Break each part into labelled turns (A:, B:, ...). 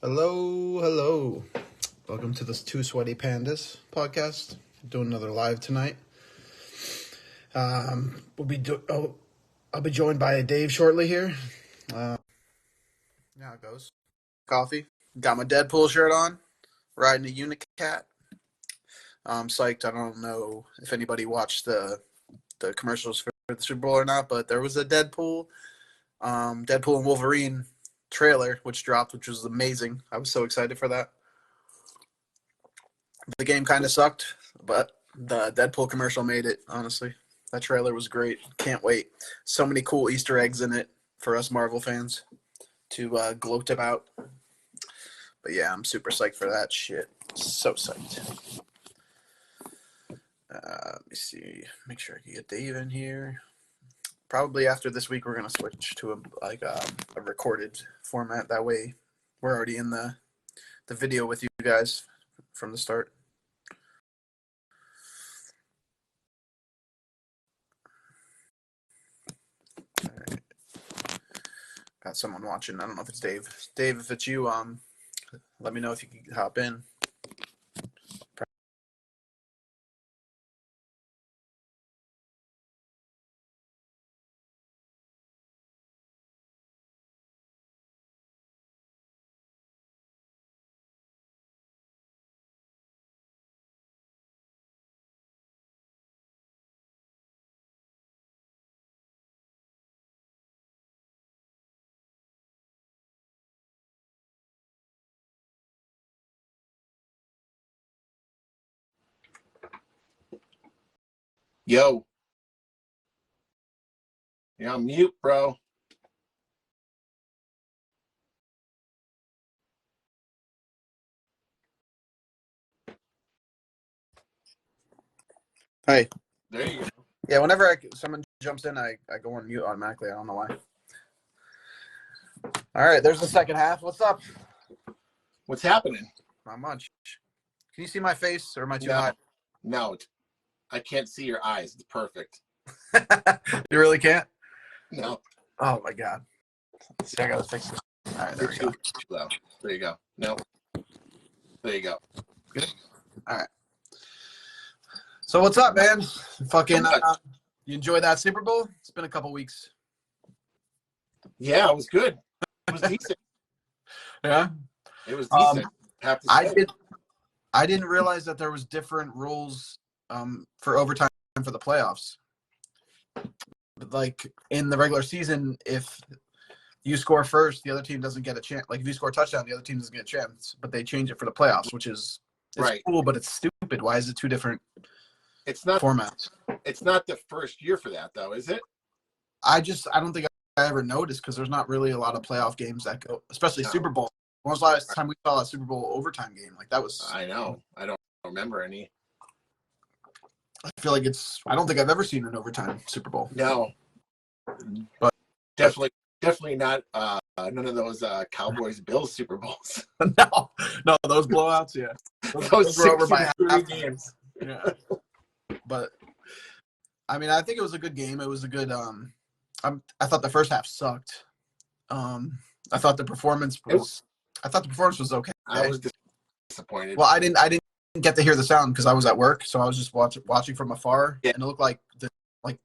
A: Hello, hello. Welcome to this Two Sweaty Pandas podcast. Doing another live tonight. I'll be joined by Dave shortly here. Yeah, it goes. Coffee. Got my Deadpool shirt on. Riding a Unicat. I'm psyched. I don't know if anybody watched the commercials for the Super Bowl or not, but there was a Deadpool and Wolverine trailer which dropped, which was amazing. I was so excited for that. The game kind of sucked, but the Deadpool commercial made it, honestly. That trailer was great. Can't wait. So many cool Easter eggs in it for us Marvel fans to gloat about. But yeah, I'm super psyched for that shit. So psyched. Let me see. Make sure I can get Dave in here. Probably after this week, we're going to switch to a recorded format. That way, we're already in the video with you guys from the start. Right. Got someone watching. I don't know if it's Dave. Dave, if it's you, let me know if you can hop in.
B: Yo. You're on mute, bro.
A: Hey.
B: There you go.
A: Yeah, whenever someone jumps in, I go on mute automatically. I don't know why. All right, there's the second half. What's up?
B: What's happening?
A: Not much. Can you see my face, or am I too
B: No.
A: high?
B: No. I can't see your eyes. It's perfect.
A: You really can't?
B: No.
A: Oh, my God. See, I got to fix this. All right, there we go.
B: Low. There you go. No. There you go.
A: Good. All right. So what's up, man? Fucking, you enjoy that Super Bowl? It's been a couple weeks.
B: Yeah, it was good. It was decent.
A: Yeah?
B: It was decent. Have to say.
A: I didn't realize that there was different rules for overtime for the playoffs. Like in the regular season, if you score first, the other team doesn't get a chance. Like if you score a touchdown, the other team doesn't get a chance. But they change it for the playoffs, which is
B: right.
A: Cool, but it's stupid. Why is it two different formats?
B: It's not the first year for that, though, is it?
A: I don't think I ever noticed because there's not really a lot of playoff games that go, especially Super Bowl. When was the last time we saw a Super Bowl overtime game? Like that was.
B: I know. I don't remember any.
A: I feel like I don't think I've ever seen an overtime Super Bowl.
B: No.
A: But
B: definitely not none of those Cowboys Bills Super Bowls.
A: no, those blowouts, yeah.
B: Those
A: were over by half
B: games.
A: Yeah. But I mean, I think it was a good game. It was a good I thought the first half sucked. I thought the performance was okay.
B: I was disappointed.
A: Well, I didn't get to hear the sound because I was at work, so I was just watching from afar, and it looked like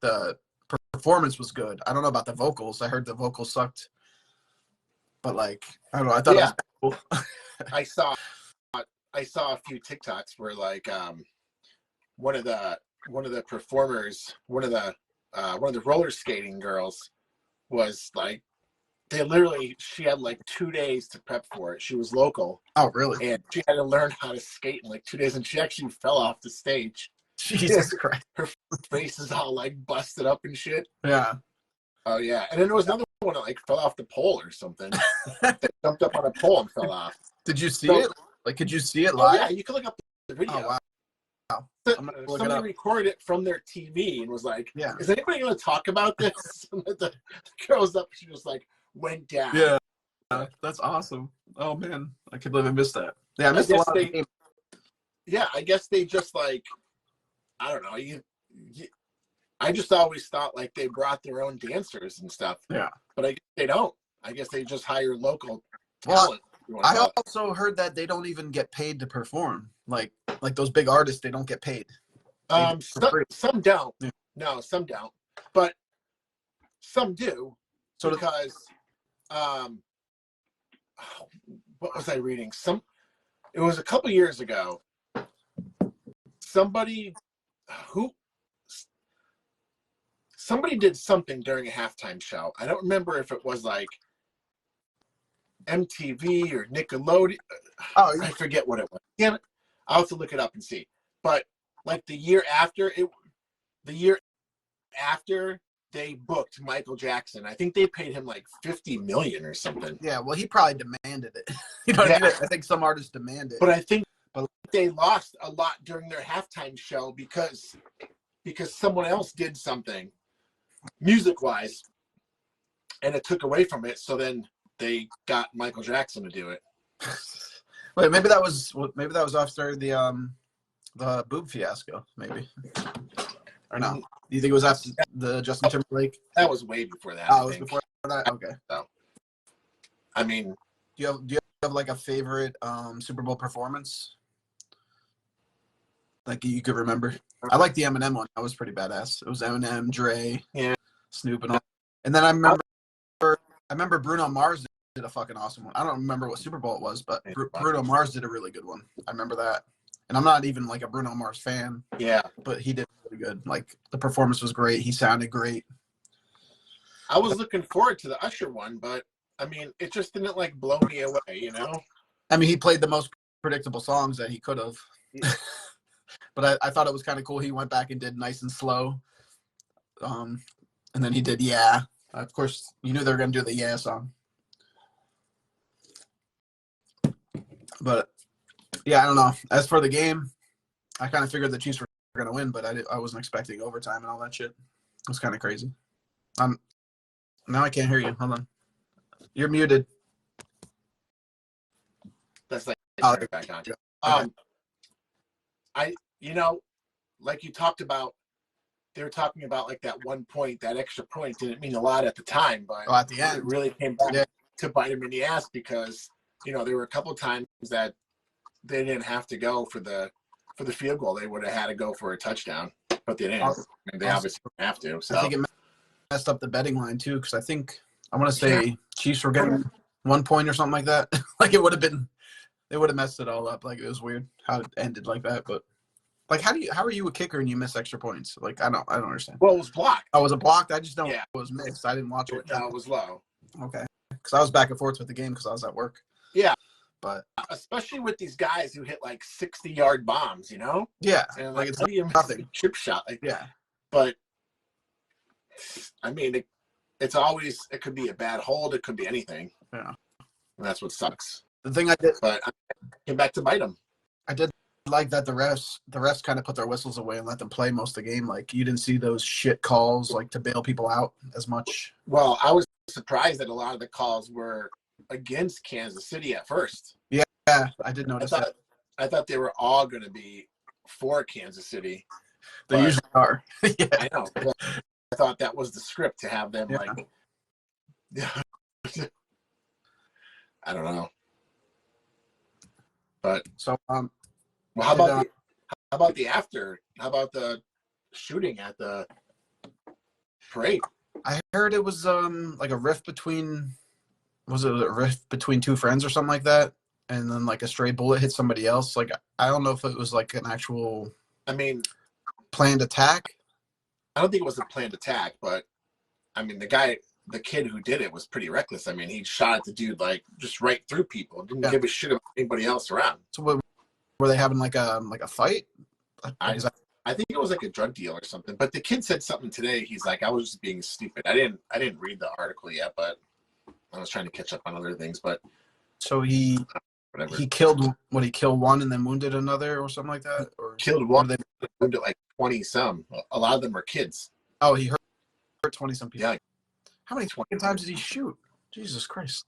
A: the performance was good. I don't know about the vocals. I heard the vocals sucked, but I don't know. I thought it was cool.
B: I saw a few TikToks where one of the performers, one of the roller skating girls was like, she had 2 days to prep for it. She was local.
A: Oh, really?
B: And she had to learn how to skate in 2 days, and she actually fell off the stage.
A: Jesus Christ.
B: Her face is all busted up and shit.
A: Yeah.
B: Oh yeah. And then there was another one that fell off the pole or something. They jumped up on a pole and fell off.
A: Did you see it? Could you see it live?
B: Oh yeah, you could look up the video.
A: Oh wow.
B: Somebody recorded it from their TV and was like,
A: yeah.
B: Is anybody going to talk about this? the girl was up, she just went down.
A: Yeah. That's awesome. Oh man, I can't believe I missed that. Yeah, I missed a lot of the game.
B: Yeah, I guess they just I don't know. I just always thought they brought their own dancers and stuff.
A: Yeah.
B: But I guess they don't. I guess they just hire local talent.
A: I also heard that they don't even get paid to perform. Like those big artists, they don't get paid.
B: Some don't.
A: Yeah.
B: No, some don't. But some do,
A: So
B: because what was I reading? It was a couple years ago. Somebody did something during a halftime show. I don't remember if it was like MTV or Nickelodeon. I forget what it was. Damn it. I'll have to look it up and see. But like the year after they booked Michael Jackson, I think they paid him like $50 million or something.
A: Yeah, well, he probably demanded it. You know what I mean? I think some artists demand it.
B: But I think they lost a lot during their halftime show because someone else did something music-wise, and it took away from it. So then they got Michael Jackson to do it.
A: Wait, maybe that was after the boob fiasco, maybe. Or no? Do you think it was after the Justin Timberlake?
B: That was way before that.
A: Oh, it was before that? Okay.
B: So, I mean,
A: do you have like a favorite Super Bowl performance? Like you could remember? I like the Eminem one. That was pretty badass. It was Eminem, Dre, Snoop, and all. And then I remember Bruno Mars did a fucking awesome one. I don't remember what Super Bowl it was, but Bruno Mars did a really good one. I remember that. And I'm not even like a Bruno Mars fan.
B: Yeah.
A: But he did really good. Like the performance was great. He sounded great.
B: I was looking forward to the Usher one, but I mean, it just didn't like blow me away, you know?
A: I mean, he played the most predictable songs that he could have. Yeah. But I thought it was kind of cool. He went back and did Nice and Slow. And then he did Yeah. Of course, you knew they were going to do the Yeah song. But, yeah, I don't know. As for the game, I kind of figured the Chiefs were going to win, but I wasn't expecting overtime and all that shit. It was kind of crazy. Now I can't hear you. Hold on. You're muted.
B: That's like back on.
A: Okay.
B: Like you talked about, they were talking about like that 1 point, that extra point didn't mean a lot at the time, but
A: at the end,
B: it really came back to bite him in the ass because, there were a couple of times that they didn't have to go for the field goal. They would have had to go for a touchdown, but they didn't. They obviously didn't have to. So
A: I think it messed up the betting line too, because I want to say Chiefs were getting 1 point or something like that. Like it would have been, they would have messed it all up. Like it was weird how it ended like that, but. Like, how are you a kicker and you miss extra points? Like, I don't understand.
B: Well, it was blocked.
A: Oh, was it blocked? I just know it was missed. I didn't watch it.
B: No, it was low.
A: Okay. Because I was back and forth with the game because I was at work.
B: Yeah.
A: But
B: especially with these guys who hit like 60-yard bombs,
A: Yeah.
B: And
A: like it's
B: nothing. Chip shot. But I mean, it's always, it could be a bad hold. It could be anything.
A: Yeah.
B: And that's what sucks.
A: The thing I did.
B: But I came back to bite them.
A: I did like that the refs kind of put their whistles away and let them play most of the game. Like you didn't see those shit calls like to bail people out as much.
B: Well, I was surprised that a lot of the calls were against Kansas City at first.
A: Yeah, I did notice that.
B: I thought they were all going to be for Kansas City.
A: They usually are.
B: Yeah. I know. I thought that was the script to have them like. I don't know. But
A: so
B: well, how about the after? How about the shooting at the parade?
A: I heard it was like a rift between two friends or something like that, and then like a stray bullet hit somebody else. Like I don't know if it was like an actual planned attack.
B: I don't think it was a planned attack, but I mean the kid who did it was pretty reckless. I mean, he shot at the dude like just right through people. Didn't give a shit about anybody else around.
A: So were they having like a fight?
B: I think it was like a drug deal or something. But the kid said something today. He's like, I was just being stupid. I didn't read the article yet, but I was trying to catch up on other things. But
A: so he killed one and then wounded another or something like that, or
B: killed one. They wounded like 20 some. A lot of them are kids.
A: Oh, he hurt 20 some people.
B: Yeah.
A: How many times did he shoot? Jesus Christ.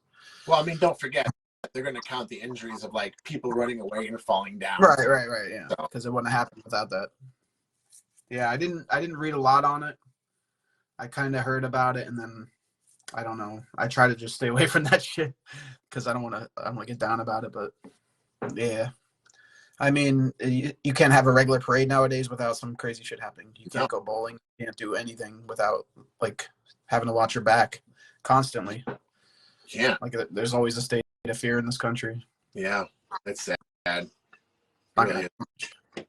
B: Well, I mean, don't forget. They're going to count the injuries of like people running away and falling down.
A: Right. Yeah, because it wouldn't have happened without that. Yeah, I didn't read a lot on it. I kind of heard about it, and then I don't know. I try to just stay away from that shit because I don't want to get down about it. But yeah, I mean, you can't have a regular parade nowadays without some crazy shit happening. You
B: No,
A: can't go bowling. You can't do anything without like having to watch your back constantly.
B: yeah,
A: Like there's always a state of fear in this country.
B: yeah. It's sad. It
A: Not
B: really
A: gonna.
B: is.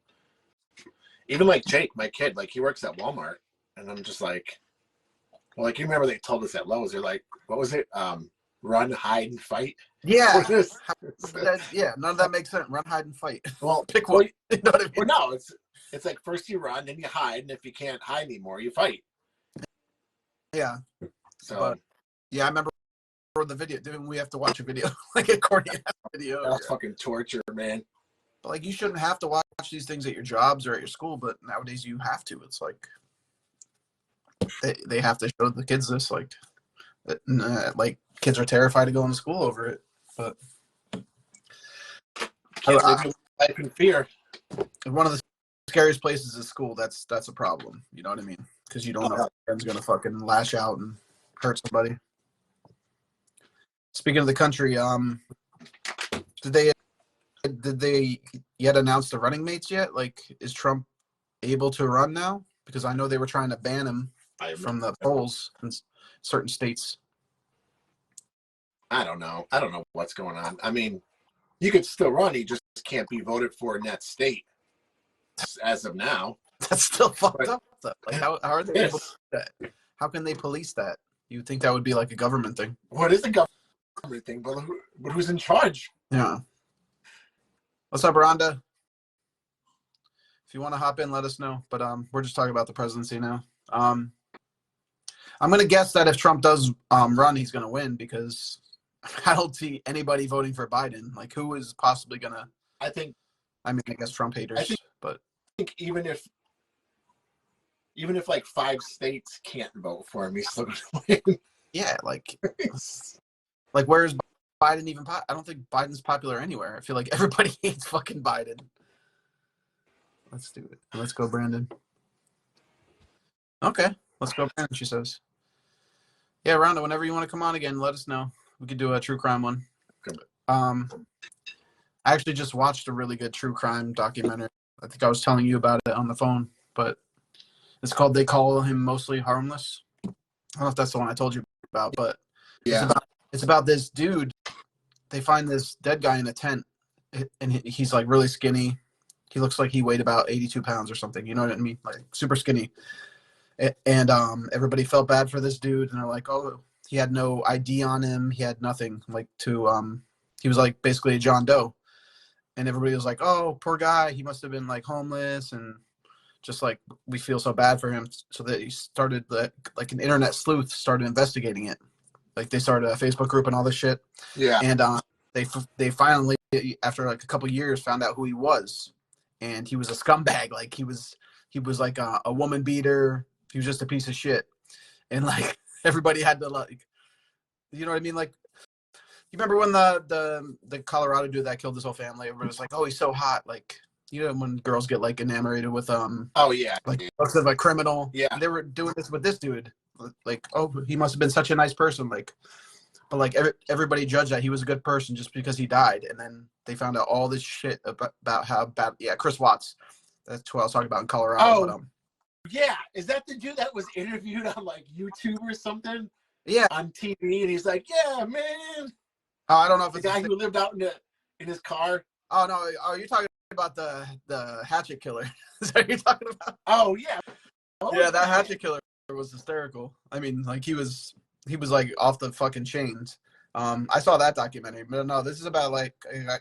B: Even like Jake, my kid, like he works at Walmart, and I'm just like, well, like you remember they told us at Lowe's, they're like, what was it? Run, hide, and fight.
A: Yeah.
B: This?
A: Yeah. None of that makes sense. Run, hide, and fight.
B: Well,
A: Pick one. You know what I
B: well,
A: mean?
B: no, it's like first you run, then you hide, and if you can't hide anymore, you fight.
A: Yeah.
B: So
A: But yeah, I remember the video. Didn't we have to watch a video like a accordion video?
B: that was
A: Yeah.
B: fucking torture, man.
A: But like you shouldn't have to watch these things at your jobs or at your school, but nowadays you have to. It's like they have to show the kids this. Like kids are terrified to go into school over it. But
B: Can't live your life in fear.
A: one of the scariest places is school. That's a problem. You know what I mean? Because you don't know if your friend's gonna fucking lash out and hurt somebody. Speaking of the country, did they yet announce the running mates yet? Like, is Trump able to run now? Because I know they were trying to ban him from the polls in certain states.
B: I don't know. I don't know what's going on. I mean, you could still run. You just can't be voted for in that state as of now.
A: That's still fucked
B: But-
A: up. Though. Like, how are they able to do that? How can they police that? You would think that would be like a government thing.
B: What is a government thing? But who's in charge?
A: Yeah. What's up, Rhonda? If you want to hop in, let us know. But we're just talking about the presidency now. I'm gonna guess that if Trump does run, he's gonna win because I don't see anybody voting for Biden. Like, who is possibly gonna?
B: I think
A: I mean, I guess Trump haters, but
B: even if like 5 states can't vote for him, he's still gonna win.
A: yeah, like where's Biden even? I don't think Biden's popular anywhere. I feel like everybody hates fucking Biden. Let's do it. Let's go, Brandon. Okay, let's go, Brandon. She says, "Yeah, Rhonda, whenever you want to come on again, let us know. We could do a true crime one."
B: Good.
A: I actually just watched a really good true crime documentary. I think I was telling you about it on the phone, but it's called "They Call Him Mostly Harmless." I don't know if that's the one I told you about, but
B: Yeah.
A: it's about this dude. They find this dead guy in a tent, and he's like really skinny. He looks like he weighed about 82 pounds or something. You know what I mean? Like super skinny. And everybody felt bad for this dude, and they're like, "Oh, he had no ID on him. He had nothing. Like he was like basically a John Doe." And everybody was like, "Oh, poor guy. He must have been like homeless, and just like we feel so bad for him." So that he started like an internet sleuth started investigating it. Like they started a Facebook group and all this shit.
B: Yeah.
A: And they finally, after like a couple years, found out who he was, and he was a scumbag. Like he was like a woman beater. He was just a piece of shit, and like everybody had to like, you know what I mean? Like, you remember when the Colorado dude that killed his whole family? Everybody was like, "Oh, he's so hot." Like, you know, when girls get like enamored with
B: Oh yeah.
A: like looks of a criminal.
B: Yeah.
A: They were doing this with this dude. Like, oh, he must have been such a nice person. Like, but like everybody judged that he was a good person just because he died, and then they found out all this shit about how bad. Yeah, Chris Watts. That's who I was talking about in Colorado.
B: Oh, yeah. Is that the dude that was interviewed on like YouTube or something?
A: Yeah.
B: On TV, and he's like, "Yeah, man."
A: Oh, I don't know if
B: The
A: it's
B: guy who lived out in his car.
A: Oh no! Oh, you're talking about the hatchet killer. Is that what you're talking about?
B: Oh yeah.
A: Yeah, that hatchet killer was hysterical. I mean, like he was like off the fucking chains. I saw that documentary, but no, this is about like a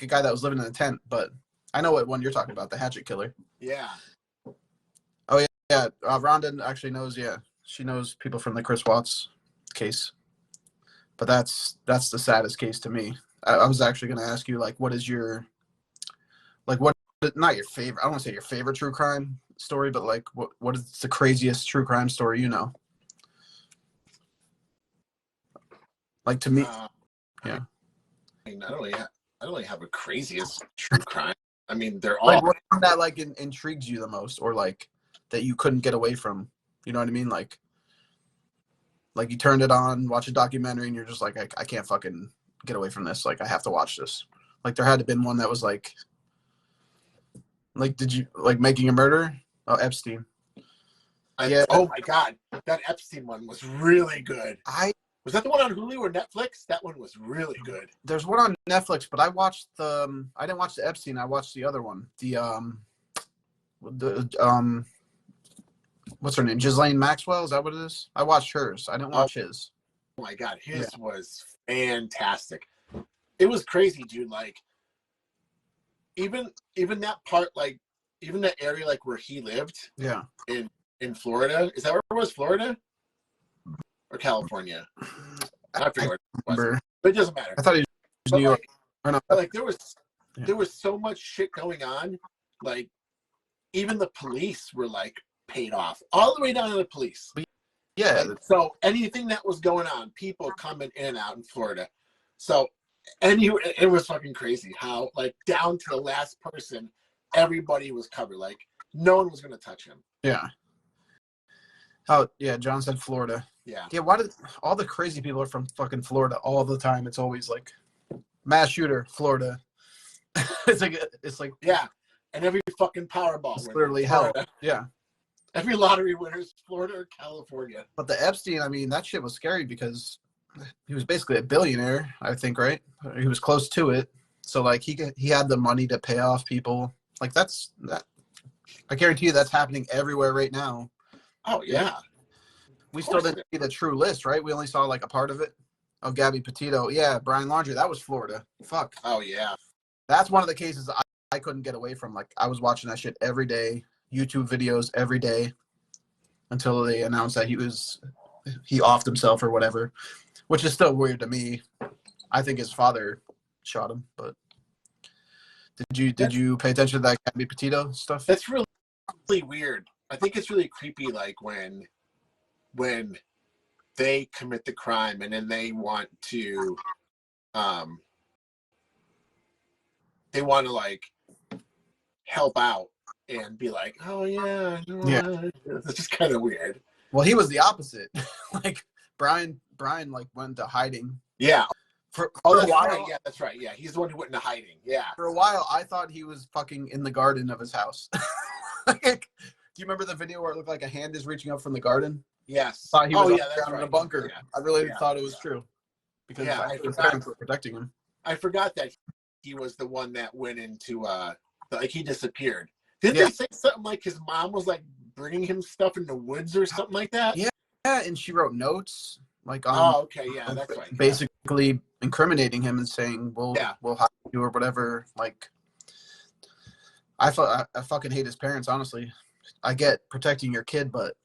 A: guy that was living in a tent. But I know what one you're talking about, the hatchet killer.
B: Yeah.
A: Oh yeah. Rhonda actually knows. Yeah, she knows people from the Chris Watts case. But that's the saddest case to me. I was actually going to ask you, like, what is your, like, what, not your favorite, I don't want to say your favorite true crime story, but like, what is the craziest true crime story you know? Like, to me, yeah.
B: I mean, I don't really have a craziest true crime. I mean, they're all
A: Like, what one that like intrigues you the most, or like that you couldn't get away from? You know what I mean? Like, Like you turned it on, watch a documentary, and you're just like, I can't fucking get away from this. Like I have to watch this. Like there had to been one that was like did you like Making a Murder? Oh, Epstein. Yeah,
B: Oh my god, that Epstein one was really good. Was that the one on Hulu or Netflix? That one was really good.
A: There's one on Netflix, but I watched the. I didn't watch the Epstein. I watched the other one. The what's her name? Ghislaine Maxwell. Is that what it is? I watched hers. I didn't watch his.
B: Oh my god, his was fantastic. It was crazy, dude. Like, even that part, like, even that area, like where he lived.
A: Yeah.
B: In Florida, is that where it was? Florida or California? I forget where it was, but it doesn't matter.
A: I thought he was New York.
B: Like there was so much shit going on. Like even the police were like paid off all the way down to the police.
A: Yeah.
B: Like, so anything that was going on, people coming in and out in Florida. So it was fucking crazy how like down to the last person, everybody was covered. Like no one was gonna touch him.
A: Yeah. Oh yeah, John said Florida.
B: Yeah.
A: Yeah. Why did all the crazy people are from fucking Florida all the time? It's always like mass shooter, Florida. it's like
B: yeah, and every fucking Powerball
A: it's literally hell. Yeah.
B: Every lottery winner is Florida or California.
A: But the Epstein, I mean, that shit was scary because he was basically a billionaire, I think, right? He was close to it, so like he had the money to pay off people. Like that. I guarantee you that's happening everywhere right now.
B: Oh yeah.
A: We still didn't see the true list, right? We only saw like a part of it. Oh, Gabby Petito. Yeah, Brian Laundrie. That was Florida. Fuck.
B: Oh yeah.
A: That's one of the cases I couldn't get away from. Like I was watching that shit every day, YouTube videos every day, until they announced that he offed himself or whatever, which is still weird to me. I think his father shot him, but did you pay attention to that Gabby Petito stuff?
B: That's really, really weird. I think it's really creepy, like when they commit the crime and then they want to like help out and be like, oh yeah, it's just kind of weird.
A: Well, he was the opposite. Like Brian like went to hiding.
B: Yeah.
A: For a while.
B: Right. Yeah, that's right. Yeah, he's the one who went into hiding. Yeah.
A: For a while, I thought he was fucking in the garden of his house. Like, do you remember the video where it looked like a hand is reaching up from the garden?
B: Yes.
A: I thought he was
B: that's right.
A: in a bunker. Yeah. I really thought it was true because his parents were protecting him.
B: I forgot that he was the one that went into like he disappeared. Didn't they say something like his mom was like bringing him stuff in the woods or something like that?
A: Yeah, and she wrote notes like
B: okay, yeah, that's right.
A: Basically incriminating him and saying we'll hide you or whatever. Like I fucking hate his parents, honestly. I get protecting your kid, but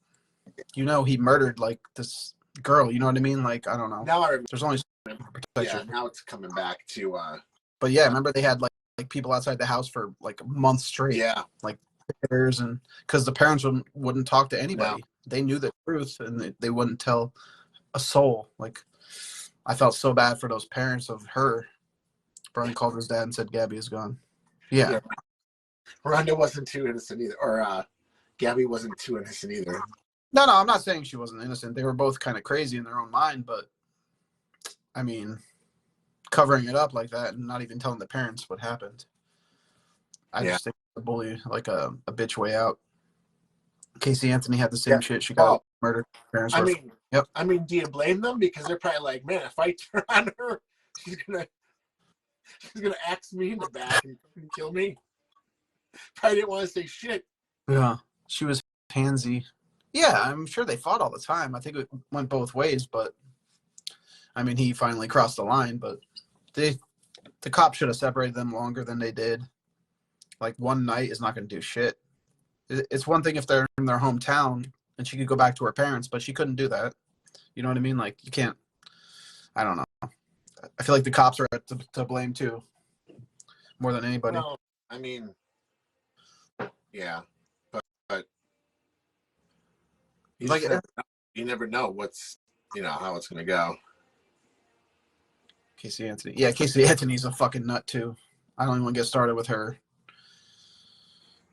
A: he murdered like this girl, you know what I mean? Like I don't know.
B: Now I remember.
A: There's only protection.
B: Yeah, now it's coming back to
A: But yeah, remember they had like people outside the house for like months straight.
B: Yeah.
A: Like and because the parents wouldn't talk to anybody. No. They knew the truth and they wouldn't tell a soul. Like I felt so bad for those parents of her. Brian called his dad and said Gabby is gone. Yeah.
B: Rhonda wasn't too innocent either, or Gabby wasn't too innocent either.
A: No, I'm not saying she wasn't innocent. They were both kind of crazy in their own mind, but I mean, covering it up like that and not even telling the parents what happened. I just think the bully like a bitch way out. Casey Anthony had the same shit. She got murdered. Parents
B: I mean, do you blame them? Because they're probably like, man, if I turn on her, she's gonna axe me in the back and kill me. Probably didn't want to say shit.
A: Yeah, she was handsy. Yeah, I'm sure they fought all the time. I think it went both ways, but I mean, he finally crossed the line. But the cops should have separated them longer than they did. Like one night is not going to do shit. It's one thing if they're in their hometown and she could go back to her parents, but she couldn't do that. You know what I mean? Like you can't. I don't know. I feel like the cops are to blame too, more than anybody.
B: Well, I mean, yeah, but you never know what's how it's gonna go.
A: Casey Anthony. Yeah, Casey Anthony's a fucking nut too. I don't even want to get started with her.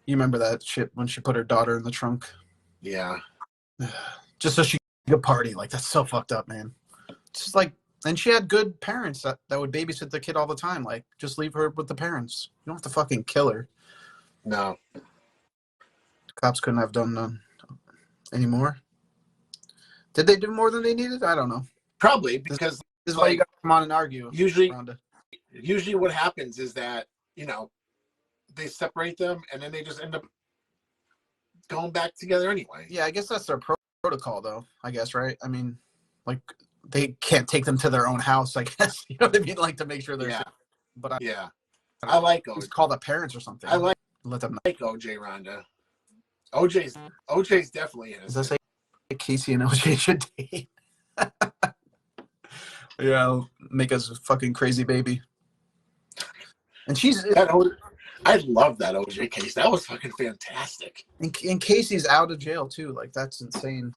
A: You remember that shit when she put her daughter in the trunk?
B: Yeah.
A: Just so she a party. Like, that's so fucked up, man. It's just like, and she had good parents that would babysit the kid all the time. Like, just leave her with the parents. You don't have to fucking kill her.
B: No.
A: Cops couldn't have done none anymore. Did they do more than they needed? I don't know.
B: Probably because
A: this is why you got to come on and argue.
B: Usually what happens is that, you know, they separate them and then they just end up going back together anyway.
A: Yeah, I guess that's their protocol, though. I guess, right? I mean, like, they can't take them to their own house, I guess. You know what I mean? Like, to make sure they're safe. But
B: I like OJ.
A: Just call the parents or something.
B: I like
A: let them know.
B: Like OJ, Rhonda. OJ's definitely innocent.
A: Does that say Casey and OJ should date? Yeah, make us a fucking crazy baby. And
B: I love that OJ case. That was fucking fantastic.
A: And Casey's out of jail too. Like, that's insane.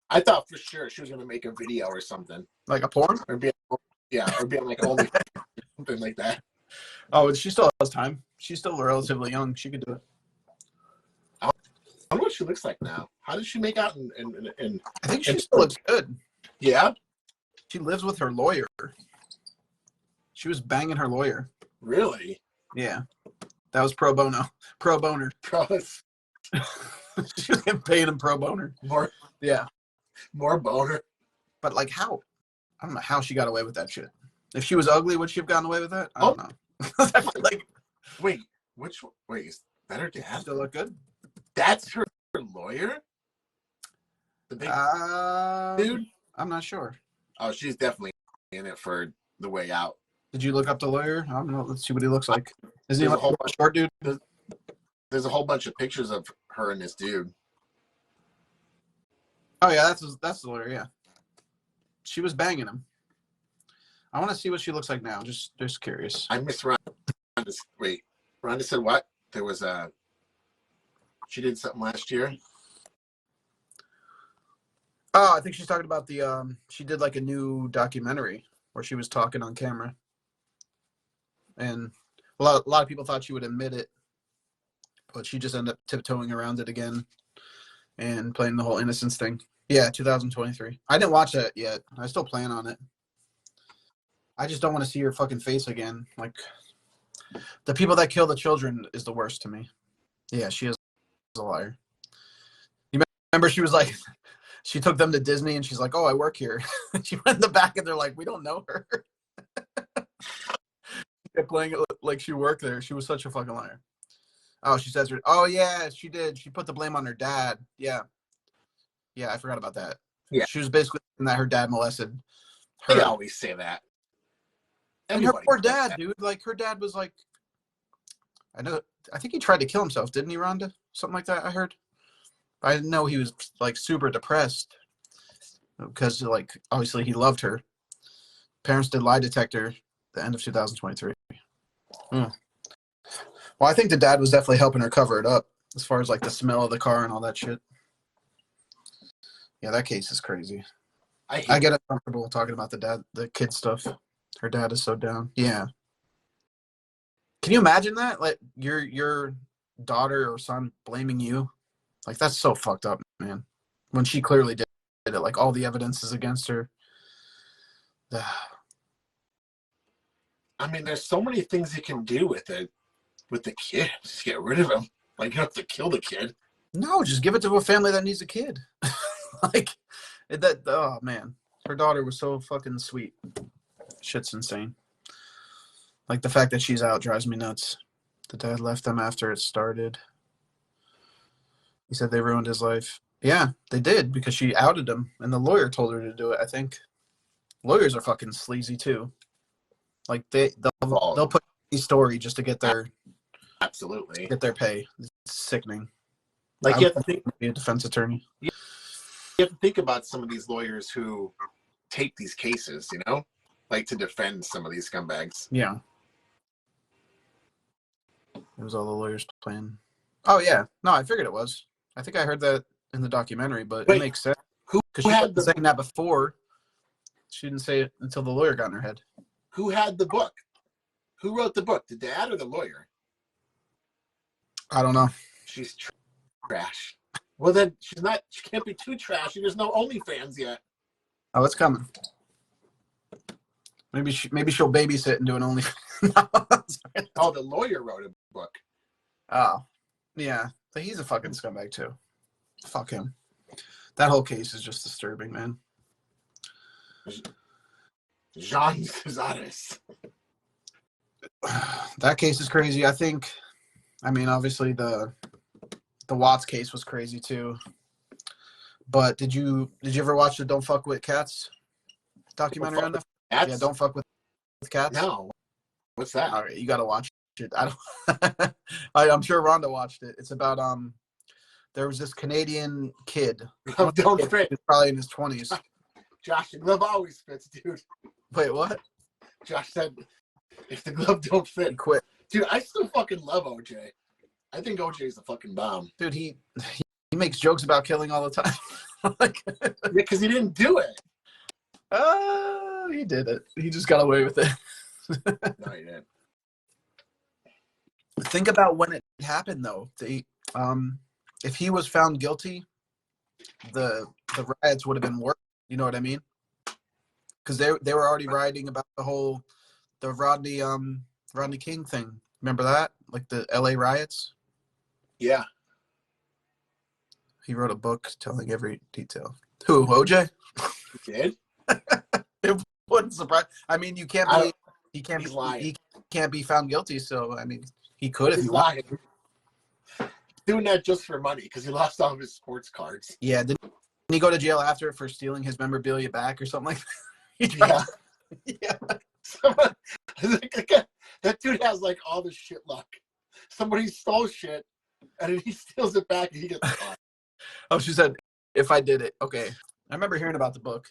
B: I thought for sure she was gonna make a video or something.
A: Like a porn?
B: Or be on like only something like that.
A: Oh, she still has time. She's still relatively young. She could do it.
B: I wonder what she looks like now. How did she make out in
A: I think she still looks good.
B: Yeah?
A: She lives with her lawyer. She was banging her lawyer.
B: Really?
A: Yeah. That was pro bono. Pro boner. She was getting paid in pro boner.
B: More boner.
A: But like, how? I don't know how she got away with that shit. If she was ugly, would she have gotten away with that? I don't know. I feel like,
B: wait, is that her dad?
A: Still look good?
B: That's her lawyer? The big dude?
A: I'm not sure.
B: Oh, she's definitely in it for the way out.
A: Did you look up the lawyer? I don't know. Let's see what he looks like. Is he like a short dude?
B: There's a whole bunch of pictures of her and this dude.
A: Oh yeah, that's the lawyer. Yeah, she was banging him. I want to see what she looks like now. Just curious.
B: I miss Rhonda. Wait, Rhonda said what? There was she did something last year.
A: Oh, I think she's talking about the she did like a new documentary where she was talking on camera, and a lot of people thought she would admit it, but she just ended up tiptoeing around it again and playing the whole innocence thing. Yeah, 2023. I didn't watch that yet. I still plan on it. I just don't want to see her fucking face again. Like, the people that kill the children is the worst to me. Yeah, she is a liar. You remember she was like, she took them to Disney and she's like, oh, I work here. She went in the back and they're like, we don't know her. She kept playing it like she worked there. She was such a fucking liar. Oh, she says, oh yeah, she did. She put the blame on her dad. Yeah, I forgot about that.
B: Yeah,
A: she was basically saying that her dad molested her.
B: They always say that.
A: And her poor dad, dude. Like, her dad was like, I think he tried to kill himself, didn't he, Rhonda? Something like that, I heard. I didn't know he was like super depressed because, like, obviously he loved her. Parents did lie detector the end of 2023. Well, I think the dad was definitely helping her cover it up as far as like the smell of the car and all that shit. Yeah, that case is crazy. I get uncomfortable talking about the kid stuff. Her dad is so down. Yeah. Can you imagine that? Like, your daughter or son blaming you? Like, that's so fucked up, man. When she clearly did it, like, all the evidence is against her.
B: I mean, there's so many things you can do with it, with the kid. Just get rid of him. Like, you don't have to kill the kid.
A: No, just give it to a family that needs a kid. Like, oh, man. Her daughter was so fucking sweet. Shit's insane. Like, the fact that she's out drives me nuts. The dad left them after it started. He said they ruined his life. Yeah, they did, because she outed him, and the lawyer told her to do it, I think. Lawyers are fucking sleazy, too. Like, they'll put a story just to get their pay. It's sickening.
B: Like, you have to think,
A: be a defense attorney.
B: You have to think about some of these lawyers who take these cases, you know? Like, to defend some of these scumbags.
A: Yeah. It was all the lawyers' plan. Oh, yeah. No, I figured it was. I think I heard that in the documentary, but it makes sense. Because she had been saying that before. She didn't say it until the lawyer got in her head.
B: Who had the book? Who wrote the book? The dad or the lawyer?
A: I don't know.
B: She's trash. Well, then she can't be too trashy. There's no OnlyFans yet.
A: Oh, it's coming. Maybe she'll babysit and do an only.
B: Oh, the lawyer wrote a book.
A: Oh, yeah. But he's a fucking scumbag too. Fuck him. That whole case is just disturbing, man.
B: Jean Cazares.
A: That case is crazy. I mean, obviously the Watts case was crazy too. But did you ever watch the Don't Fuck with Cats documentary on that? Yeah, Don't Fuck with Cats.
B: No. What's that?
A: All right, you got to watch it. I don't. I'm sure Rhonda watched it. It's about there was this Canadian kid.
B: Don't fit.
A: He was probably in his 20s.
B: Josh, the glove always fits, dude.
A: Wait, what?
B: Josh said, if the glove don't fit,
A: He quit.
B: Dude, I still fucking love OJ. I think OJ is the fucking bomb.
A: Dude, he makes jokes about killing all the time.
B: Because he didn't do it.
A: He did it. He just got away with it.
B: No, he didn't.
A: Think about when it happened, though. If he was found guilty, the riots would have been worse. You know what I mean? Because they were already rioting about the Rodney King thing. Remember that? Like the LA riots?
B: Yeah.
A: He wrote a book telling every detail. Who, OJ?
B: He did?
A: It wouldn't surprise. I mean, he can't be found guilty, so I mean, he could if he wanted.
B: Doing that just for money because he lost all of his sports cards.
A: Yeah, didn't he go to jail after for stealing his memorabilia back or something like that?
B: Yeah. That dude has like all the shit luck. Somebody stole shit and then he steals it back and he gets caught.
A: Oh, she said, if I did it. Okay. I remember hearing about the book.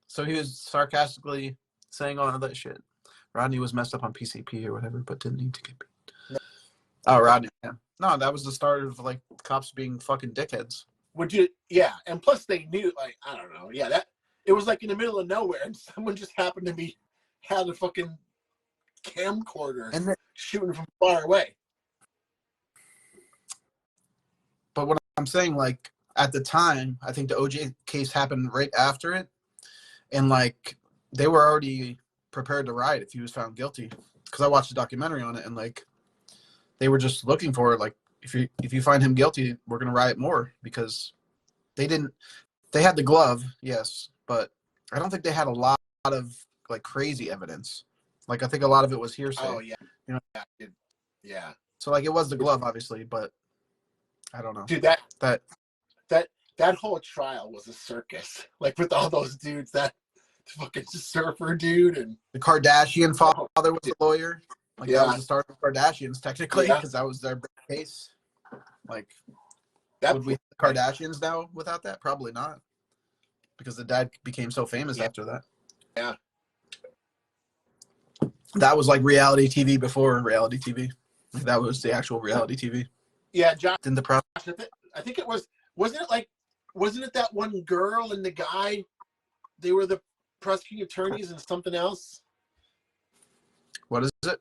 A: So he was sarcastically saying all of that shit. Rodney was messed up on PCP or whatever, but didn't need to get beat. No. Oh, Rodney. Yeah. No, that was the start of like cops being fucking dickheads.
B: Yeah, and plus they knew, like, I don't know. Yeah, that it was like in the middle of nowhere and someone just happened to had a fucking camcorder and shooting from far away.
A: But what I'm saying, like, at the time, I think the OJ case happened right after it. And, like, they were already prepared to riot if he was found guilty. Because I watched a documentary on it, and, like, they were just looking for, like, if you find him guilty, we're going to riot more. Because they had the glove, yes, but I don't think they had a lot of, like, crazy evidence. Like, I think a lot of it was hearsay.
B: Oh, yeah.
A: You know?
B: Yeah.
A: So, like, it was the glove, obviously, but I don't know.
B: Dude, that whole trial was a circus. Like, with all those dudes, that fucking surfer dude and
A: the Kardashian father was a lawyer. Like, that was the start of Kardashians, technically, because that was their big case. Like, would we have the Kardashians now without that? Probably not. Because the dad became so famous after that.
B: Yeah.
A: That was like reality TV before reality TV. Like, that was the actual reality TV.
B: Yeah, Josh.
A: In the process.
B: I think it wasn't it that one girl and the guy? They were the prosecuting attorneys and something else.
A: What is it?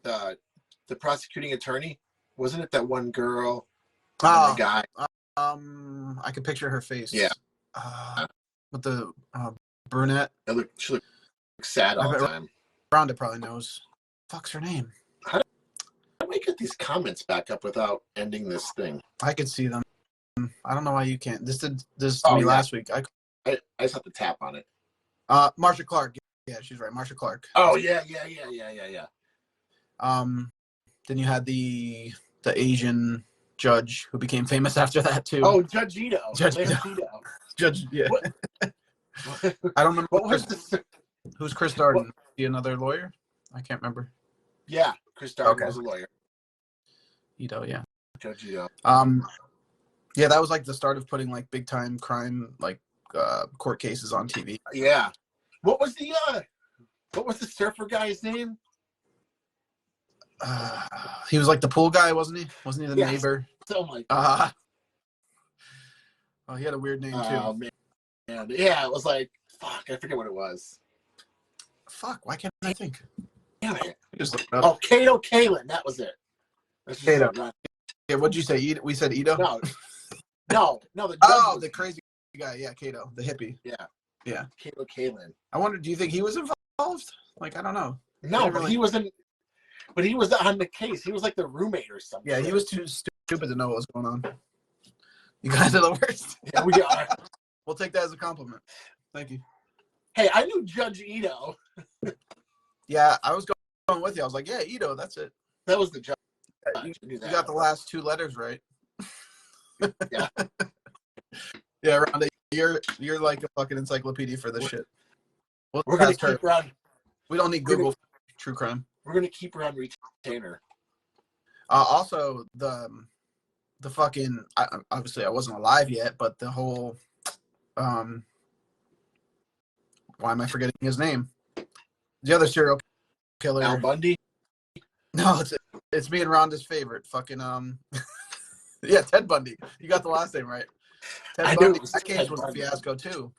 B: The prosecuting attorney, wasn't it that one girl and the guy?
A: I can picture her face.
B: Yeah.
A: With the brunette.
B: She looked sad all the time.
A: Rhonda probably knows. Fuck's her name?
B: How do we get these comments back up without ending this thing?
A: I could see them. I don't know why you can't. This did this to me last week.
B: I just have to tap on it.
A: Marsha Clark. Yeah, she's right. Marsha Clark.
B: Oh yeah.
A: Then you had the Asian judge who became famous after that too.
B: Oh, Judge Ito.
A: Judge, yeah. I don't remember.
B: What was this?
A: Who's Chris Darden? Is he another lawyer? I can't remember.
B: Yeah, Chris Darden was a lawyer.
A: Ito, yeah.
B: Judge Ito.
A: Yeah, that was like the start of putting like big time crime, like court cases on TV.
B: Yeah. What was the surfer guy's name?
A: He was like the pool guy, wasn't he? Wasn't he the neighbor?
B: Oh my God.
A: Oh, he had a weird name too.
B: Oh man. Yeah, it was like, fuck, I forget what it was.
A: Fuck, why can't I think?
B: Damn it.
A: Just look it up.
B: Oh, Kato Kalin, that was it.
A: Kato. Yeah, what'd you say? We said Ito?
B: No. No, the judge.
A: Oh, the crazy guy. Yeah, Cato, the hippie.
B: Yeah.
A: Yeah.
B: Cato Kalin.
A: I wonder, do you think he was involved? Like, I don't know.
B: No, but he wasn't. But he was on the case. He was like the roommate or something.
A: Yeah, he was too stupid to know what was going on. You guys are the worst.
B: Yeah, we are.
A: We'll take that as a compliment. Thank you.
B: Hey, I knew Judge Ito.
A: Yeah, I was going with you. I was like, yeah, Ito, that's it.
B: That was the judge.
A: You got the last two letters right.
B: Yeah.
A: Yeah, Rhonda, you're like a fucking encyclopedia for this shit.
B: We're gonna keep her on.
A: We don't need Google for true crime.
B: We're gonna keep her on retainer.
A: Also, the fucking obviously I wasn't alive yet, but the whole why am I forgetting his name? The other serial killer,
B: Al Bundy.
A: No, it's me and Rhonda's favorite. Fucking yeah, Ted Bundy. You got the last name right. Ted Bundy. That case was a fiasco too,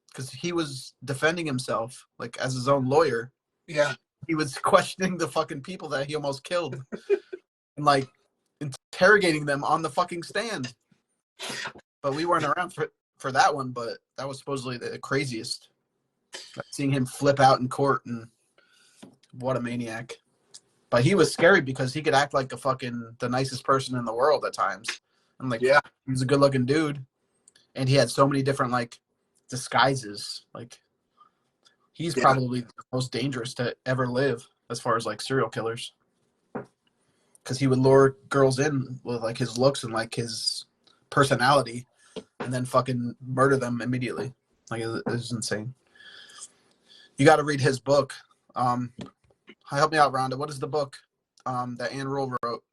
A: because he was defending himself like as his own lawyer.
B: Yeah,
A: he was questioning the fucking people that he almost killed, and like interrogating them on the fucking stand. But we weren't around for that one. But that was supposedly the craziest. Like, seeing him flip out in court, and what a maniac. But he was scary because he could act like the nicest person in the world at times. I'm like, yeah, he was a good looking dude. And he had so many different like disguises. Like he's probably the most dangerous to ever live as far as like serial killers. Because he would lure girls in with like his looks and like his personality and then fucking murder them immediately. Like it was insane. You got to read his book. Help me out, Rhonda. What is the book that Anne Rule wrote?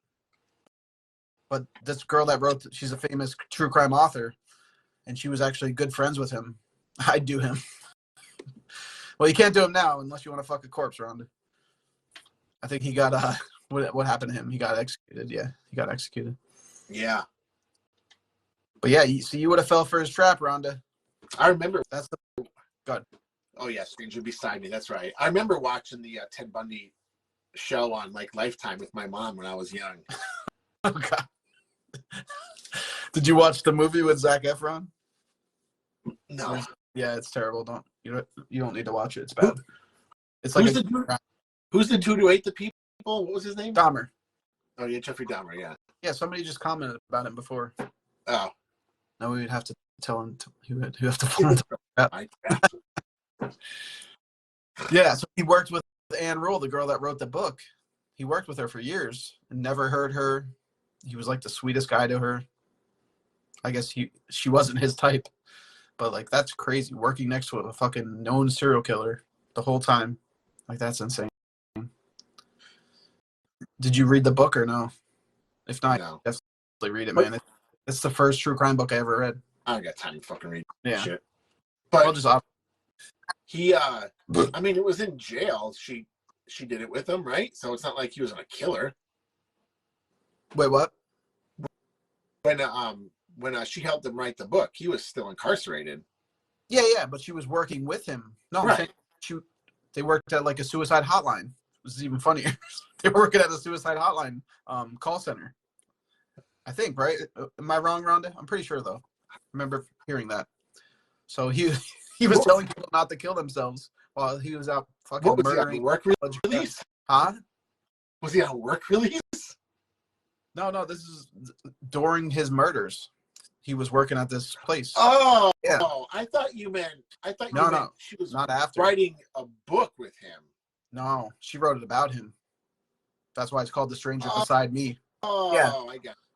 A: But this girl that wrote, she's a famous true crime author, and she was actually good friends with him. I'd do him. Well, you can't do him now unless you want to fuck a corpse, Rhonda. I think he got, what happened to him? He got executed. Yeah, he got executed.
B: Yeah.
A: But yeah, you would have fell for his trap, Rhonda.
B: I remember.
A: That's the... God.
B: Oh, yeah, Stranger Beside Me. That's right. I remember watching the Ted Bundy show on like Lifetime with my mom when I was young.
A: Oh, God. Did you watch the movie with Zac Efron?
B: No.
A: Yeah, it's terrible. You don't need to watch it. It's bad. It's like
B: who's the dude who ate the people? What was his name?
A: Dahmer.
B: Oh, yeah, Jeffrey Dahmer, yeah.
A: Yeah, somebody just commented about him before.
B: Oh.
A: No, we would have to tell him who have to follow him. Yeah, so he worked with Anne Rule, the girl that wrote the book. He worked with her for years and never heard her. He was like the sweetest guy to her. I guess she wasn't his type. But like that's crazy. Working next to a fucking known serial killer the whole time. Like that's insane. Did you read the book or no? If not,
B: no.
A: Definitely read it, man. It's the first true crime book I ever read.
B: I don't got time to fucking read
A: shit.
B: But
A: I'll just
B: he I mean it was in jail. She did it with him, right? So it's not like he was a killer.
A: Wait, what?
B: When she helped him write the book, he was still incarcerated.
A: Yeah, but she was working with him. No,
B: right.
A: They worked at like a suicide hotline. This is even funnier. They were working at a suicide hotline call center. I think, right? Am I wrong, Rhonda? I'm pretty sure though. I remember hearing that. So he was telling people not to kill themselves while he was out fucking murdering.
B: He on work release?
A: Huh?
B: Was he on work release?
A: No, this is during his murders. He was working at this place.
B: Oh,
A: yeah.
B: I thought you meant she was
A: not after
B: writing a book with him.
A: No, she wrote it about him. That's why it's called The Stranger Beside Me.
B: Oh, yeah.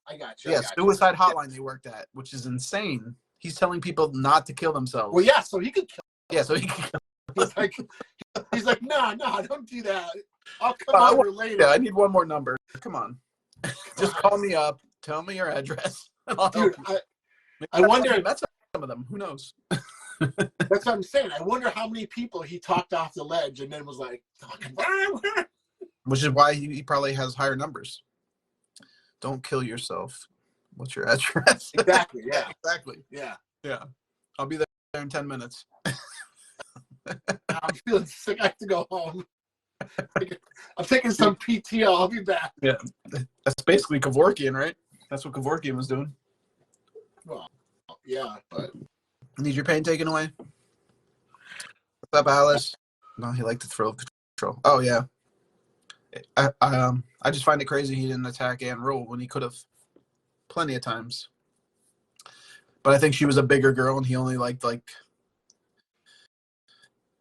B: I got you.
A: Yeah, suicide hotline they worked at, which is insane. He's telling people not to kill themselves.
B: Well, yeah, so he could kill.
A: Yeah, so he could kill.
B: He's like, no, don't do that. I'll come over later.
A: Yeah, I need one more number. Come on. Just call me up. Tell me your address.
B: Dude, I wonder.
A: That's some of them. Who knows?
B: That's what I'm saying. I wonder how many people he talked off the ledge and then was like,
A: which is why he probably has higher numbers. Don't kill yourself. What's your address?
B: Exactly. Yeah.
A: Exactly.
B: Yeah.
A: Yeah. I'll be there in 10 minutes.
B: I'm feeling sick. I have to go home. I'm taking some PTO. I'll be back.
A: Yeah. That's basically Kevorkian, right? That's what Kevorkian was doing.
B: Well, yeah, but
A: Need your pain taken away? What's up, Alice? No, he liked the thrill of control. Oh yeah. I just find it crazy he didn't attack Anne Rule when he could have plenty of times. But I think she was a bigger girl and he only liked like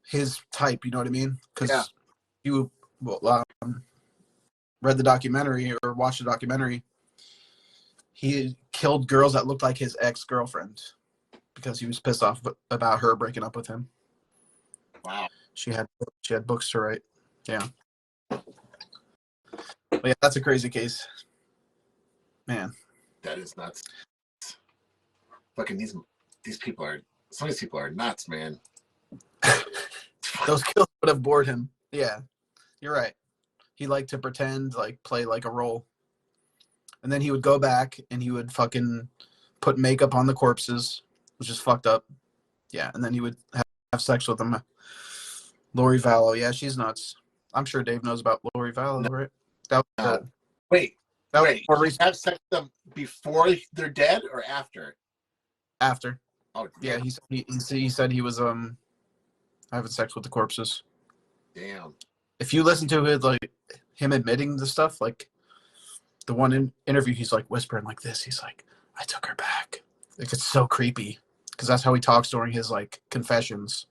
A: his type, you know what I mean? Because
B: yeah,
A: you read the documentary or watched the documentary. He killed girls that looked like his ex-girlfriend because he was pissed off about her breaking up with him.
B: wow.
A: She had books to write. Yeah. But yeah, that's a crazy case. Man.
B: That is nuts. Fucking these people are, some of these people are nuts, man.
A: Those kills would have bored him. Yeah. You're right. He liked to pretend, like play like a role. And then he would go back and he would fucking put makeup on the corpses, which is fucked up. Yeah. And then he would have sex with them. Lori Vallow. Yeah, she's nuts. I'm sure Dave knows about Lori Vallow,
B: No,
A: right? That was
B: wait,
A: that was
B: wait.
A: more
B: You
A: recent.
B: have sex with them before they're dead or after?
A: After.
B: Oh,
A: Yeah, he said he was having sex with the corpses.
B: damn.
A: If you listen to it, like him admitting the stuff, like the one interview, he's like whispering like this. He's like, "I took her back." Like it's so creepy because that's how he talks during his like confessions.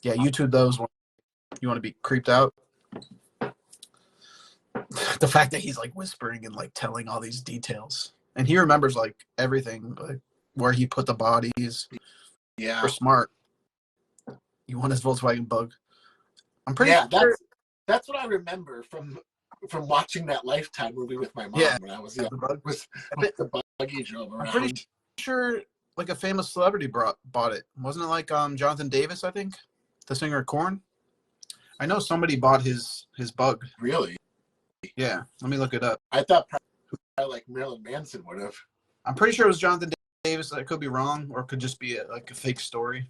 A: Yeah, YouTube those. You want to be creeped out? The fact that he's like whispering and like telling all these details, and he remembers like everything, like where he put the bodies.
B: Yeah,
A: We're smart. You want his Volkswagen Bug? I'm pretty
B: yeah.
A: sure.
B: That's what I remember from watching that Lifetime movie with my mom
A: Yeah,
B: when I was young.
A: the bug.
B: Was the buggy drove
A: I'm pretty
B: around.
A: sure like a famous celebrity bought it. Wasn't it like Jonathan Davis? I think the singer of Korn. I know somebody bought his bug.
B: Really?
A: Yeah, let me look it up.
B: I thought probably like Marilyn Manson would have.
A: I'm pretty sure it was Jonathan Davis. I could be wrong, or it could just be like a fake story.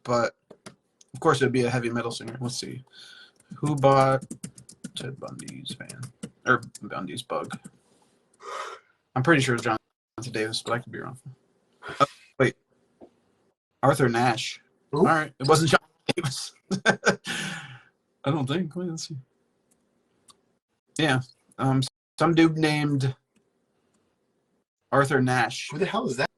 A: But of course, it would be a heavy metal singer. Let's see, who bought Ted Bundy's van or Bundy's bug? I'm pretty sure it's Jonathan Davis, but I could be wrong. Oh, wait, Arthur Nash.
B: Ooh.
A: All right, it wasn't Jonathan Davis. I don't think. Wait, let's see. Yeah, some dude named Arthur Nash.
B: Who the hell is that?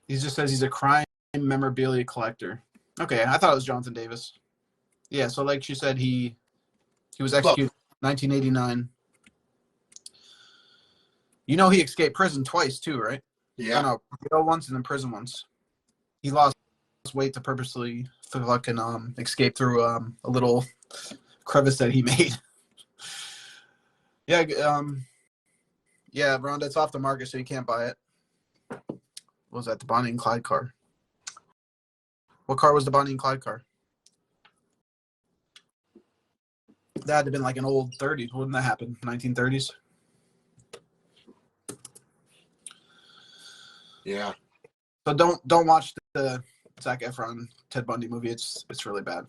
A: He just says he's a crime memorabilia collector. Okay, I thought it was Jonathan Davis. Yeah, so like she said, he was executed in 1989. You know he escaped prison twice too, right?
B: Yeah.
A: No, jail once and then prison once. He lost weight to purposely fucking escape through a little crevice that he made. Yeah, yeah, Rhonda, it's off the market, so you can't buy it. What was that, the Bonnie and Clyde car? What car was the Bonnie and Clyde car? That had to have been like an old 30s. Wouldn't that happen? 1930s?
B: Yeah.
A: So don't watch the Zac Efron Ted Bundy movie. It's really bad.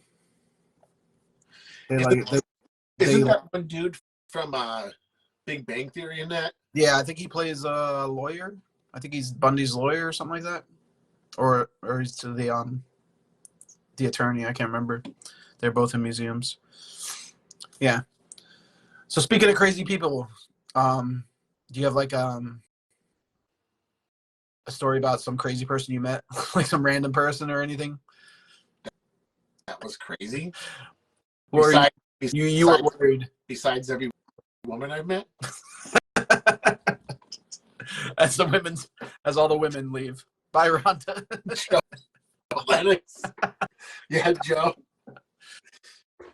B: Isn't that one dude from Big Bang Theory in that?
A: Yeah, I think he plays a lawyer. I think he's Bundy's lawyer or something like that, or he's to the attorney. I can't remember. They're both in museums. Yeah. So speaking of crazy people, do you have like a story about some crazy person you met, like some random person or anything?
B: That was crazy.
A: Or you were worried.
B: Besides every woman I've met.
A: As all the women leave. Bye, Rhonda.
B: Joe Lennox. Yeah, Joe.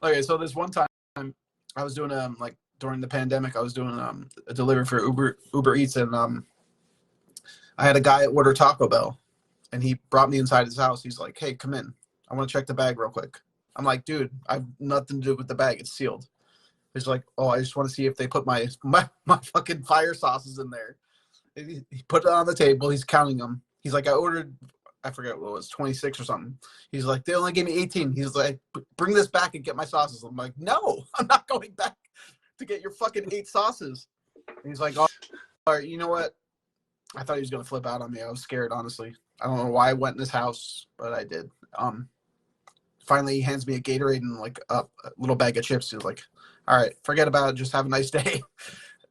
A: Okay, so this one time I was doing like during the pandemic, I was doing a delivery for Uber Eats, and I had a guy order Taco Bell, and he brought me inside his house. He's like, "Hey, come in. I want to check the bag real quick." I'm like, "Dude, I have nothing to do with the bag. It's sealed." He's like, "Oh, I just want to see if they put my fucking fire sauces in there." He put it on the table. He's counting them. He's like, "I ordered, I forget what it was, 26 or something." He's like, "They only gave me 18. He's like, "Bring this back and get my sauces." I'm like, "No, I'm not going back to get your fucking 8 sauces." And he's like, "All right, you know what? I thought he was gonna flip out on me. I was scared, honestly. I don't know why I went in his house, but I did. Finally, he hands me a Gatorade and like a little bag of chips. He was like, "All right, forget about it. Just have a nice day."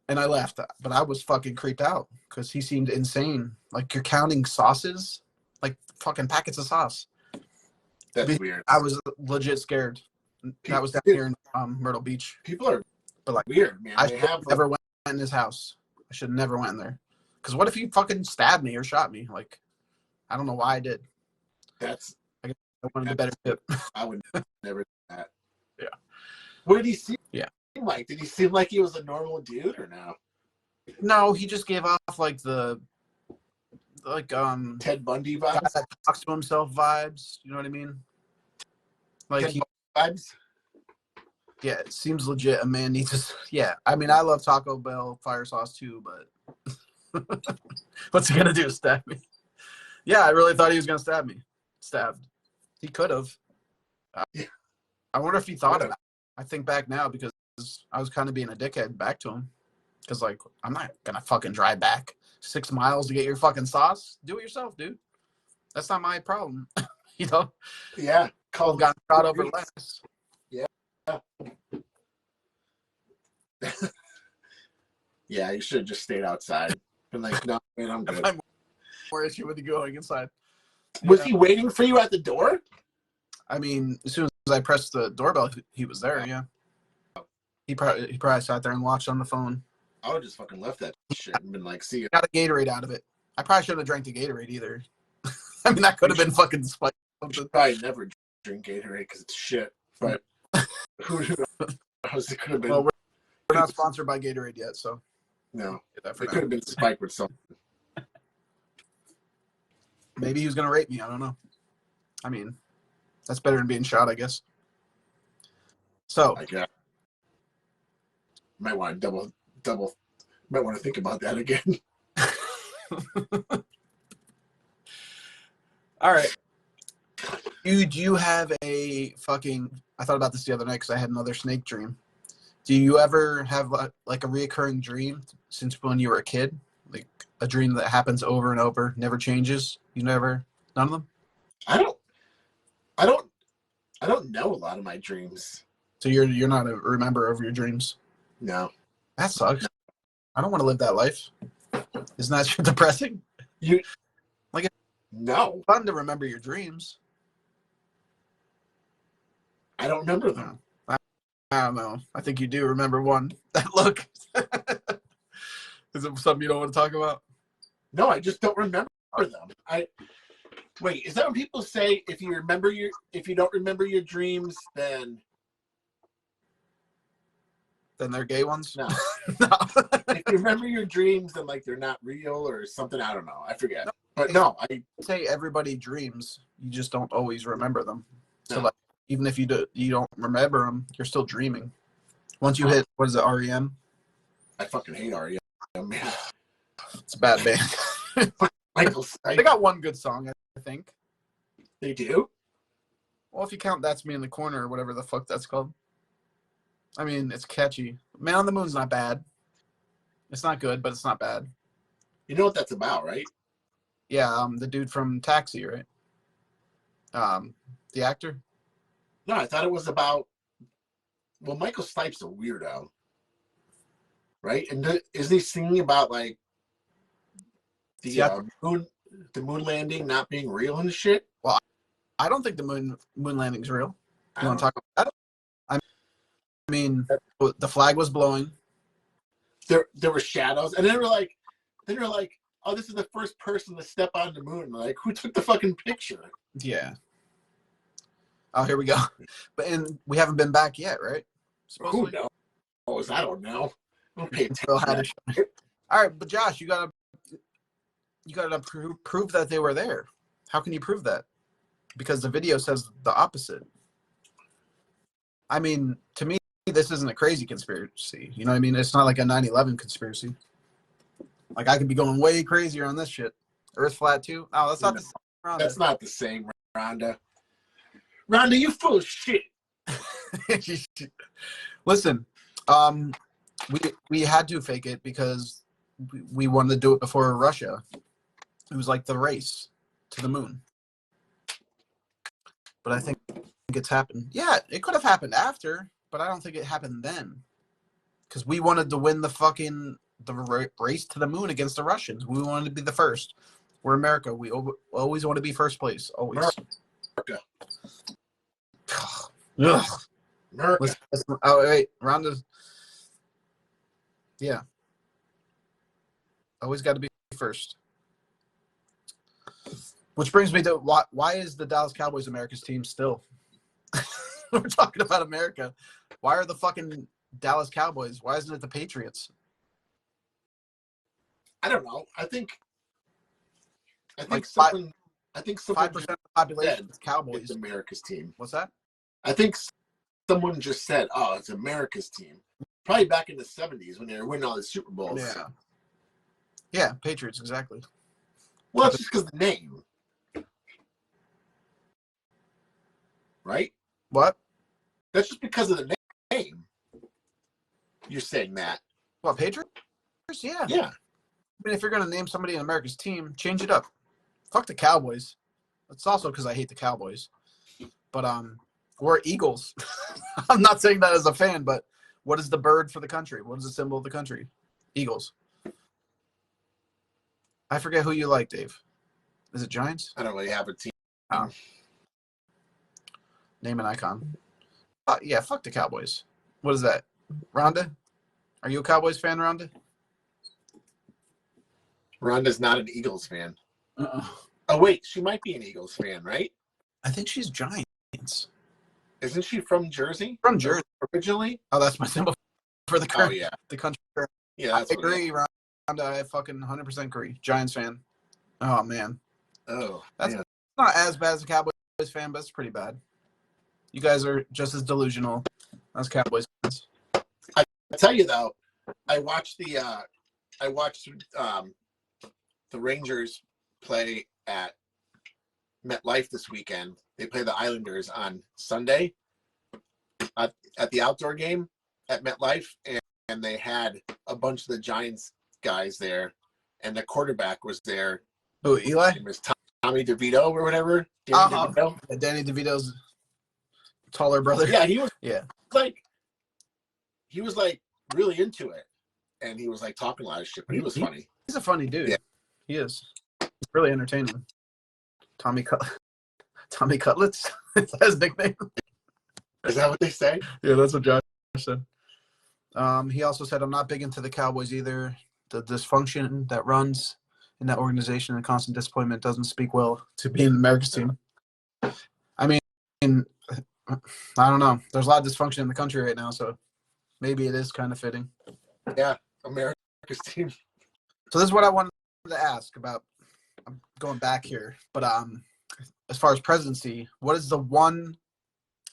A: And I left. But I was fucking creeped out because he seemed insane. Like you're counting sauces, like fucking packets of sauce.
B: That's weird.
A: I was legit scared. That was down here in Myrtle Beach.
B: People are
A: But like
B: weird, man.
A: I
B: They
A: should
B: have
A: never went in his house. I should have never went in there. Because what if he fucking stabbed me or shot me? Like, I don't know why I did.
B: That's
A: I guess I wanted a better tip.
B: I would never do that.
A: Yeah.
B: What did he seem
A: Yeah.
B: like? Did he seem like he was a normal dude or no?
A: No, he just gave off like
B: Ted Bundy
A: guy
B: vibes.
A: that talks to himself vibes. You know what I mean? Like
B: Ted
A: he,
B: Bundy vibes.
A: yeah, it seems legit. A man needs to. Yeah, I mean, I love Taco Bell fire sauce too, but what's he gonna do? Stab me? Yeah, I really thought he was gonna stab me. Stabbed. He could have.
B: Yeah.
A: I wonder if he thought about it. I think back now because I was kind of being a dickhead back to him. Because, like, I'm not gonna fucking drive back 6 miles to get your fucking sauce. Do it yourself, dude. That's not my problem. You know?
B: Yeah.
A: Got shot over less.
B: Yeah. Yeah, you should have just stayed outside. Been like, no, man, I'm good.
A: I'm more issue with you going inside.
B: Was he waiting for you at the door?
A: I mean, as soon as I pressed the doorbell, he was there. Yeah. He probably sat there and watched on the phone.
B: I would just fucking left that shit and been like, see you.
A: Got a Gatorade out of it. I probably shouldn't have drank the Gatorade either. I mean, that could have been fucking spiked.
B: Probably never drink Gatorade because it's shit. But who knows? It could have been.
A: Well, we're not sponsored by Gatorade yet, so
B: no.
A: It
B: could have been spiked with something.
A: Maybe he was gonna rape me. I don't know. I mean, that's better than being shot, I guess. So,
B: yeah, might want to double. Might want to think about that again.
A: All right. Do you have a fucking? I thought about this the other night because I had another snake dream. Do you ever have like a reoccurring dream since when you were a kid? Like a dream that happens over and over, never changes? You never? None of them?
B: I don't know a lot of my dreams.
A: So you're not a remember of your dreams?
B: No.
A: That sucks. I don't want to live that life. Isn't that depressing?
B: No.
A: It's fun to remember your dreams.
B: I don't remember them.
A: I don't know. I think you do remember one. That look. Is it something you don't want to talk about?
B: No, I just don't remember them. Wait, is that when people say if you don't remember your dreams, then
A: they're gay ones?
B: No.
A: No.
B: If you remember your dreams, then like they're not real or something. I don't know. I forget. But no, I
A: say everybody dreams. You just don't always remember them. So
B: No.
A: like, even if you don't remember them, you're still dreaming. Once you hit, what is it, REM?
B: I fucking hate REM, man.
A: It's a bad band.
B: Michael,
A: They got one good song, I think.
B: They do?
A: Well, if you count That's Me in the Corner or whatever the fuck that's called. I mean, it's catchy. Man on the Moon's not bad. It's not good, but it's not bad.
B: You know what that's about, right?
A: Yeah, the dude from Taxi, right? The actor?
B: No, I thought it was about. Well, Michael Stipe's a weirdo, right? And isn't he singing about like the moon landing not being real and shit?
A: Well, I don't think the moon landing's real. You want to talk about that? I mean, the flag was blowing.
B: There were shadows, and they were like, oh, this is the first person to step on the moon. Like, who took the fucking picture?
A: Yeah. Oh, here we go. And we haven't been back yet, right?
B: Who knows? I don't know. I don't pay attention.
A: All right, but Josh, you gotta prove that they were there. How can you prove that? Because the video says the opposite. I mean, to me, this isn't a crazy conspiracy. You know what I mean? It's not like a 9/11 conspiracy. Like, I could be going way crazier on this shit. Earth flat too? Oh, that's not the same, Rhonda.
B: That's not the same, Rhonda. Rhonda, you full of shit.
A: Listen, we had to fake it because we wanted to do it before Russia. It was like the race to the moon. But I think it's happened. Yeah, it could have happened after, but I don't think it happened then. Because we wanted to win the race to the moon against the Russians. We wanted to be the first. We're America. We always want to be first place. Always.
B: America.
A: Ugh.
B: America.
A: Oh, wait. Rhonda. Yeah. Always got to be first. Which brings me to why is the Dallas Cowboys America's team still? We're talking about America. Why are the fucking Dallas Cowboys? Why isn't it the Patriots?
B: I don't know. I think
A: Like
B: someone
A: 5% of the population is
B: it's
A: Cowboys.
B: America's team.
A: What's that?
B: I think someone just said, "Oh, it's America's team." Probably back in the '70s when they were winning all the Super Bowls.
A: Yeah. Yeah, Patriots, exactly.
B: Well, that's just because of the name, right?
A: What?
B: That's just because of the name. You're saying that?
A: What, Patriots? Yeah.
B: Yeah.
A: I mean, if you're going to name somebody in America's team, change it up. Fuck the Cowboys. It's also because I hate the Cowboys. But we're Eagles. I'm not saying that as a fan, but what is the bird for the country? What is the symbol of the country? Eagles. I forget who you like, Dave. Is it Giants?
B: I don't really have a team.
A: Oh. Name an icon. Yeah, fuck the Cowboys. What is that? Rhonda? Are you a Cowboys fan, Rhonda?
B: Rhonda's not an Eagles fan.
A: Uh-uh.
B: Oh, wait. She might be an Eagles fan, right?
A: I think she's Giants.
B: Isn't she from Jersey?
A: From Jersey.
B: Originally?
A: Oh, that's my symbol for the country.
B: Oh, yeah.
A: The country.
B: Yeah,
A: I
B: that's
A: agree, Rhonda. I fucking 100% agree. Giants fan. Oh, man.
B: Oh,
A: That's
B: yeah.
A: not as bad as a Cowboys fan, but it's pretty bad. You guys are just as delusional as Cowboys fans.
B: I tell you, though, I watched the Rangers play at MetLife this weekend. They play the Islanders on Sunday at the outdoor game at MetLife, and they had a bunch of the Giants guys there, and the quarterback was there.
A: Oh, Eli?
B: His name was Tommy DeVito or whatever. DeVito.
A: Danny DeVito's taller brother.
B: Yeah, he was
A: like
B: really into it, and he was like talking a lot of shit, but he was funny.
A: He's a funny dude.
B: Yeah.
A: He is. He's really entertaining. Tommy Cutlets? Is that his nickname?
B: Is that what they say?
A: Yeah, that's what Josh said. He also said, I'm not big into the Cowboys either. The dysfunction that runs in that organization and constant disappointment doesn't speak well to being America's team. I mean, I don't know. There's a lot of dysfunction in the country right now, so maybe it is kind of fitting.
B: Yeah, America's team.
A: So this is what I wanted to ask about. I'm going back here, but as far as presidency, what is the one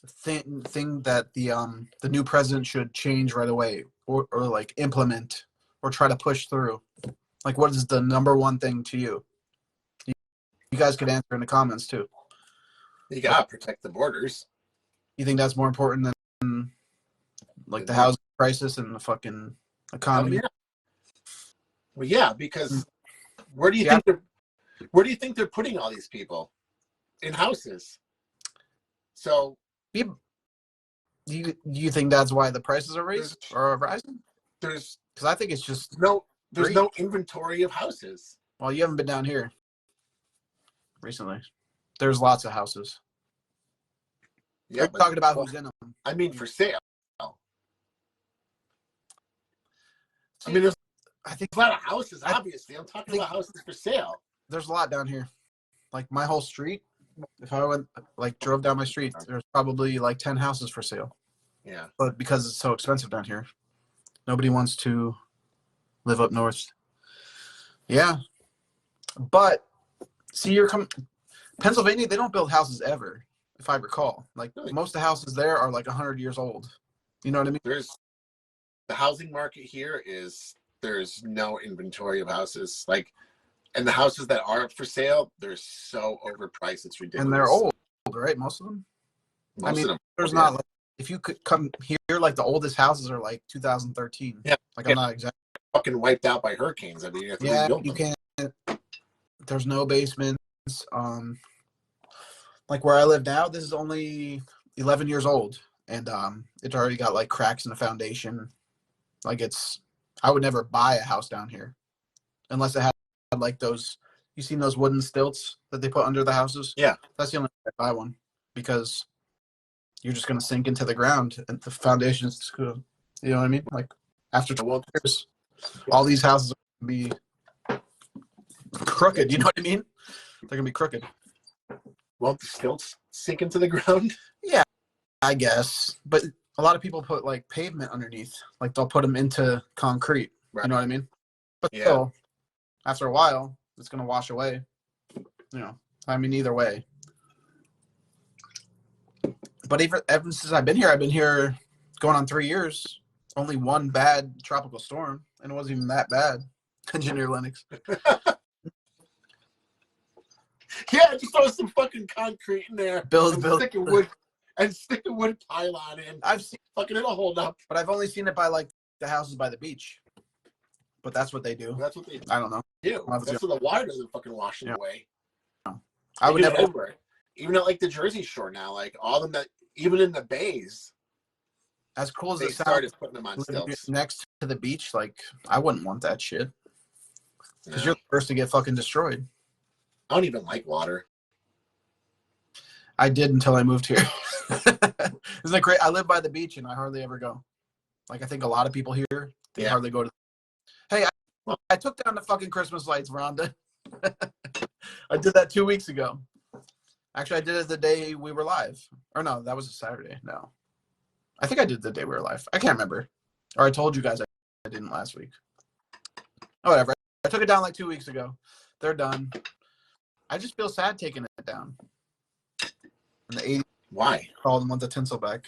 A: thing that the new president should change right away, or like implement, or try to push through? Like, what is the number one thing to you? You guys could answer in the comments too.
B: You gotta protect the borders.
A: You think that's more important than like the housing crisis and the fucking economy?
B: Oh, yeah. Well, yeah, because where do you think they're putting all these people? In houses. So
A: do you think that's why the prices are raised or rising?
B: Because
A: I think it's just
B: there's no inventory of houses.
A: Well, you haven't been down here recently. There's lots of houses.
B: Yeah,
A: We're talking about who's in them.
B: I mean, for sale. I mean, I think a lot of houses. Obviously, I'm talking about houses for sale.
A: There's a lot down here. Like my whole street. If I drove down my street, there's probably like 10 houses for sale.
B: Yeah. But
A: because it's so expensive down here, nobody wants to live up north. Yeah. But see, Pennsylvania, they don't build houses ever, if I recall. Like most of the houses there are like 100 years old. You know what I mean?
B: The housing market here there's no inventory of houses. Like, and the houses that are up for sale, they're so overpriced, it's ridiculous.
A: And they're old, right? Most of them.
B: Most of them.
A: There's not like, if you could come here, like the oldest houses are like 2013.
B: Yeah.
A: Like I'm not exactly.
B: fucking wiped out by hurricanes. I mean, you have to
A: Yeah,
B: rebuild
A: you
B: them.
A: can't. There's no basements. Like where I live now, this is only 11 years old, and it's already got like cracks in the foundation. Like I would never buy a house down here unless it had like those. You seen those wooden stilts that they put under the houses?
B: Yeah.
A: That's the only way I buy one because you're just gonna sink into the ground and the foundation's cool. You know what I mean? Like after 20 years, all these houses are gonna be crooked. You know what I mean? They're gonna be crooked.
B: Won't the stilts sink into the ground?
A: Yeah, I guess. But a lot of people put like pavement underneath. Like they'll put them into concrete.
B: Right.
A: You know what I mean? But
B: Yeah.
A: still, after a while, it's gonna wash away. You know, I mean, either way. But even ever since I've been here going on 3 years. Only one bad tropical storm, and it wasn't even that bad. Engineer Linux.
B: Yeah, just throw some fucking concrete in there.
A: Build.
B: Stick a wood pylon in.
A: I've seen
B: fucking it'll hold up.
A: But I've only seen it by like the houses by the beach. But that's what they do.
B: That's what they
A: I don't know.
B: do. That's so the water doesn't fucking wash it away.
A: I would never.
B: Everywhere. Even at like the Jersey Shore now, like all them that even in the bays.
A: As cool as
B: they
A: it
B: started
A: sounds,
B: putting them on stilts
A: next to the beach, like I wouldn't want that shit. Because
B: No.
A: you're the first to get fucking destroyed.
B: I don't even like water.
A: I did until I moved here. Isn't that great? I live by the beach and I hardly ever go. Like I think a lot of people here, they hardly go to. Hey, I took down the fucking Christmas lights, Rhonda. I did that 2 weeks ago. Actually, I did it the day we were live. Or no, that was a Saturday. No. I think I did the day we were live. I can't remember. Or I told you guys I didn't last week. Oh, whatever. I took it down like 2 weeks ago. They're done. I just feel sad taking it down. And the 80s
B: Why?
A: called and want the tinsel back.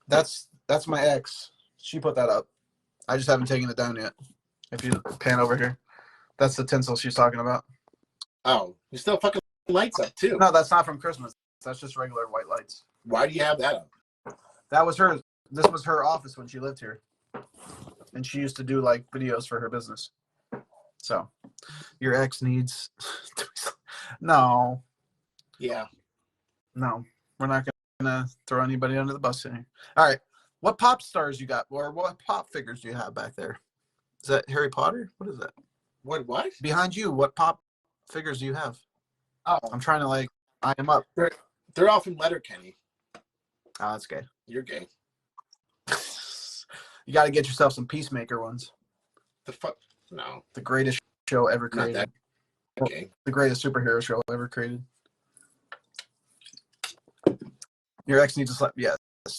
A: That's my ex. She put that up. I just haven't taken it down yet. If you pan over here. That's the tinsel she's talking about.
B: Oh, you still fucking lights up too.
A: No, that's not from Christmas. That's just regular white lights.
B: Why do you have that up?
A: That was her. This was her office when she lived here. And she used to do like videos for her business. So, your ex needs. No.
B: Yeah.
A: No. We're not going to throw anybody under the bus in here. All right. What pop stars you got? Or what pop figures do you have back there? Is that Harry Potter? What is that?
B: What?
A: Behind you, what pop figures do you have?
B: Oh.
A: I'm trying to like eye them up.
B: They're all from Letterkenny.
A: Oh, that's gay.
B: You're gay.
A: You got to get yourself some Peacemaker ones.
B: The fuck? No.
A: The greatest show ever created.
B: Not that gay.
A: The greatest superhero show ever created. Your ex needs a slap. Yes.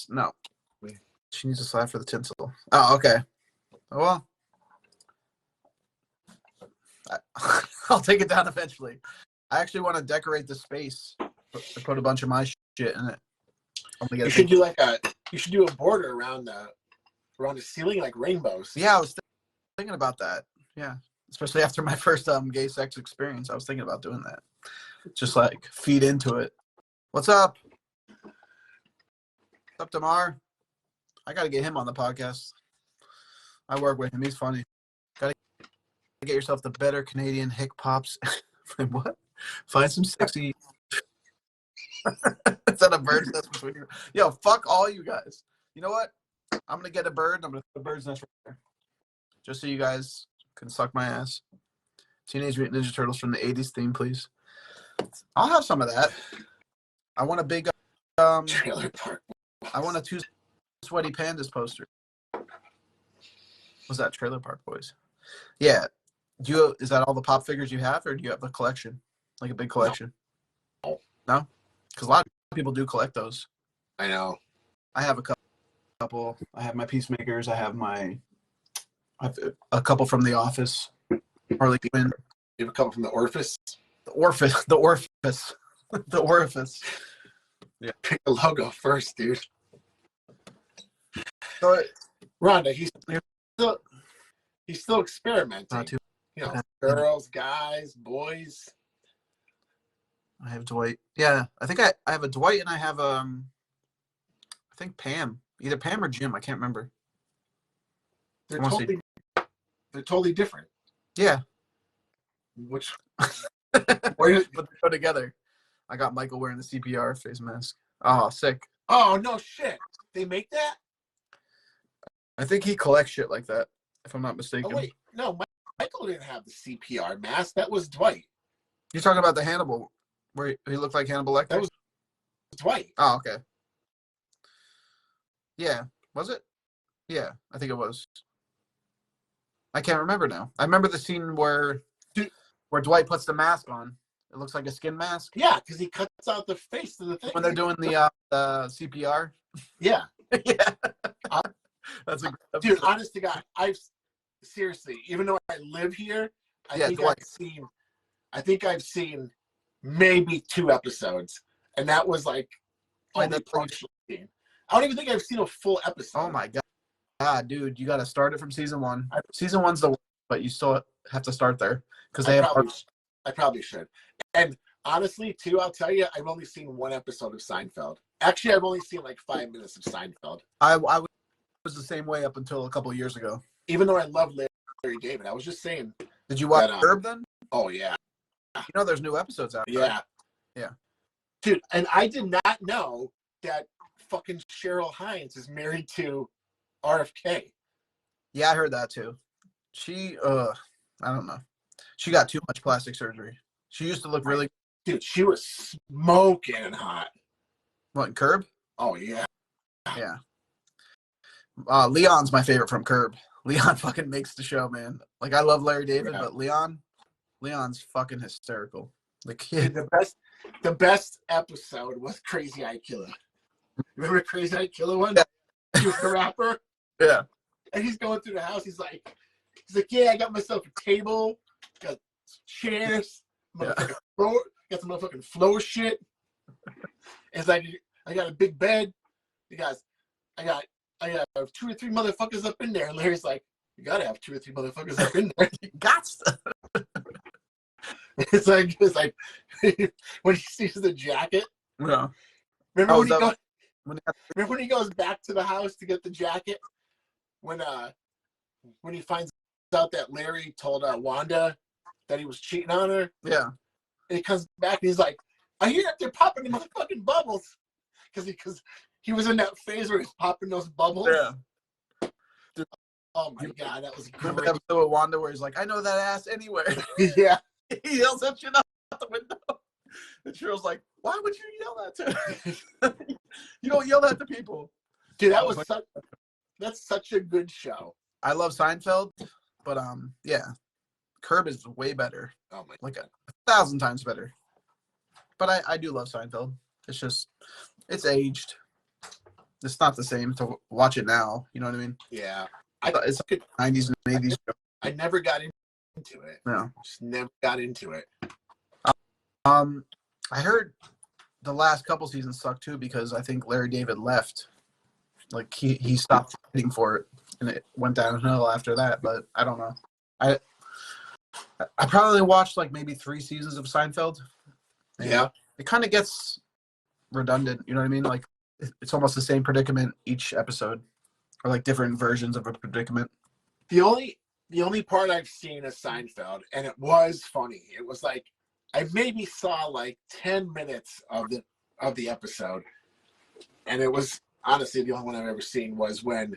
A: No. She needs a slap for the tinsel. Oh, okay. Well, I'll take it down eventually. I actually want to decorate the space. Put a bunch of my shit in it.
B: You should do a border around the ceiling like rainbows.
A: Yeah, I was thinking about that. Yeah, especially after my first gay sex experience, I was thinking about doing that. Just like feed into it. What's up? What's up, Damar? I got to get him on the podcast. I work with him. He's funny. Got to get yourself the better Canadian hick pops. What? Find some sexy. Is that a bird's nest between you? Yo, fuck all you guys. You know what? I'm going to get a bird. I'm going to put a bird's nest right there. Just so you guys can suck my ass. Teenage Mutant Ninja Turtles from the 80s theme, please. I'll have some of that. I want a big
B: Trailer Park.
A: I want a 2 Sweaty Pandas poster. Was that Trailer Park Boys? Yeah. Is that all the pop figures you have, or do you have a collection? Like a big collection? No? Because a lot of people do collect those.
B: I know.
A: I have a couple. I have my Peacemakers. I have a couple from The Office. Harley Quinn.
B: You have a couple from the Orifice?
A: The Orifice. The Orifice. Yeah.
B: Pick the logo first, dude.
A: So,
B: Rhonda, he's still experimenting.
A: not too.
B: You know, girls, guys, boys.
A: I have Dwight. Yeah, I think I have a Dwight, and I have I think Pam. Either Pam or Jim. I can't remember.
B: They're totally They're totally different.
A: Yeah.
B: Which
A: But they go together. I got Michael wearing the CPR face mask. Oh, sick.
B: Oh no shit! They make that?
A: I think he collects shit like that, if I'm not mistaken.
B: Oh wait, no, Michael didn't have the CPR mask. That was Dwight.
A: You're talking about the Hannibal, where he looked like Hannibal Lecter?
B: That was Dwight.
A: Oh, okay. Yeah. Was it? Yeah, I think it was. I can't remember now. I remember the scene where Dwight puts the mask on. It looks like a skin mask.
B: Yeah, because he cuts out the face of the thing.
A: When they're doing the CPR.
B: Yeah.
A: Yeah. That's a good
B: dude, honest to God, seriously, even though I live here, I think I've seen maybe 2 episodes. And that was like only partial scene. I don't even think I've seen a full episode.
A: Oh my God, dude, you got to start it from season 1. Season 1's the worst, but you still have to start there because
B: I probably should. And honestly, too, I'll tell you, I've only seen 1 episode of Seinfeld. Actually, I've only seen like 5 minutes of Seinfeld.
A: I was the same way up until a couple of years ago.
B: Even though I love Larry David, I was just saying.
A: Did you watch Curb then?
B: Oh yeah.
A: You know, there's new episodes out.
B: Yeah.
A: Right? Yeah.
B: Dude, and I did not know that fucking Cheryl Hines is married to RFK.
A: Yeah, I heard that too. She, I don't know. She got too much plastic surgery. She used to look really.
B: Dude, she was smoking hot.
A: What, in Curb?
B: Oh yeah.
A: Yeah. Leon's my favorite from Curb. Leon fucking makes the show, man. Like, I love Larry David, but Leon's fucking hysterical. The kid.
B: The best episode was Crazy Eye Killer. Remember Crazy Eye Killer one?
A: Yeah.
B: He was the rapper.
A: Yeah.
B: And he's going through the house. He's like, yeah, I got myself a table, got chairs, got some motherfucking floor shit. It's like, I got a big bed. You guys, I got 2 or 3 motherfuckers up in there. And Larry's like, you gotta have 2 or 3 motherfuckers up in there.
A: You got to.
B: It's like when he sees the jacket.
A: Yeah.
B: Remember when he goes back to the house to get the jacket? When he finds out that Larry told Rhonda that he was cheating on her.
A: Yeah.
B: And he comes back and he's like, I hear that they're popping the motherfucking bubbles. Because he was in that phase where he's popping those bubbles.
A: Yeah. Dude,
B: oh my God, that was great.
A: Remember that episode with Wanda where he's like, I know that ass anywhere.
B: Yeah.
A: He yells that shit out the window. And Cheryl's like, why would you yell that to her? You don't yell that to people.
B: Dude, that's such a good show.
A: I love Seinfeld, but yeah. Curb is way better.
B: Oh my,
A: like 1,000 times better. But I do love Seinfeld. It's just, it's aged. It's not the same to watch it now. You know what I mean?
B: Yeah.
A: It's like 90s and 80s.
B: I never got into it.
A: No.
B: Just never got into it.
A: I heard the last couple seasons sucked too because I think Larry David left. Like he stopped fighting for it and it went downhill after that. But I don't know. I probably watched like maybe 3 seasons of Seinfeld.
B: Yeah.
A: It kind of gets redundant. You know what I mean? Like it's almost the same predicament each episode, or like different versions of a predicament.
B: The only part I've seen of Seinfeld, and it was funny. It was like I maybe saw like 10 minutes of the episode, and it was honestly the only one I've ever seen was when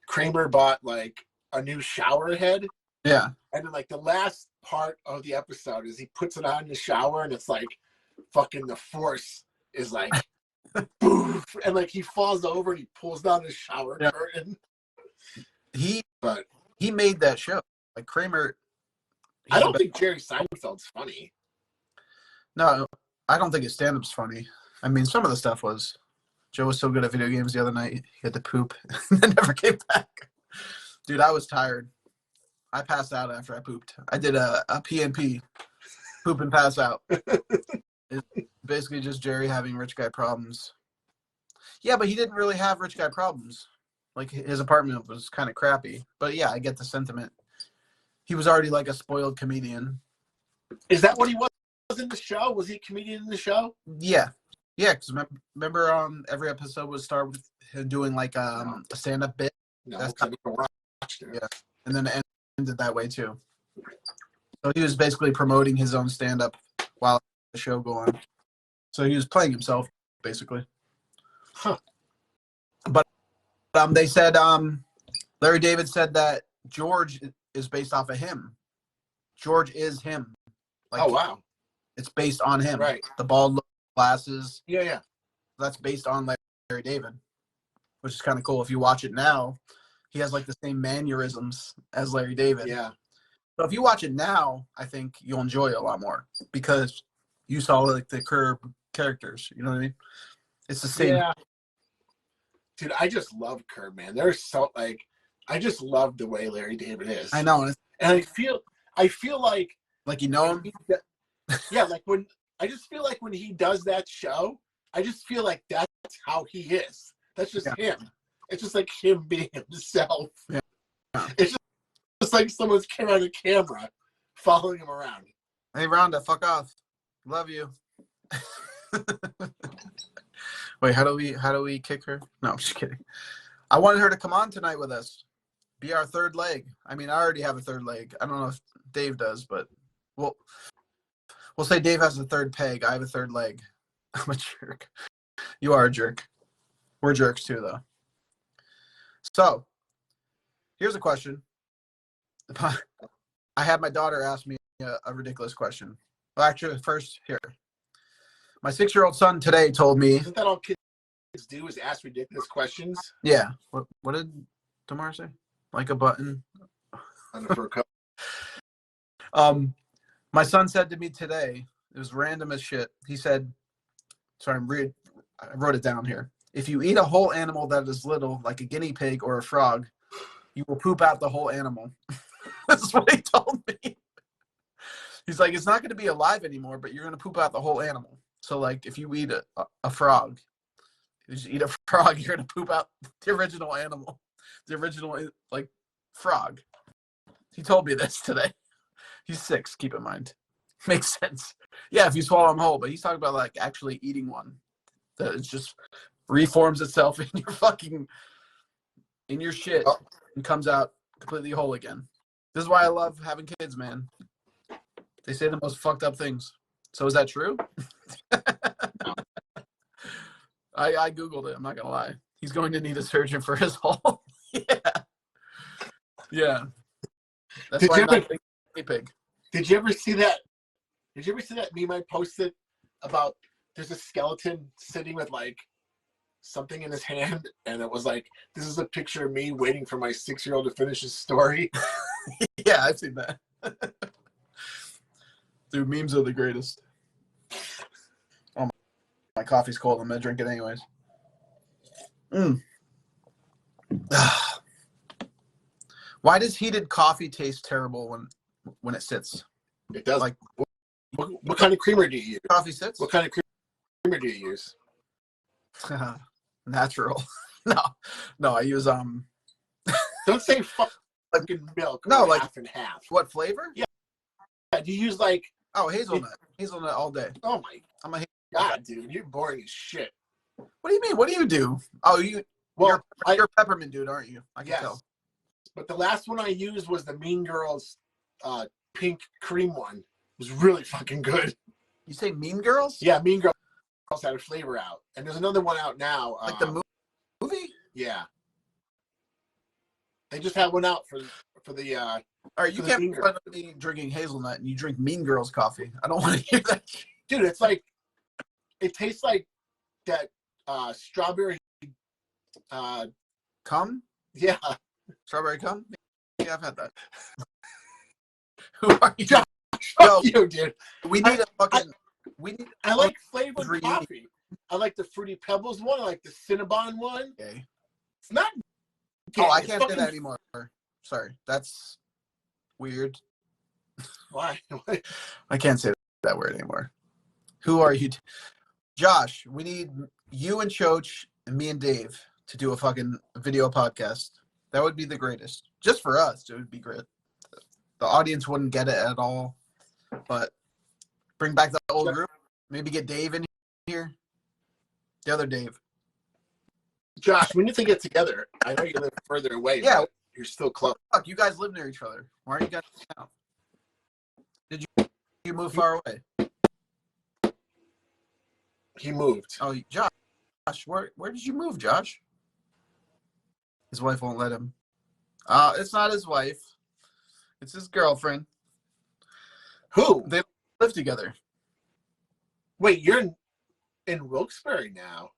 B: Kramer bought like a new shower head.
A: Yeah.
B: And then like the last part of the episode is he puts it on in the shower, and it's like fucking the force is like boof, and like he falls over and he pulls down his shower curtain.
A: He made that show. Like Kramer.
B: I don't think Jerry Seinfeld's funny.
A: No, I don't think his stand-up's funny. I mean, some of the stuff was. Joe was so good at video games the other night. He had to poop and never came back. Dude, I was tired. I passed out after I pooped. I did a PNP, poop and pass out. It's basically just Jerry having rich guy problems. Yeah, but he didn't really have rich guy problems. Like, his apartment was kind of crappy. But yeah, I get the sentiment. He was already like a spoiled comedian.
B: Is that what he was in the show? Was he a comedian in the show?
A: Yeah. Yeah, because remember every episode would start with him doing like a stand-up bit.
B: No,
A: that's
B: I never watched it.
A: Yeah. And then the end ended that way too. So he was basically promoting his own stand-up while the show going. So he was playing himself, basically.
B: Huh.
A: But they said Larry David said that George is based off of him. George is him.
B: Like, oh wow.
A: It's based on him.
B: Right.
A: The bald glasses.
B: Yeah.
A: That's based on Larry David, which is kind of cool. If you watch it now, he has like the same mannerisms as Larry David.
B: Yeah.
A: So if you watch it now, I think you'll enjoy it a lot more because you saw like the Curb characters. You know what I mean? It's the same.
B: Yeah. Dude, I just love Curb, man. There's so like, I just love the way Larry David is.
A: I know,
B: and I feel like
A: you know him.
B: Yeah, like I just feel like when he does that show, I just feel like that's how he is. That's just him. It's just like him being himself.
A: Yeah.
B: It's just like someone's on a camera following him around.
A: Hey, Rhonda, fuck off. Love you. Wait, how do we kick her? No, I'm just kidding. I wanted her to come on tonight with us. Be our third leg. I mean, I already have a third leg. I don't know if Dave does, but we'll say Dave has a third peg. I have a third leg. I'm a jerk. You are a jerk. We're jerks too, though. So, here's a question. I had my daughter ask me a ridiculous question. Well, actually, first, here. My 6-year-old son today told me...
B: Isn't that all kids do is ask ridiculous questions?
A: Yeah. What did Tamar say? Like a button?
B: For a couple.
A: My son said to me today, it was random as shit. He said, sorry, I wrote it down here. If you eat a whole animal that is little, like a guinea pig or a frog, you will poop out the whole animal. That's what he told me. He's like, it's not going to be alive anymore, but you're going to poop out the whole animal. So, like, if you eat a frog, you just eat a frog, you're going to poop out the original animal, the original, like, frog. He told me this today. He's 6, keep in mind. Makes sense. Yeah, if you swallow them whole, but he's talking about, like, actually eating one. That it just reforms itself in your shit and comes out completely whole again. This is why I love having kids, man. They say the most fucked up things. So is that true? I Googled it. I'm not going to lie. He's going to need a surgeon for his hole. Yeah. That's why I'm not a pig.
B: Did you ever see that? Did you ever see that meme I posted about there's a skeleton sitting with like something in his hand, and it was like, this is a picture of me waiting for my 6-year-old to finish his story.
A: Yeah, I've seen that. Dude, memes are the greatest. Oh, my coffee's cold. I'm gonna drink it anyways. Why does heated coffee taste terrible when it sits?
B: It does.
A: Like,
B: what kind of creamer do you use?
A: Coffee sits?
B: What kind of creamer do you use?
A: Natural. No, I use
B: Don't say fucking milk.
A: No, like
B: half and half.
A: What flavor?
B: Yeah. Do you use like?
A: Oh, hazelnut. Hazelnut all day.
B: Oh my!
A: I'm a
B: God, dude, you're boring as shit.
A: What do you mean? What do you do? Oh, you're a peppermint dude, aren't you? I can tell.
B: But the last one I used was the Mean Girls pink cream one. It was really fucking good.
A: You say Mean Girls?
B: Yeah, Mean Girls had a flavor out. And there's another one out now.
A: Like the movie?
B: Yeah. They just had one out for the
A: all right, you can't be drinking hazelnut and you drink Mean Girls coffee. I don't want to hear that shit.
B: Dude, it's like, it tastes like that strawberry
A: cum?
B: Yeah.
A: Strawberry cum? Yeah, I've had that. Who are you?
B: Fuck you, dude.
A: We need a fucking...
B: I like flavored coffee. I like the Fruity Pebbles one. I like the Cinnabon one.
A: Okay.
B: It's not gay.
A: Oh, I can't say that anymore. Sorry. That's weird.
B: Why?
A: I can't say that word anymore. Who are you? Josh, we need you and Choach and me and Dave to do a fucking video podcast. That would be the greatest. Just for us, it would be great. The audience wouldn't get it at all. But bring back the old group. Maybe get Dave in here. The other Dave.
B: Josh, we need to get together. I know you live further away.
A: Yeah,
B: you're still close.
A: Fuck, you guys live near each other. Why aren't you guys now? Did you move far away?
B: He moved.
A: Oh, Josh, where did you move, Josh? His wife won't let him. It's not his wife. It's his girlfriend.
B: Who?
A: They live together.
B: Wait, you're in Wilkes-Barre now.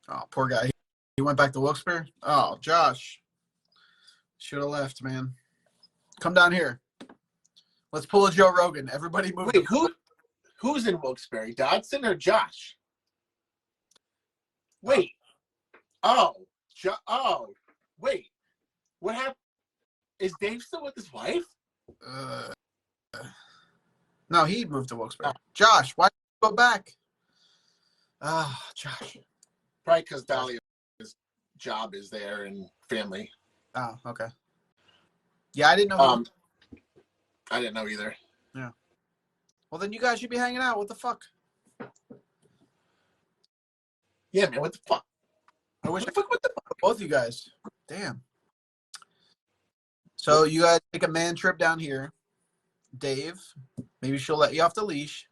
A: Oh, poor guy. He went back to Wilkes-Barre? Oh, Josh. Should have left, man. Come down here. Let's pull a Joe Rogan. Everybody move.
B: Wait, who's in Wilkes-Barre? Dodson or Josh? Wait. Oh. Wait. What happened? Is Dave still with his wife?
A: No, he moved to Wilkes-Barre. Josh, why did you go back? Josh.
B: Probably because Dahlia's job is there and family.
A: Oh, okay. Yeah, I didn't know.
B: I didn't know either.
A: Yeah. Well, then you guys should be hanging out. What the fuck?
B: Yeah, man. What the fuck?
A: I wish
B: What the fuck?
A: both of you guys. Damn. So you guys take a man trip down here. Dave, maybe she'll let you off the leash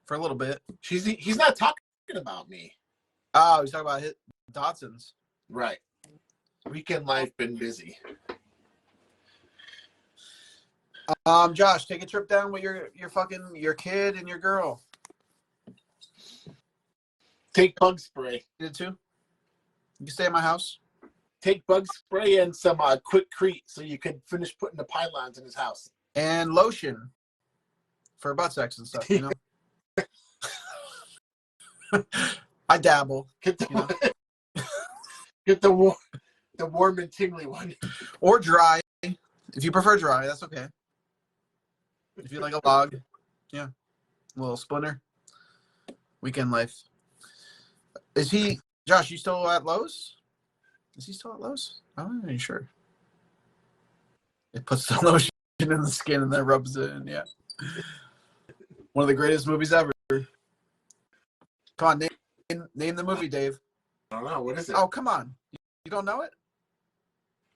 A: for a little bit.
B: He's not talking about me.
A: Oh, he's talking about Dodson's.
B: Right. Weekend life been busy.
A: Josh, take a trip down with your kid and your girl.
B: Take bug spray.
A: You did too? You can stay at my house.
B: Take bug spray and some Quickcrete so you could finish putting the pylons in his house.
A: And lotion for butt sex and stuff, you know. I dabble.
B: Get the warm and tingly one.
A: Or dry. If you prefer dry, that's okay. If you like a log, yeah. A little splinter. Weekend life. Josh, you still at Lowe's? Is he still at Lowe's? I'm not even sure. It puts the lotion in the skin and then rubs it in, yeah. One of the greatest movies ever. Come on, name the movie, Dave.
B: I don't know. What is it?
A: Oh, come on. You don't know it?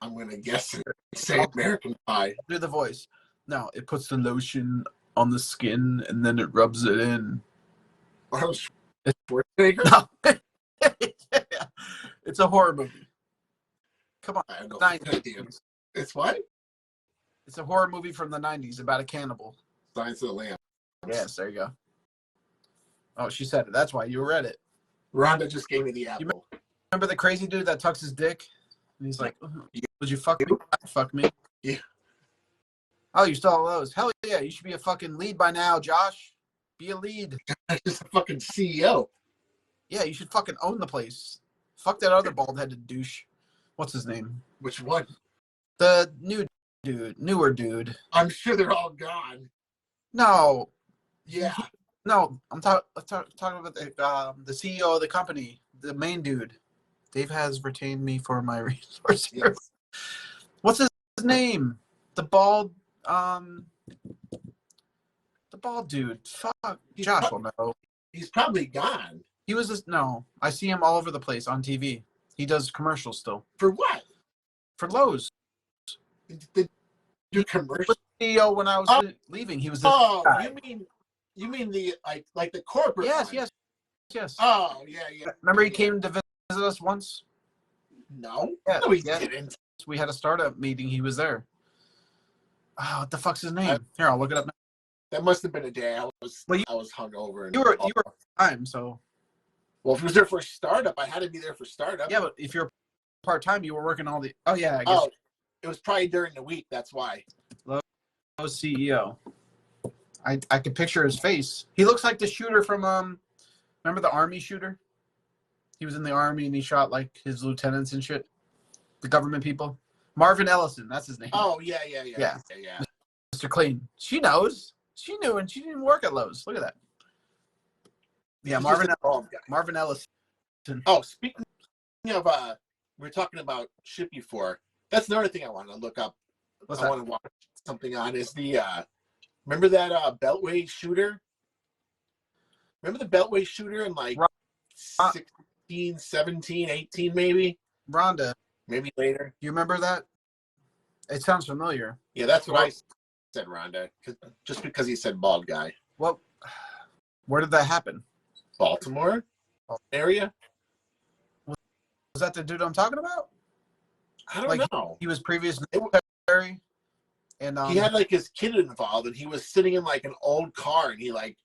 B: I'm going to guess it. Say American Pie.
A: Do the voice. No, it puts the lotion on the skin and then it rubs it in.
B: Schwarzenegger?
A: No. Yeah. It's a horror movie. Come on. 90s.
B: It's what?
A: It's a horror movie from the 90s about a cannibal.
B: Silence of the Lambs.
A: Yes, there you go. Oh, she said it. That's why you read it.
B: Rhonda just gave me the apple.
A: Remember the crazy dude that tucks his dick? And he's like, would you fuck me? Fuck me.
B: Yeah.
A: Oh, you still all those. Hell yeah, you should be a fucking lead by now, Josh. Be a lead.
B: Just a fucking CEO.
A: Yeah, you should fucking own the place. Fuck that other bald-headed douche. What's his name?
B: Which one?
A: The newer dude.
B: I'm sure they're all gone.
A: No.
B: Yeah.
A: No, I'm talking about the CEO of the company, the main dude. Dave has retained me for my resources.
B: Yes.
A: What's his name? The bald dude. Fuck. Josh will know.
B: He's probably gone.
A: He was no. I see him all over the place on TV. He does commercials still.
B: For what?
A: For Lowe's.
B: The commercial.
A: CEO when I was leaving. He was the guy.
B: you mean the like the corporate
A: Yes,
B: one.
A: yes.
B: Oh, yeah.
A: Remember he came to visit us once?
B: No.
A: Yeah,
B: No, he didn't.
A: We had a startup meeting. He was there. Oh, what the fuck's his name? Here, I'll look it up now.
B: That must have been a day I was hungover.
A: You were time, so.
B: Well, if it was there for startup, I had to be there for startup.
A: Yeah, but if you're part time, you were working all the. Oh yeah, I guess.
B: Oh, it was probably during the week. That's why.
A: Lowe's CEO. I could picture his face. He looks like the shooter from remember the army shooter? He was in the army and he shot like his lieutenants and shit. The government people. Marvin Ellison, that's his name.
B: Oh yeah.
A: Mr. Clean. She knows. She knew, and she didn't work at Lowe's. Look at that. Yeah, Marvin Ellison.
B: Oh, speaking of, we were talking about shit before. That's another thing I want to look up.
A: What's
B: I
A: that?
B: want to watch something on is the remember that Beltway shooter? Remember the Beltway shooter in like 16, 17, 18 maybe?
A: Rhonda.
B: Maybe later.
A: You remember that? It sounds familiar.
B: Yeah, that's what I said, Rhonda. Just because he said bald guy.
A: Well, where did that happen?
B: Baltimore area?
A: Was that the dude I'm talking about?
B: I don't know.
A: He was previous military, and
B: he had like his kid involved, and he was sitting in like an old car, and he like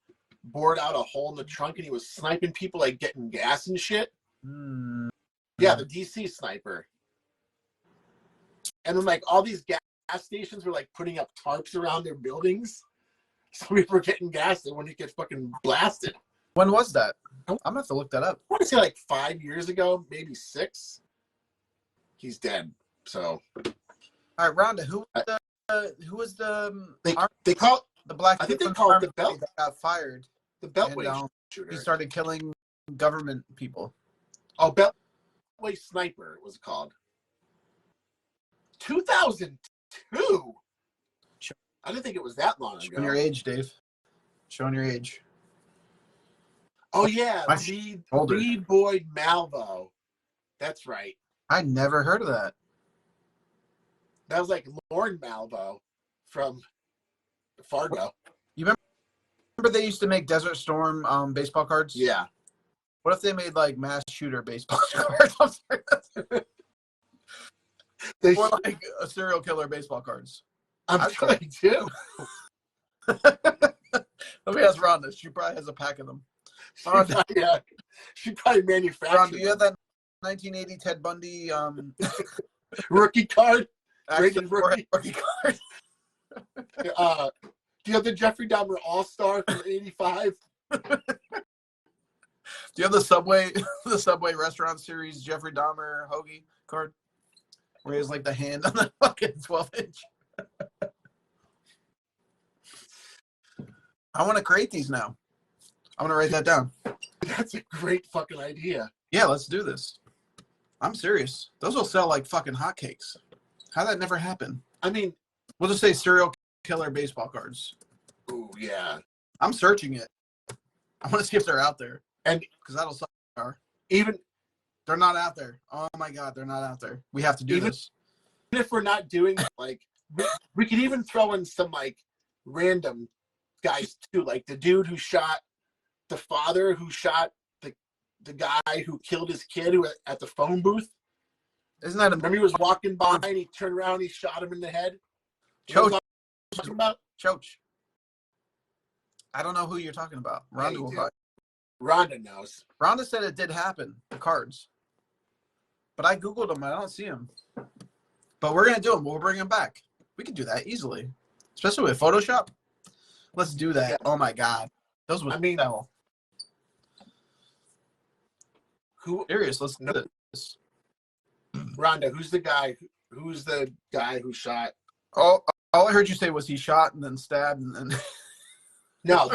B: bored out a hole in the trunk, and he was sniping people, like getting gas and shit. Yeah, the DC sniper. And then like all these gas stations were like putting up tarps around their buildings, so people were getting gas, and when he gets fucking blasted.
A: When was that? I'm gonna have to look that up.
B: I want to say like 5 years ago, maybe 6. He's dead. So,
A: all right, Rhonda, who was the
B: they call it
A: the black?
B: I think they call it the belt.
A: That got fired.
B: The Beltway shooter.
A: He started killing government people.
B: Oh, Beltway sniper it was called. 2002. I didn't think it was that long ago.
A: Showing your age, Dave. Showing your age.
B: Oh yeah, Lee Boyd Malvo. That's right.
A: I never heard of that.
B: That was like Lorne Malvo from Fargo.
A: You remember they used to make Desert Storm baseball cards?
B: Yeah.
A: What if they made like mass shooter baseball cards? I'm sorry. Or like a serial killer baseball cards.
B: I'm sure they do.
A: Let me ask Rhonda. She probably has a pack of them.
B: She probably manufactured.
A: Rhonda, do you have that 1980 Ted Bundy
B: rookie card?
A: Rookie card.
B: Do you have the Jeffrey Dahmer All-Star from '85?
A: Do you have the Subway Restaurant Series Jeffrey Dahmer hoagie card? Where he has like the hand on the fucking 12-inch. I want to create these now. I'm going to write that down.
B: That's a great fucking idea.
A: Yeah, let's do this. I'm serious. Those will sell like fucking hotcakes. How'd that never happen?
B: I mean,
A: we'll just say serial killer baseball cards.
B: Oh, yeah.
A: I'm searching it. I want to see if they're out there.
B: And
A: because that'll sell.
B: Even
A: they're not out there. Oh my God, they're not out there. We have to do this.
B: Even if we're not doing like, we could even throw in some like random guys too, like the dude who shot the father who shot the guy who killed his kid who at the phone booth.
A: Isn't that
B: remember he was walking by and he turned around and he shot him in the head?
A: Choach.
B: Choach.
A: I don't know who you're talking about. Rhonda will probably.
B: Rhonda knows.
A: Rhonda said it did happen, the cards. But I Googled them. I don't see them. But we're going to do them. We'll bring them back. We can do that easily. Especially with Photoshop. Let's do that. Yeah. Oh, my God. Those would sell.
B: Who?
A: Serious. Let's do this.
B: Rhonda, who's the guy who shot?
A: Oh, all I heard you say was he shot and then stabbed and then.
B: No,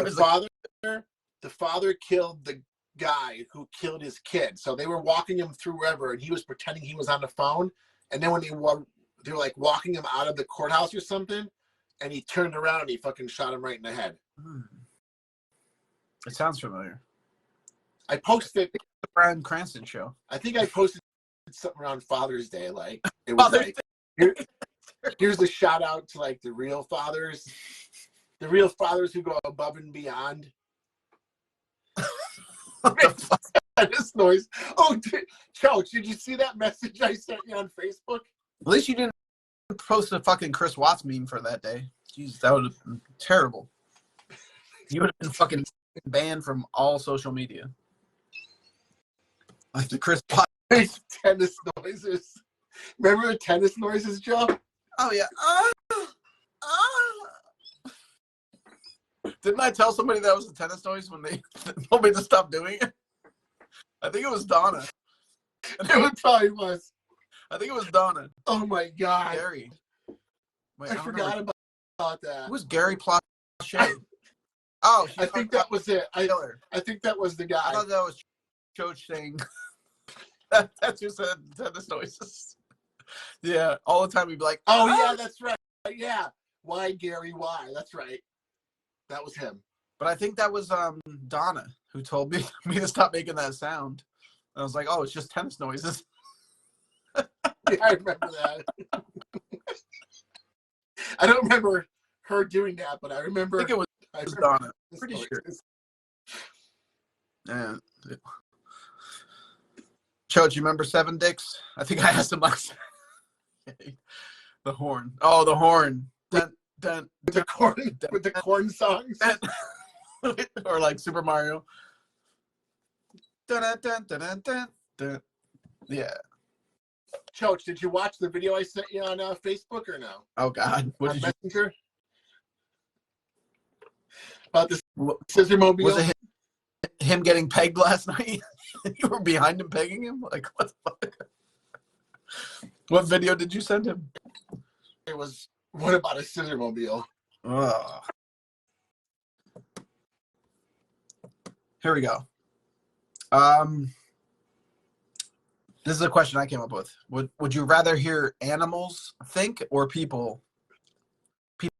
B: the father killed the guy who killed his kid. So they were walking him through wherever, and he was pretending he was on the phone. And then when they were like walking him out of the courthouse or something, and he turned around and he fucking shot him right in the head.
A: It sounds familiar.
B: I posted
A: the Bryan Cranston show.
B: I think I posted something around Father's Day. Like it was like here's a shout out to like the real fathers who go above and beyond.
A: What the fuck?
B: This noise. Oh, Coach, did you see that message I sent you on Facebook?
A: At least you didn't post a fucking Chris Watts meme for that day. Jeez, that would have been terrible. You would have been fucking banned from all social media. Like the Chris Watts
B: tennis noises. Remember the tennis noises, Joe?
A: Oh yeah. Didn't I tell somebody that was a tennis noise when they told me to stop doing it? I think it was Donna.
B: It probably was.
A: I think it was Donna.
B: Oh my God.
A: Gary. Wait,
B: I forgot about that.
A: It was Gary Plochet. Oh,
B: I think that was it. I think that was the guy.
A: I thought that was Coach saying that's who said tennis noises. Yeah, all the time we'd be like,
B: oh yeah, that's right. Yeah. Why, Gary, why? That's right. That was him.
A: But I think that was Donna who told me to stop making that sound. And I was like, oh, it's just tennis noises.
B: Yeah, I remember that. I don't remember her doing that, but I
A: I
B: remember.
A: think it was Donna. Pretty sure. Yeah. Choach, you remember Seven Dicks? I think I asked him last. The horn. Oh, the horn. Dun, dun,
B: With the corn, with the corn songs,
A: or like Super Mario. Dun, dun, dun, dun, dun, dun. Yeah.
B: Choach, did you watch the video I sent you on Facebook or no?
A: Oh God. What
B: on
A: did
B: Messenger? About the
A: you?
B: scissor mobile?
A: Was it him getting pegged last night? You were behind him pegging him? Like what the fuck? What video did you send him?
B: It was what about a scissor mobile?
A: Oh. Here we go. This is a question I came up with. Would you rather hear animals think or people's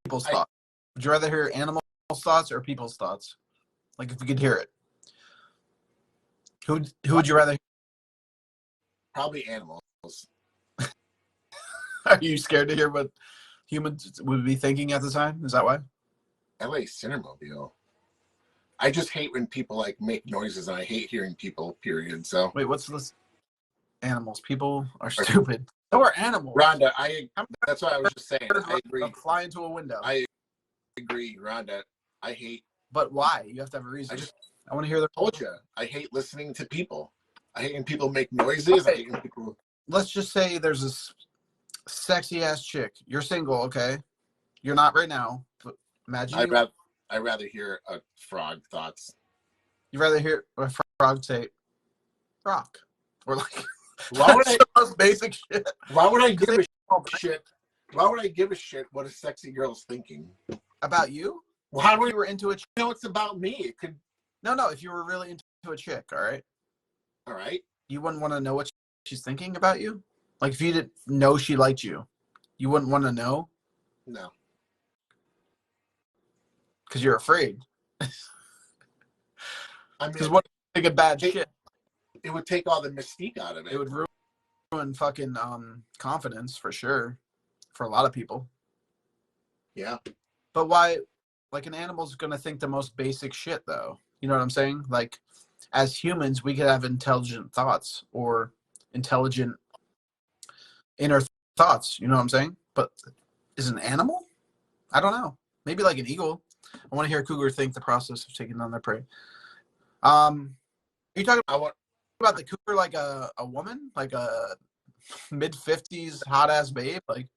A: thoughts? Would you rather hear animals' thoughts or people's thoughts? Like if you could hear it. Who would you rather hear?
B: Probably animals.
A: Are you scared to hear what humans would be thinking at the time? Is that why?
B: LA Cinemobile. I just hate when people like make noises, and I hate hearing people. Period. So
A: wait, what's this? Animals. People are stupid. So are animals.
B: Rhonda, that's what I was just saying. I agree.
A: Fly into a window.
B: I agree, Rhonda. I hate.
A: But why? You have to have a reason. I want to hear the.
B: Told you. I hate listening to people. I hate when people make noises.
A: Okay.
B: I hate when people.
A: Let's just say there's this sexy ass chick. You're single, okay? You're not right now. But imagine.
B: I'd rather hear a frog thoughts.
A: You'd rather hear a frog say, "Rock," or like.
B: Why would I?
A: Most basic shit.
B: Why would I give a shit? Why would I give a shit what a sexy girl's thinking
A: about you?
B: Well, how do
A: you were into a chick?
B: No, it's about me. It could.
A: No. If you were really into a chick, all right. You wouldn't want to know what she's thinking about you. Like if you didn't know she liked you, you wouldn't want to know.
B: No.
A: Because you're afraid.
B: I mean,
A: because what if you think a bad shit?
B: It would take all the mystique out of it.
A: It would ruin fucking confidence for sure, for a lot of people.
B: Yeah.
A: But why? Like an animal's gonna think the most basic shit, though. You know what I'm saying? Like, as humans, we could have intelligent thoughts or intelligent inner thoughts. You know what I'm saying? But is an animal? I don't know. Maybe like an eagle. I want to hear a cougar think the process of taking down their prey. Are you talking about the cougar like a woman, like a mid-50s hot ass babe, like?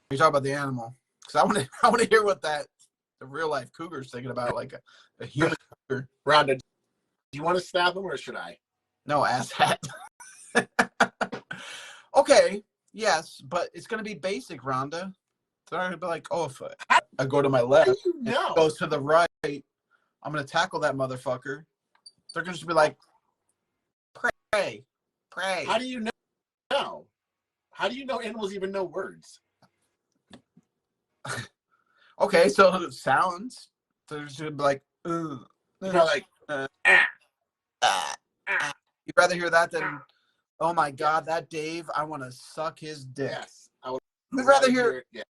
A: You talk about the animal because I want to hear what the real life cougar's thinking about, like a human cougar.
B: Rhonda, do you want to stab him or should I?
A: No, ass hat. Okay, yes, but it's gonna be basic, Rhonda. They're not gonna be like, oh, if I go to my left, it goes to the right, I'm gonna tackle that motherfucker. They're gonna just be like, pray.
B: How do you know? How do you know animals even know words?
A: Okay, so sounds. They're just gonna be like,
B: you're like,
A: You'd rather hear that than, oh my God, that Dave, I want to suck his dick.
B: Yes, I would.
A: You'd rather hear,
B: yeah.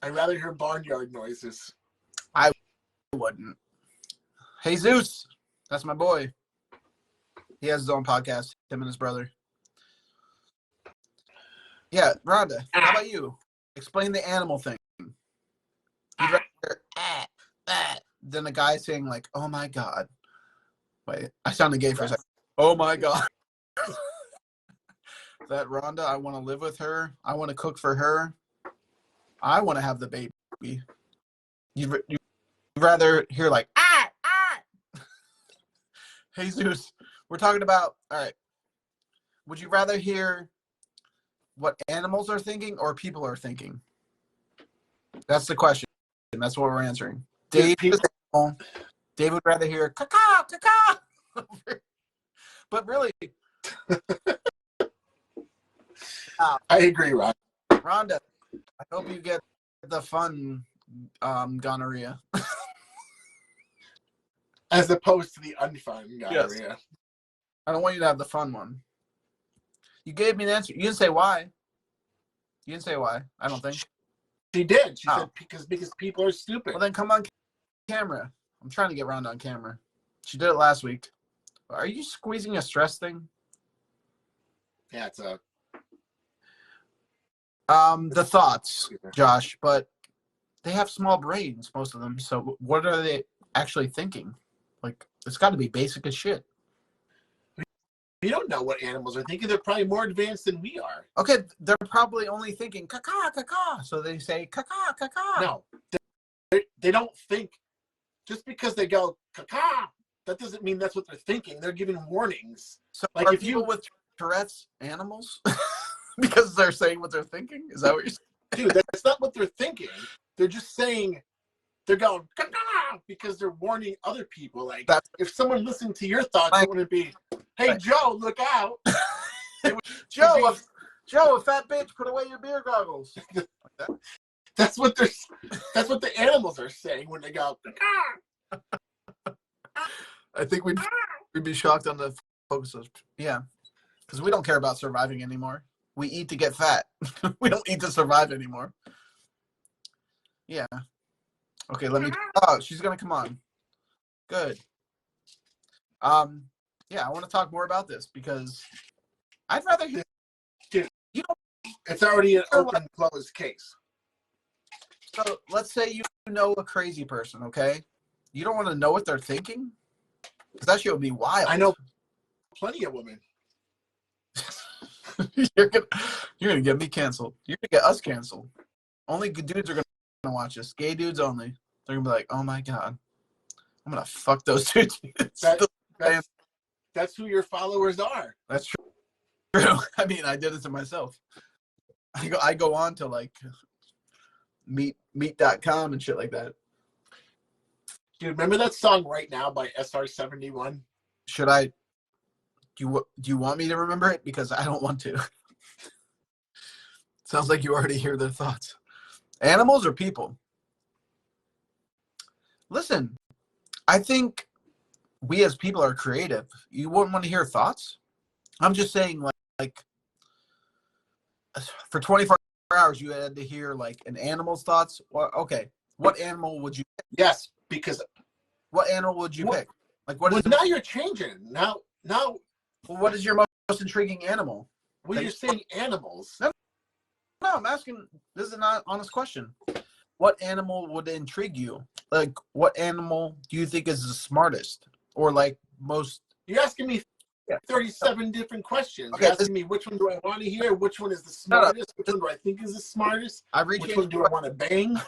B: I'd rather hear barnyard noises.
A: I wouldn't. Hey Zeus, that's my boy. He has his own podcast, him and his brother. Yeah, Rhonda, how about you? Explain the animal thing. You'd rather hear, than a guy saying like, oh my God. Wait, I sounded gay for a second. Oh my God. That Rhonda, I want to live with her. I want to cook for her. I want to have the baby. You'd rather hear like, Hey Zeus, we're talking about, all right. Would you rather hear what animals are thinking or people are thinking? That's the question. That's what we're answering. Dave would rather hear caw caw. But really,
B: I agree, Ron.
A: Rhonda, I hope you get the fun gonorrhea.
B: As opposed to the unfun gonorrhea.
A: Yes. I don't want you to have the fun one. You gave me an answer. You didn't say why. You didn't say why. I don't think.
B: She did. She
A: Oh.
B: said because people are stupid.
A: Well, then come on camera. I'm trying to get Rhonda on camera. She did it last week. Are you squeezing a stress thing?
B: Yeah, it's a.
A: The thoughts, Josh, but they have small brains, most of them. So what are they actually thinking? Like, it's got to be basic as shit.
B: We don't know what animals are thinking. They're probably more advanced than we are.
A: Okay, they're probably only thinking caca, caca. So they say caca, caca.
B: No, they don't think. Just because they go caca, that doesn't mean that's what they're thinking. They're giving warnings.
A: So
B: like
A: are
B: if
A: people
B: you
A: with Tourette's animals because they're saying what they're thinking? Is that what you're saying?
B: Dude, that's not what they're thinking. They're just saying they're going caca because they're warning other people. Like if someone listened to your thoughts, it wouldn't be, "Hey Joe, look out."
A: Joe, a fat bitch, put away your beer goggles. Like that.
B: That's what the animals are saying when they go caca.
A: I think we'd be shocked on the focus of, yeah, because we don't care about surviving anymore. We eat to get fat. We don't eat to survive anymore. Yeah. Okay, let me. Oh, she's gonna come on. Good. Yeah, I want to talk more about this because I'd rather hear.
B: Dude,
A: you know,
B: it's already an open closed case.
A: So let's say you know a crazy person, okay? You don't want to know what they're thinking? Because that shit would be wild.
B: I know plenty of women.
A: You're gonna get me canceled. You're gonna get us canceled. Only good dudes are gonna watch this. Gay dudes only. They're gonna be like, oh my god, I'm gonna fuck those two dudes.
B: That's who your followers are.
A: That's true. I mean, I did it to myself. I go on to like meet.com and shit like that.
B: Dude, remember that song Right Now by SR-71?
A: Should I? Do you want me to remember it? Because I don't want to. Sounds like you already hear their thoughts. Animals or people? Listen, I think we as people are creative. You wouldn't want to hear thoughts? I'm just saying, like for 24 hours, you had to hear like an animal's thoughts. Well, okay, what animal would you pick?
B: Yes, because
A: what animal would you pick? Like what?
B: Well, now you're changing. Now.
A: Well, what is your most intriguing animal?
B: Well, you're saying animals.
A: No, I'm asking. This is an honest question. What animal would intrigue you? Like, what animal do you think is the smartest, or like most?
B: You're asking me 37 different questions.
A: Okay,
B: you're asking me which one do I want to hear? Which one is the smartest? Which one do I think is the smartest? Which one do I want to bang?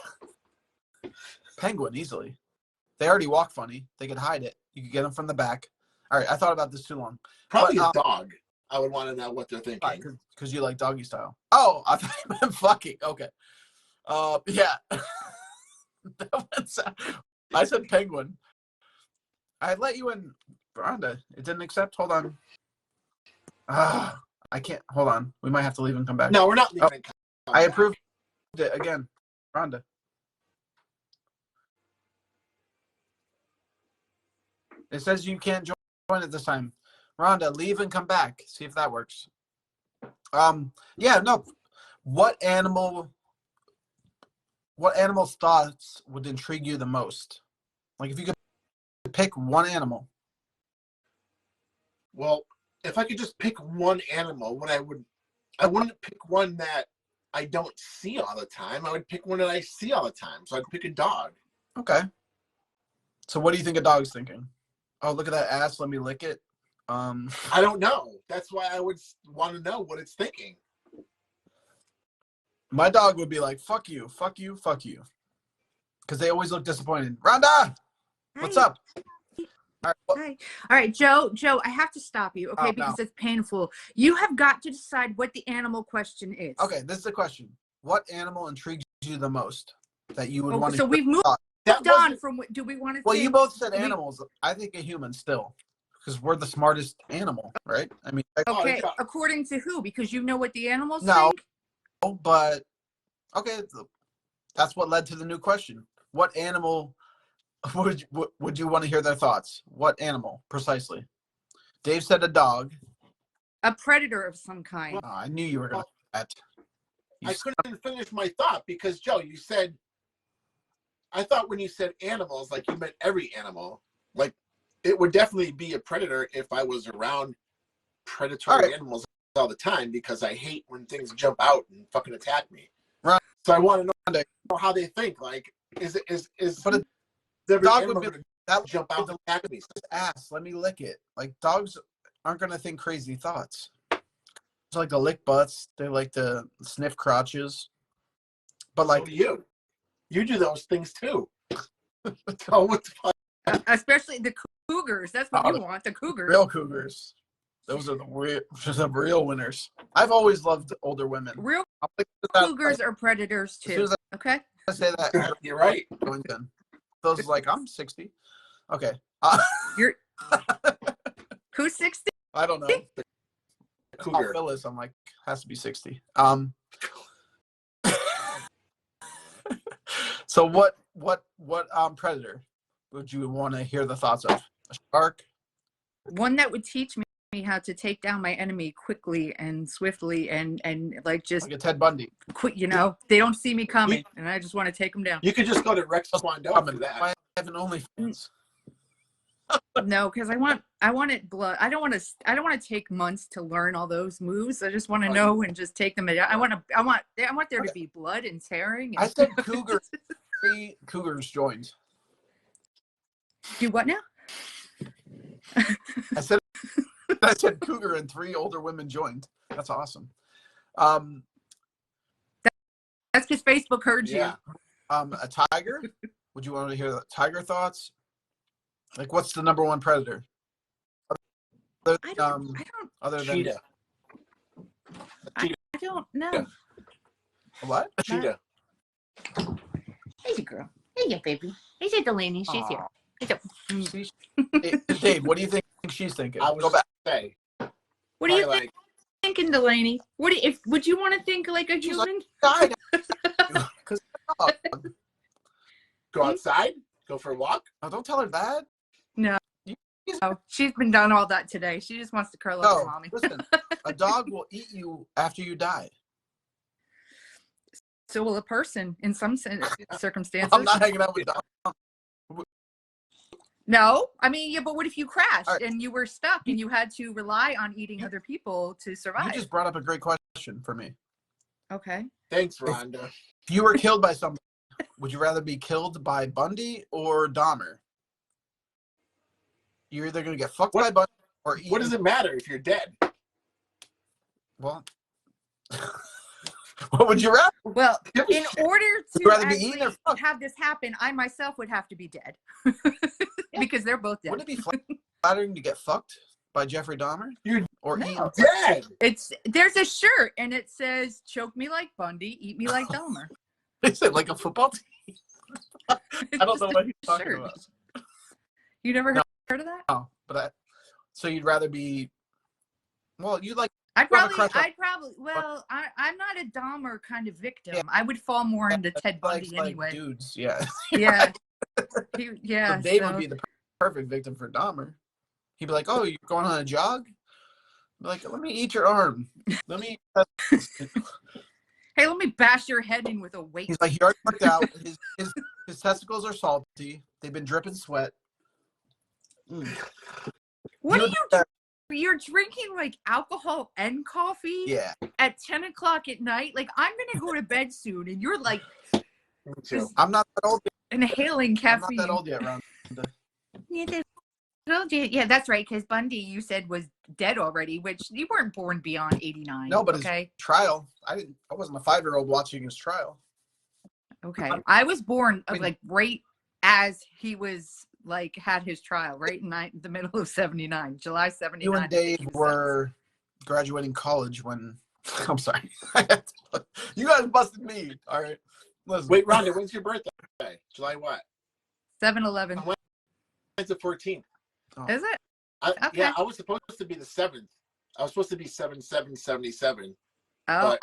A: Penguin, easily. They already walk funny. They could hide it. You could get them from the back. All right, I thought about this too long.
B: Probably a dog. I would want to know what they're thinking.
A: Because you like doggy style. Oh, I thought you meant fucking. Okay. Yeah. I said penguin. I let you in, Rhonda. It didn't accept. Hold on. I can't. Hold on. We might have to leave and come back.
B: No, we're not leaving.
A: I approved it again, Rhonda. It says you can't join at this time. Rhonda, leave and come back. See if that works. Yeah, no. What animal's thoughts would intrigue you the most? Like if you could pick one animal.
B: Well, if I could just pick one animal, I wouldn't pick one that I don't see all the time. I would pick one that I see all the time. So I'd pick a dog.
A: Okay. So what do you think a dog's thinking? Oh, look at that ass. Let me lick it.
B: I don't know. That's why I would want to know what it's thinking.
A: My dog would be like, fuck you, fuck you, fuck you. Because they always look disappointed. Rhonda, what's up?
C: All right, Joe, I have to stop you, okay? Because it's painful. You have got to decide what the animal question is.
A: Okay, this is the question. What animal intrigues you the most that you would want to
C: So we've moved on from what do we want to
A: Well, you both said animals. I think a human still. Because we're the smartest animal, right? I mean,
C: okay, according to who? Because you know what the animals
A: think? No, but okay, that's what led to the new question. What animal would you want to hear their thoughts? What animal, precisely? Dave said a dog.
C: A predator of some kind.
A: Oh, I knew you were going to that.
B: I couldn't finish my thought because, Joe, you said, I thought when you said animals, like you meant every animal. Like it would definitely be a predator if I was around predatory animals all the time because I hate when things jump out and fucking attack me.
A: Right.
B: So I want to know how they think. Like,
A: but a dog would be that
B: jump out and attack me?
A: Ass, let me lick it. Like dogs aren't gonna think crazy thoughts. It's like to lick butts. They like to sniff crotches. But like
B: so you do those things too. Oh, what the fuck?
C: Especially the cougars. That's what you want. The cougars.
A: Real cougars. Those are the real winners. I've always loved older women.
C: Real cougars are predators too. Okay.
A: I say that.
B: You're right.
A: Those like I'm 60. Okay.
C: You're who's 60?
A: I don't know.
B: Cougar.
A: Phyllis, I'm like has to be 60. So what predator would you want to hear the thoughts of? A shark?
C: One that would teach me how to take down my enemy quickly and swiftly and like just
A: like a Ted Bundy.
C: Quick, they don't see me coming and I just want to take them down.
B: You could just go to Rex Kwando for that.
A: I have an OnlyFans.
C: No, because I want it blood. I don't want to take months to learn all those moves. I just want to know and just take them. I want there to be blood and tearing. And...
A: I said cougar. 3 cougars joined.
C: Do what now?
A: I said cougar and 3 older women joined. That's awesome.
C: That's because Facebook heard you.
A: A tiger? Would you want to hear the tiger thoughts? Like, what's the number 1 predator? Other than
B: cheetah.
C: I don't know.
A: What?
B: Cheetah.
C: Hey, girl. Hey, yeah, baby. Hey, Delaney. She's here.
A: Dave, what do you think she's thinking?
B: I was
A: Go back.
B: Say.
C: What do you thinking, Delaney? Would you want to think like a human?
A: Like,
B: go outside? Go for a walk?
A: Oh, don't tell her that.
C: No. Oh, she's been done all that today. She just wants to curl up with mommy.
A: Listen, a dog will eat you after you die.
C: So will a person in some circumstances.
A: I'm not hanging out with dogs.
C: No, I mean, yeah, but what if you crashed and you were stuck and you had to rely on eating other people to survive?
A: You just brought up a great question for me.
C: Okay.
B: Thanks, Rhonda.
A: If you were killed by somebody, would you rather be killed by Bundy or Dahmer? You're either going to get fucked by Bundy or eaten.
B: What does it matter if you're dead?
A: Well, what would you rather?
C: Well, in order to have this happen, I myself would have to be dead. Because they're both dead.
A: Wouldn't it be flattering to get fucked by Jeffrey Dahmer?
B: You're
A: dead.
C: There's a shirt and it says "Choke me like Bundy, eat me like Dahmer."
A: Is it like a football team? I don't know what he's talking about.
C: You never heard of that?
A: No, but so you'd rather be? Well, you like.
C: I'm not a Dahmer kind of victim. Yeah. I would fall more into Ted Bundy anyway.
A: Like dudes, yeah.
C: Yeah.
A: So Dave would be the perfect victim for Dahmer. He'd be like, "Oh, you're going on a jog? Like, let me eat your arm. Let me."
C: Hey, let me bash your head in with a weight.
A: He's like, he already worked out. His testicles are salty. They've been dripping sweat.
C: What are you doing? You're drinking like alcohol and coffee at 10 o'clock at night. Like, I'm going to go to bed soon. And you're like,
A: I'm not that old yet.
C: Inhaling caffeine.
A: I'm not that old yet, Rhonda.
C: Yeah, that's right. Because Bundy, you said, was dead already, which you weren't born beyond 89.
A: No, but his trial, I wasn't a 5-year-old watching his trial.
C: Okay. I was born like right as he was like had his trial, right in the middle of 79, July 79.
A: You and Dave were graduating college when I'm sorry. You guys busted me. All right. Listen.
B: Wait, Rhonda, when's your birthday? July what?
C: 7/11.
B: When's the 14th?
C: Oh. Is it?
B: Okay. Yeah, I was supposed to be the 7th. I was supposed to be 7/7/77.
C: Oh,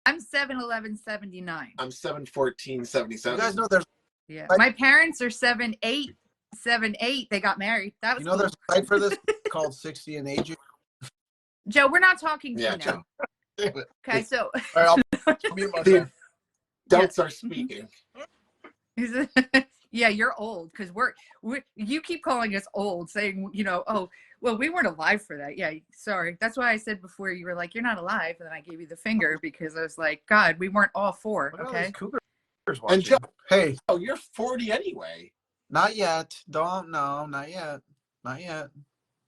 C: I'm 7/11/79.
B: I'm 7/14/77.
A: You guys know there's
C: my parents are 7/8/78. They got married. That was
A: there's a site for this called 60 and Aging.
C: Joe, we're not talking to
B: Yeah,
C: you
B: Joe.
C: now. Okay, so
A: All right, I'll mute myself.
B: Adults are speaking.
C: yeah, you're old because you keep calling us old, saying, oh, well, we weren't alive for that. Yeah, sorry. That's why I said before you were like, you're not alive, and then I gave you the finger because I was like, God, we weren't all four.
A: Look at all
C: Okay.
A: these cougars watching.
B: And Joe,
A: Hey,
B: oh, you're 40 anyway.
A: not yet. Don't no, not yet. Not yet.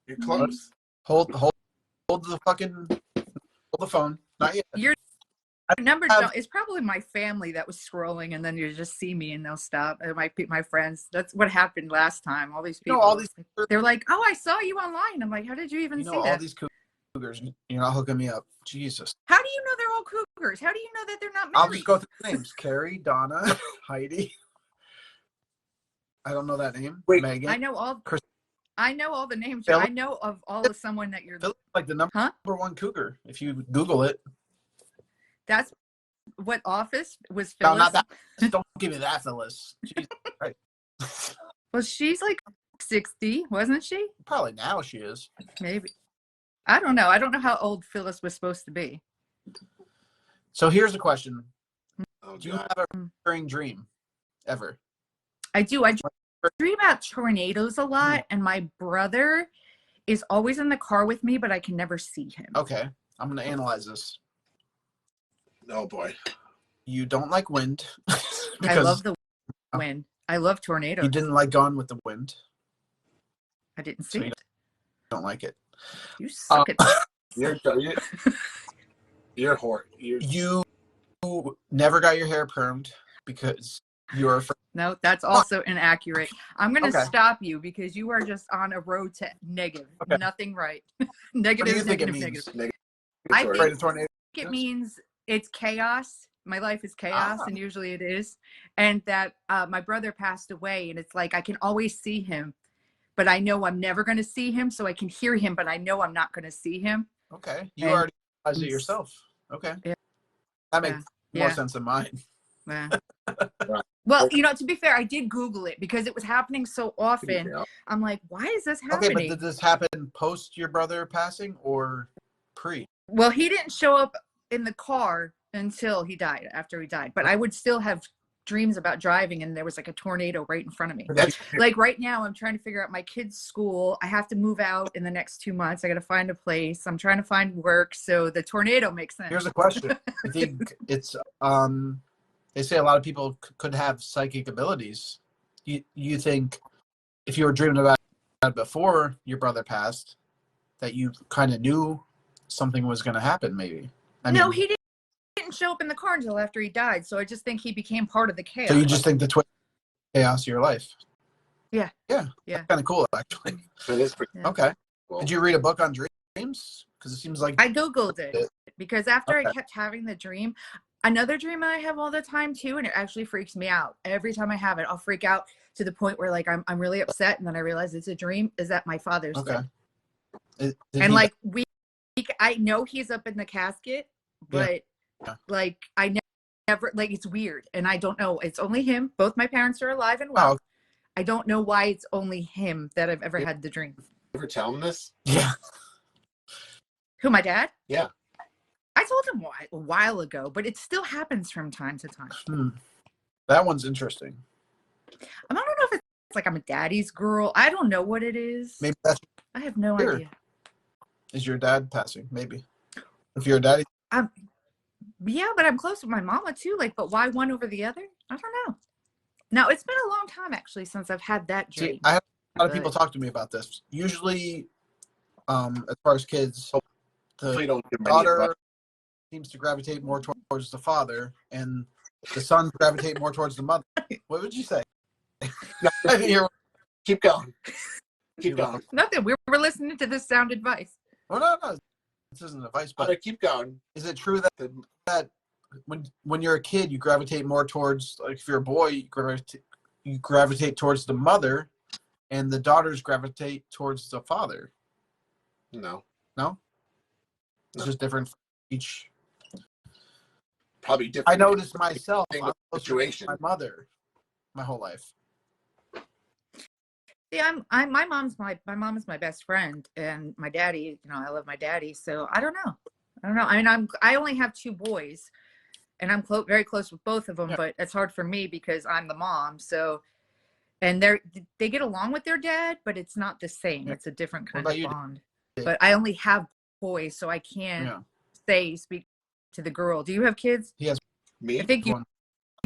B: You're close.
A: Hold the phone. Not yet.
C: Your number
A: have-
C: it's probably my family that was scrolling, and then you just see me and they'll stop. It might be my friends. That's what happened last time. All these people,
A: all these
C: they're like, oh, I saw you online. I'm like, how did you even see
A: all
C: that?
A: these cougars. You're not hooking me up. Jesus.
C: How do you know they're all cougars? How do you know that they're not married?
A: I'll just go through the names. Carrie, Donna, Heidi. I don't know that name.
B: Wait,
A: Megan.
C: I know all.
A: Chris-
C: I know all the names.
A: Phil-
C: I know of all of someone that you're.
A: Phil's like the number one cougar. If you Google it.
C: That's what office was
A: No,
C: Phyllis?
A: not that. Don't give me that, Phyllis. Jesus Christ.
C: Well, she's like 60, wasn't she?
A: Probably now she is.
C: Maybe. I don't know. I don't know how old Phyllis was supposed to be.
A: So here's the question:
B: Oh,
A: do you
B: God.
A: have a recurring dream ever?
C: I do. I dream about tornadoes a lot, and my brother is always in the car with me, but I can never see him.
A: Okay, I'm gonna analyze this.
B: Oh, boy.
A: You don't like wind.
C: I love the wind. I love tornadoes.
A: You didn't like Gone with the Wind.
C: I didn't see it.
A: Don't like it.
C: You suck at
A: You never got your hair permed because you were afraid.
C: No, that's also inaccurate. I'm going to
A: Okay.
C: stop you because you are just on a road to negative.
A: Okay.
C: Nothing right.
A: What do you
C: Negative,
A: think it
C: negative,
A: means?
C: negative. I
A: Afraid
C: think
A: of tornadoes?
C: it means it's chaos. My life is chaos,
A: Ah.
C: and usually it is. And that my brother passed away, and it's like I can always see him, but I know I'm never going to see him. So I can hear him, but I know I'm not going to see him.
A: Okay, you
C: And-
A: already realized it yourself. Okay,
C: Yeah.
A: that makes
C: Yeah.
A: more sense than mine.
C: Yeah. Well, to be fair, I did Google it because it was happening so often. I'm like, why is this happening?
A: Okay, but did this happen post your brother passing or pre?
C: Well, he didn't show up in the car until he died, after he died. But I would still have dreams about driving, and there was like a tornado right in front of me. Like right now, I'm trying to figure out my kids' school. I have to move out in the next 2 months. I got to find a place. I'm trying to find work. So the tornado makes sense.
A: Here's a question. I think it's they say a lot of people could have psychic abilities. You think if you were dreaming about it before your brother passed, that you kind of knew something was going to happen? Maybe.
C: No, he didn't show up in the car until after he died. So I just think he became part of the chaos.
A: So you just think the chaos of your life?
C: Yeah.
A: Yeah.
C: Yeah.
A: Kind of cool, actually.
B: That is pretty
A: Okay.
B: cool.
A: Did you read a book on dreams? Because it seems like
C: I Googled it because after
A: Okay.
C: I kept having the dream, another dream I have all the time too, and it actually freaks me out. Every time I have it, I'll freak out to the point where like I'm really upset, and then I realize it's a dream, is that my father's dead. And like I know he's up in the casket, but like I never like it's weird, and I don't know. It's only him. Both my parents are alive and well.
A: Oh, okay.
C: I don't know why it's only him that I've ever had the dream.
B: You ever tell him this?
A: Yeah.
C: Who, my dad?
B: Yeah.
C: I told him a while ago, but it still happens from time to time.
A: That one's interesting.
C: I don't know if it's like I'm a daddy's girl. I don't know what it is.
A: Maybe that's
C: I have no
A: Sure.
C: idea.
A: is your dad passing. Maybe if you're a daddy.
C: Yeah, but I'm close with my mama too. Like, but why one over the other? I don't know. Now it's been a long time actually since I've had that dream.
A: See, I have a lot of people talk to me about this. Usually, as far as kids,
B: Hopefully
A: the
B: you don't give him any
A: daughter
B: advice.
A: seems to gravitate more towards the father, and the son gravitate more towards the mother. What would you say?
B: No,
A: I didn't hear.
B: keep going. Keep going.
C: Nothing. We were listening to this sound advice.
A: Oh no, this isn't advice. But
B: Keep going.
A: is it true that when you're a kid, you gravitate more towards, like if you're a boy, you gravitate towards the mother, and the daughters gravitate towards the father?
B: No.
A: No, it's
B: No.
A: just different for each.
B: Probably different.
A: I noticed myself.
B: Thing
A: I'm
B: with
A: closer to
B: situation.
A: my mother, my whole life.
C: Yeah, my mom is my best friend, and my daddy, you know, I love my daddy. So I don't know. I don't know. I mean, I only have two boys, and I'm very close with both of them,
A: Yeah.
C: but it's hard for me because I'm the mom. So, and they get along with their dad, but it's not the same.
A: Yeah.
C: It's a different
A: What
C: kind
A: about
C: of
A: you,
C: bond.
A: Dave?
C: But I only have boys, so I can't speak to the girl. Do you have kids?
A: He has
B: Me?
C: I think you
A: one.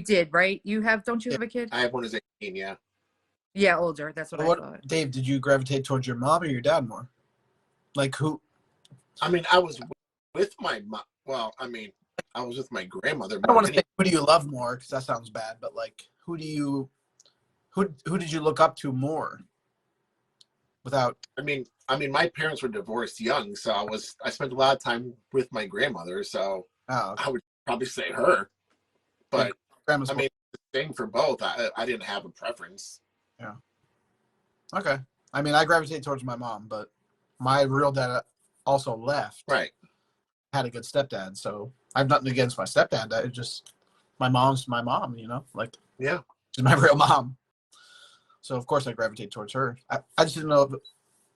C: did, right? Don't you have a kid?
B: I have one who's 18, yeah.
C: Yeah, older. That's what I thought.
A: Dave, did you gravitate towards your mom or your dad more? Like who?
B: I mean, I was with my mom. Well, I mean, I was with my grandmother.
A: I don't want to say who do you love more because that sounds bad, but like who did you look up to more? Without.
B: I mean, my parents were divorced young, so I spent a lot of time with my grandmother, so I would probably say her. But
A: grandma's
B: I mean, the same for both. I didn't have a preference.
A: Yeah. Okay. I mean, I gravitate towards my mom, but my real dad also left.
B: Right.
A: Had a good stepdad, so I have nothing against my stepdad. It's just my mom's my mom, you know? Like,
B: yeah,
A: she's my real mom. So, of course, I gravitate towards her. I just didn't know if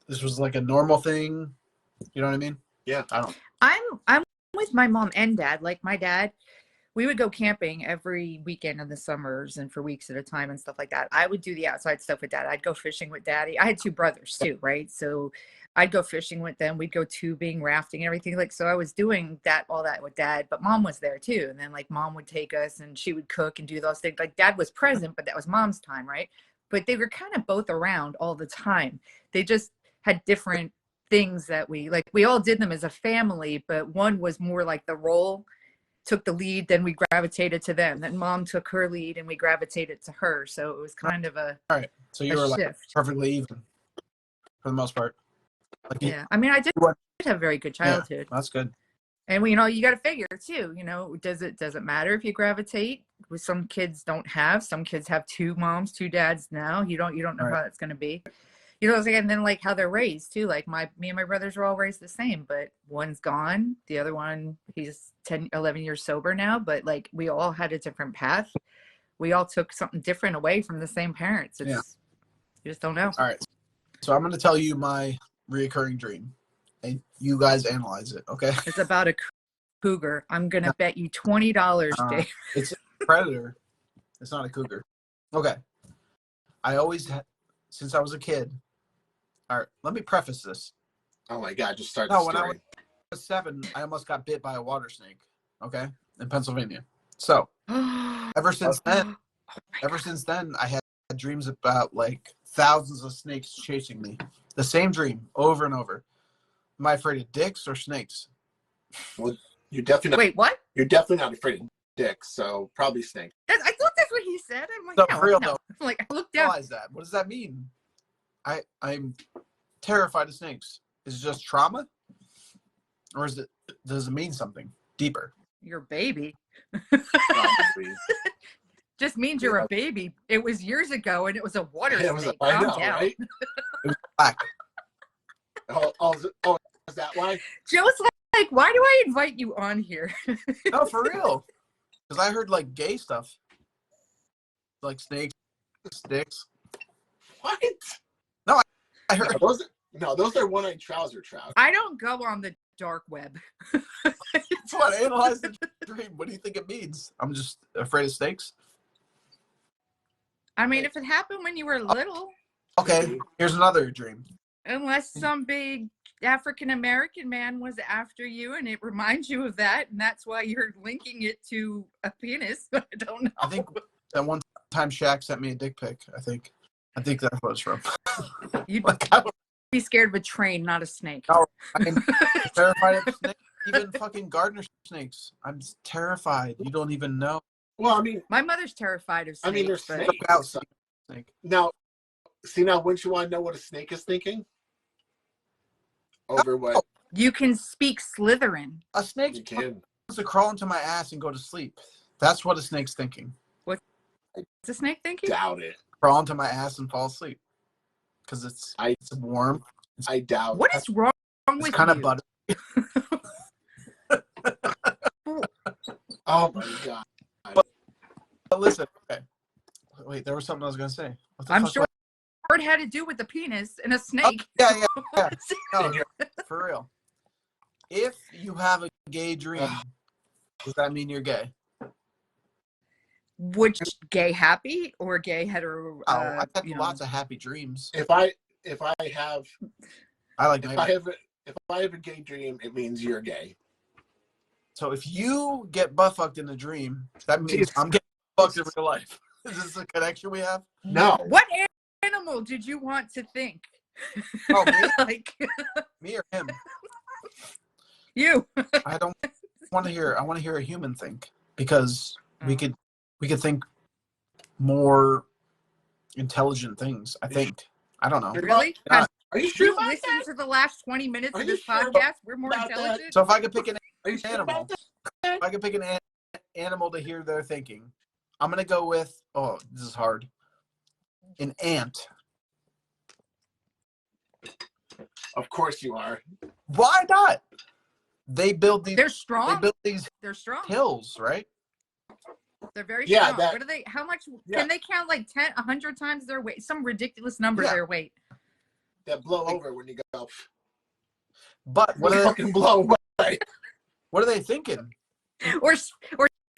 A: this was like a normal thing. You know what I mean?
B: Yeah.
C: I'm with my mom and dad. Like my dad, we would go camping every weekend in the summers and for weeks at a time and stuff like that. I would do the outside stuff with dad. I'd go fishing with daddy. I had two brothers too, right? So I'd go fishing with them. We'd go tubing, rafting, and everything. Like, so I was doing all that with dad, but mom was there too. And then like mom would take us and she would cook and do those things. Like dad was present, but that was mom's time, right? But they were kind of both around all the time. They just had different things that we all did them as a family, but one was more like the role took the lead, then we gravitated to them. Then mom took her lead and we gravitated to her. So it was kind of a
A: all right. So you were
C: shift.
A: Like perfectly even for the most part. Like,
C: yeah. I mean, I did have a very good childhood.
A: Yeah, that's good.
C: And you know, you got to figure too, you know, does it matter if you gravitate? With some kids don't have, some kids have two moms, two dads now. You don't know how that's going to be. You know, and then like how they're raised too. Like me and my brothers were all raised the same, but one's gone. The other one, he's 10, 11 years sober now, but like we all had a different path. We all took something different away from the same parents. You just don't know.
A: All right. So I'm going to tell you my reoccurring dream and you guys analyze it. Okay.
C: It's about a cougar. I'm going to bet you $20, Dave.
A: It's a predator. It's not a cougar. Okay. I always had, since I was a kid. All right, let me preface this.
B: Oh my God, just start the story.
A: When I was 7, I almost got bit by a water snake, okay, in Pennsylvania. So ever since then, I had dreams about like thousands of snakes chasing me. The same dream over and over. Am I afraid of dicks or snakes?
B: Well, you're definitely not.
C: Wait, what?
B: You're definitely not afraid of dicks, so probably snakes.
C: I thought that's what he said. I'm like,
A: So,
C: no,
A: for real,
C: no.
A: though,
C: I'm like, I looked down.
A: Realize that. What does that mean? I'm terrified of snakes. Is it just trauma? Or does it mean something deeper?
C: Your baby.
B: Probably.
C: Just means you're a baby. It was years ago and it was a water snake.
B: I know,
C: Calm down.
B: right?
A: It was black.
B: Is that why?
C: Joe's like, why do I invite you on here?
A: No, for real. Because I heard like gay stuff. Like snakes, sticks.
B: What?
A: No, I heard.
B: Those are one-eyed trouser trout.
C: I don't go on the dark web.
A: That's what I analyzed the dream. What do you think it means? I'm just afraid of snakes.
C: I mean, if it happened when you were little.
A: Okay, here's another dream.
C: Unless some big African-American man was after you and it reminds you of that, and that's why you're linking it to a penis. I don't know.
A: I think that one time Shaq sent me a dick pic. I think that's what it's from.
C: You'd
A: Like,
C: be scared of a train, not a snake.
A: No, I'm terrified of snakes. Even fucking gardener snakes. I'm terrified. You don't even know.
B: Well, I mean,
C: my mother's terrified of snakes.
B: I mean, there's
C: but...
B: snakes. Now, wouldn't you want to know what a snake is thinking? Over what?
C: You can speak Slytherin.
A: A snake wants to crawl into my ass and go to sleep. That's what a snake's thinking.
C: What's a snake thinking?
B: Doubt it.
A: Crawl into my ass and fall asleep. Because it's warm.
B: I doubt.
C: What is wrong with you?
A: It's kind of buttery.
B: Oh my God.
A: But listen, okay. Wait, there was something I was going to say.
C: I'm sure had to do with the penis and a snake.
A: Yeah. No, for real. If you have a gay dream, does that mean you're gay?
C: Which gay happy or gay hetero?
A: I've had lots of happy dreams.
B: If I have a gay dream, it means you're gay.
A: So if you get butt fucked in a dream, that means I'm getting fucked in real life. Is this a connection we have?
B: No.
C: What animal did you want to think?
A: Oh, me?
C: Like
A: Me or him?
C: you.
A: I don't want to hear. I want to hear a human think, because we could think more intelligent things. I think. I don't know.
C: Really?
A: Yeah.
B: Are you sure
C: You
B: about
C: listen
B: that?
C: to the last 20 minutes
B: Are
C: of
B: you
C: this
B: sure
C: podcast? We're more
B: about that?
C: intelligent.
A: So if I could pick an
B: Are you sure
A: animal,
B: about
A: if I could pick an animal to hear their thinking, I'm gonna go with. Oh, this is hard. An ant.
B: Of course you are.
A: Why not? They build these.
C: They're strong.
A: They build these
C: They're strong.
A: hills, right?
C: They're very
B: Yeah,
C: strong. What are they? How much can they count? Like 10, 100 times their weight? Some ridiculous number their weight.
B: That blow over when you go.
A: But what
B: They
A: are
B: fucking blow away.
A: what are they thinking?
C: Or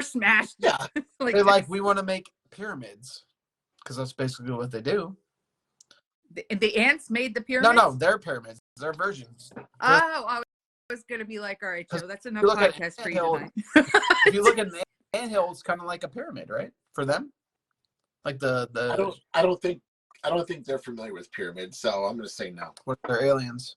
C: smashed.
B: Yeah.
A: They're like, we want to make pyramids, because that's basically what they do.
C: The ants made the pyramids?
A: No, they're pyramids. They're versions.
C: Oh, I was going to be like, all right, Joe, that's enough
A: look at
C: podcast for you
A: anthill-
C: tonight.
A: If you look at an anthill, it's kind of like a pyramid, right? For them, like the
B: I don't think they're familiar with pyramids, so I'm gonna say no.
A: what they're aliens.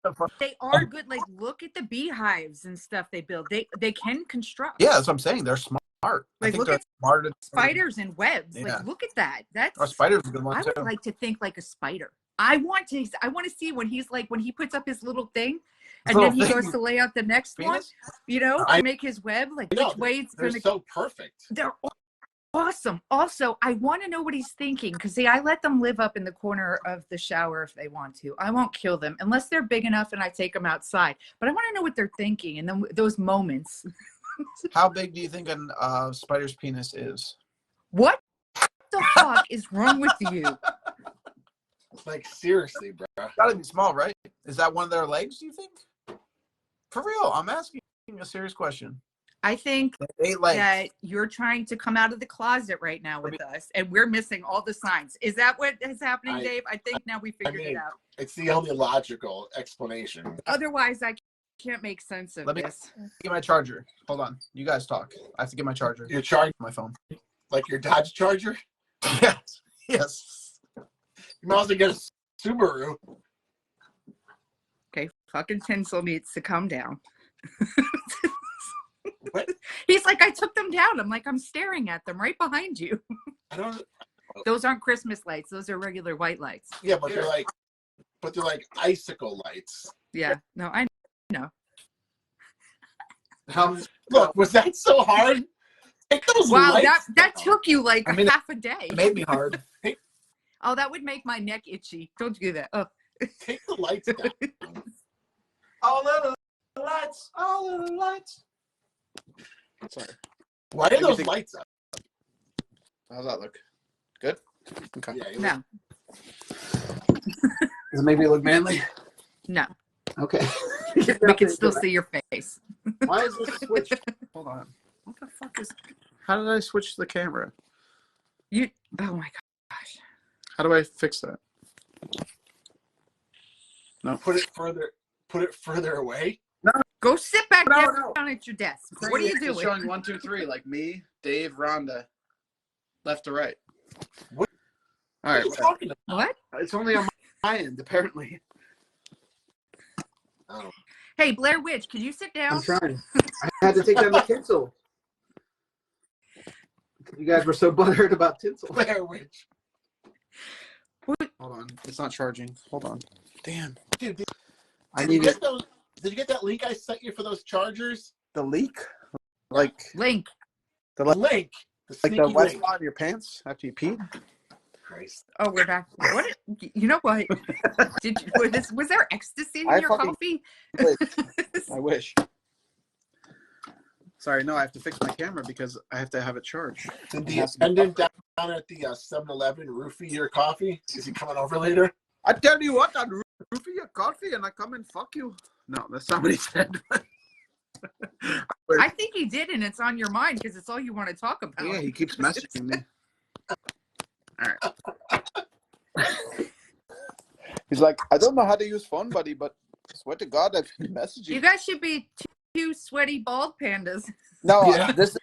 C: But they are good. Like, look at the beehives and stuff they build. They can construct.
A: Yeah, that's what I'm saying. They're smart. I
C: Like,
A: think
C: look
A: they're
C: at
A: smarter.
C: spiders and webs.
A: Yeah.
C: Like, look at that. That's
A: Our spider's a good one
C: I
A: too.
C: would like to think like a spider. I want to see when he puts up his little thing and
A: Little
C: then he
A: thing.
C: goes to lay out the next one,
A: Penis?
C: to make his web, like
B: No,
C: which way it's
B: they're
C: going to
B: so perfect.
C: They're awesome. Also, I want to know what he's thinking, because see, I let them live up in the corner of the shower if they want to. I won't kill them unless they're big enough and I take them outside. But I want to know what they're thinking and then those moments.
A: How big do you think a spider's penis is?
C: What the fuck is wrong with you?
B: Like, seriously, bro.
A: Gotta be small, right? Is that one of their legs, do you think? For real, I'm asking a serious question.
C: I think
A: 8 legs.
C: that you're trying to come out of the closet right now with us, and we're missing all the signs. Is that what is happening, Dave? I think now we figured it out.
B: It's the only logical explanation.
C: Otherwise, I can't make sense of
A: Let me
C: this.
A: get my charger. Hold on. You guys talk. I have to get my charger.
B: Your charge,
A: My phone.
B: like your Dodge Charger,
A: Yes. Yes.
B: you might as well get a Subaru.
C: Okay, fucking Tinsel needs to come down.
B: What?
C: He's like, I took them down. I'm like, I'm staring at them right behind you.
B: I don't.
C: Those aren't Christmas lights. Those are regular white lights.
B: Yeah, but they're like icicle lights.
C: Yeah. No, I know.
B: Look, was that so hard? Take those
C: Wow,
B: lights
C: that
B: down.
C: took you like
A: I mean,
C: half a day.
A: It made me hard.
C: Oh, that would make my neck itchy. Don't do that. Oh.
B: Take the lights down.
A: All of the lights. All of the lights. Sorry.
B: Why are those lights up?
A: How's that look? Good? Okay.
B: Yeah,
C: No,
A: Does it make me look manly?
C: no.
A: Okay.
C: We can still see your face.
A: Why is this switch? Hold on. What the fuck is... How did I switch the camera?
C: Oh my gosh.
A: How do I fix that? No.
B: Put it further away.
C: Go sit back
A: No.
C: down at your desk. What are you
A: It's
C: doing?
A: showing 1, 2, 3, like me, Dave, Rhonda, left to right.
B: What?
A: All
B: What
A: right.
B: are you talking about?
C: What?
A: It's only on my end, apparently.
B: Oh.
C: Hey, Blair Witch, can you sit down?
A: I'm trying. I had to take down the tinsel. You guys were so butthurt about tinsel.
B: Blair Witch.
C: What?
A: Hold on. It's not charging. Hold on. Damn.
B: Dude, did
A: Did
B: you get that link I sent you for those chargers?
A: the leak? Like
C: Link.
B: The link. The
A: like
B: sneaky
A: the wet
B: link.
A: spot in your pants after you peed?
B: Christ.
C: Oh, we're back. What? You know what? Was there ecstasy in
A: I
C: your
A: fucking-
C: coffee?
A: I wish. Sorry, no, I have to fix my camera because I have to have it charged.
B: Did the attendant down at the 7-Eleven roofie your coffee? Is he coming over later?
A: I tell you what, I'd roofie your coffee and I come and fuck you. No, that's not what he said.
C: I think he did, and it's on your mind because it's all you want to talk about.
A: Yeah, he keeps messaging me. All right. He's like, I don't know how to use phone, buddy, but I swear to God, I've been messaging.
C: You guys should be two sweaty bald pandas.
A: No,
B: Yeah.
A: this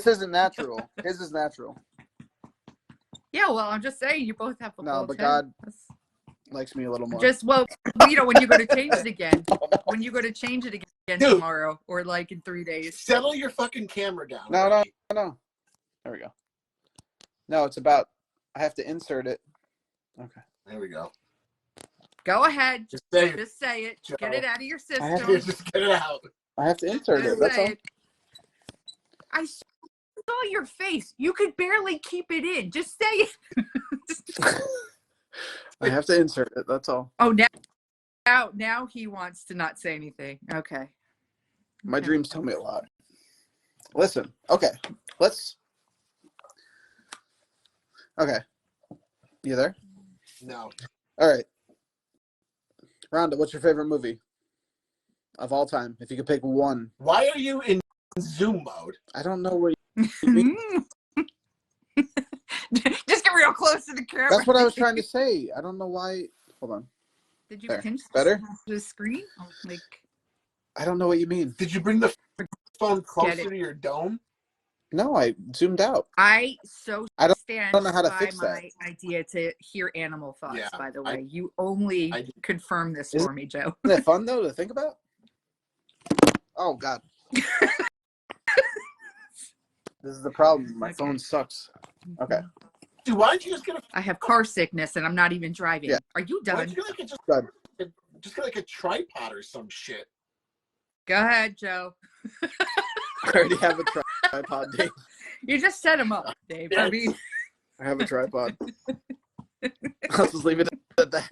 A: isn't natural. His is natural.
C: Yeah, well, I'm just saying you both have a
A: No,
C: bald
A: but
C: head.
A: God likes me a little more.
C: Just, well, when you go to change it again. When you go to change it again tomorrow or like in 3 days.
B: Settle your fucking camera down.
A: No. There we go. No, it's about, I have to insert it. Okay.
B: There we go.
C: Go ahead.
B: Just say it.
C: Just say it.
B: Joe.
C: Get it out of your system.
B: Just get it out.
A: I have to insert it. That's all.
C: I saw your face. You could barely keep it in. Just say it.
A: I have to insert it. That's all.
C: Oh, now he wants to not say anything. Okay.
A: My dreams tell me a lot. Listen. Okay. Okay. You there?
B: No.
A: All right. Rhonda, what's your favorite movie of all time? If you could pick one.
B: Why are you in Zoom mode?
A: I don't know where you mean.
C: Just get real close to the camera.
A: That's what I was trying to say. I don't know why. Hold on.
C: Did you
A: There.
C: pinch
A: Better?
C: the screen? Like,
A: I don't know what you mean.
B: Did you bring the phone closer to your dome?
A: No, I zoomed out.
C: I
A: don't
C: stand
A: know how to
C: by
A: fix that.
C: my idea to hear animal thoughts,
B: Yeah,
C: by the way. You only confirm this for me, Joe.
A: Isn't it fun, though, to think about? Oh, God. This is the problem. My phone sucks. Okay.
B: Dude, why don't you just get a...
C: I have car sickness and I'm not even driving.
A: Yeah.
C: Are you
B: Why
C: done?
B: don't you get like
A: Done.
B: just get like a tripod or some shit?
C: Go ahead, Joe.
A: I already have a tripod, Dave.
C: You just set him up, Dave.
B: Yes.
C: I mean,
A: I have a tripod. I'll just leave it at that.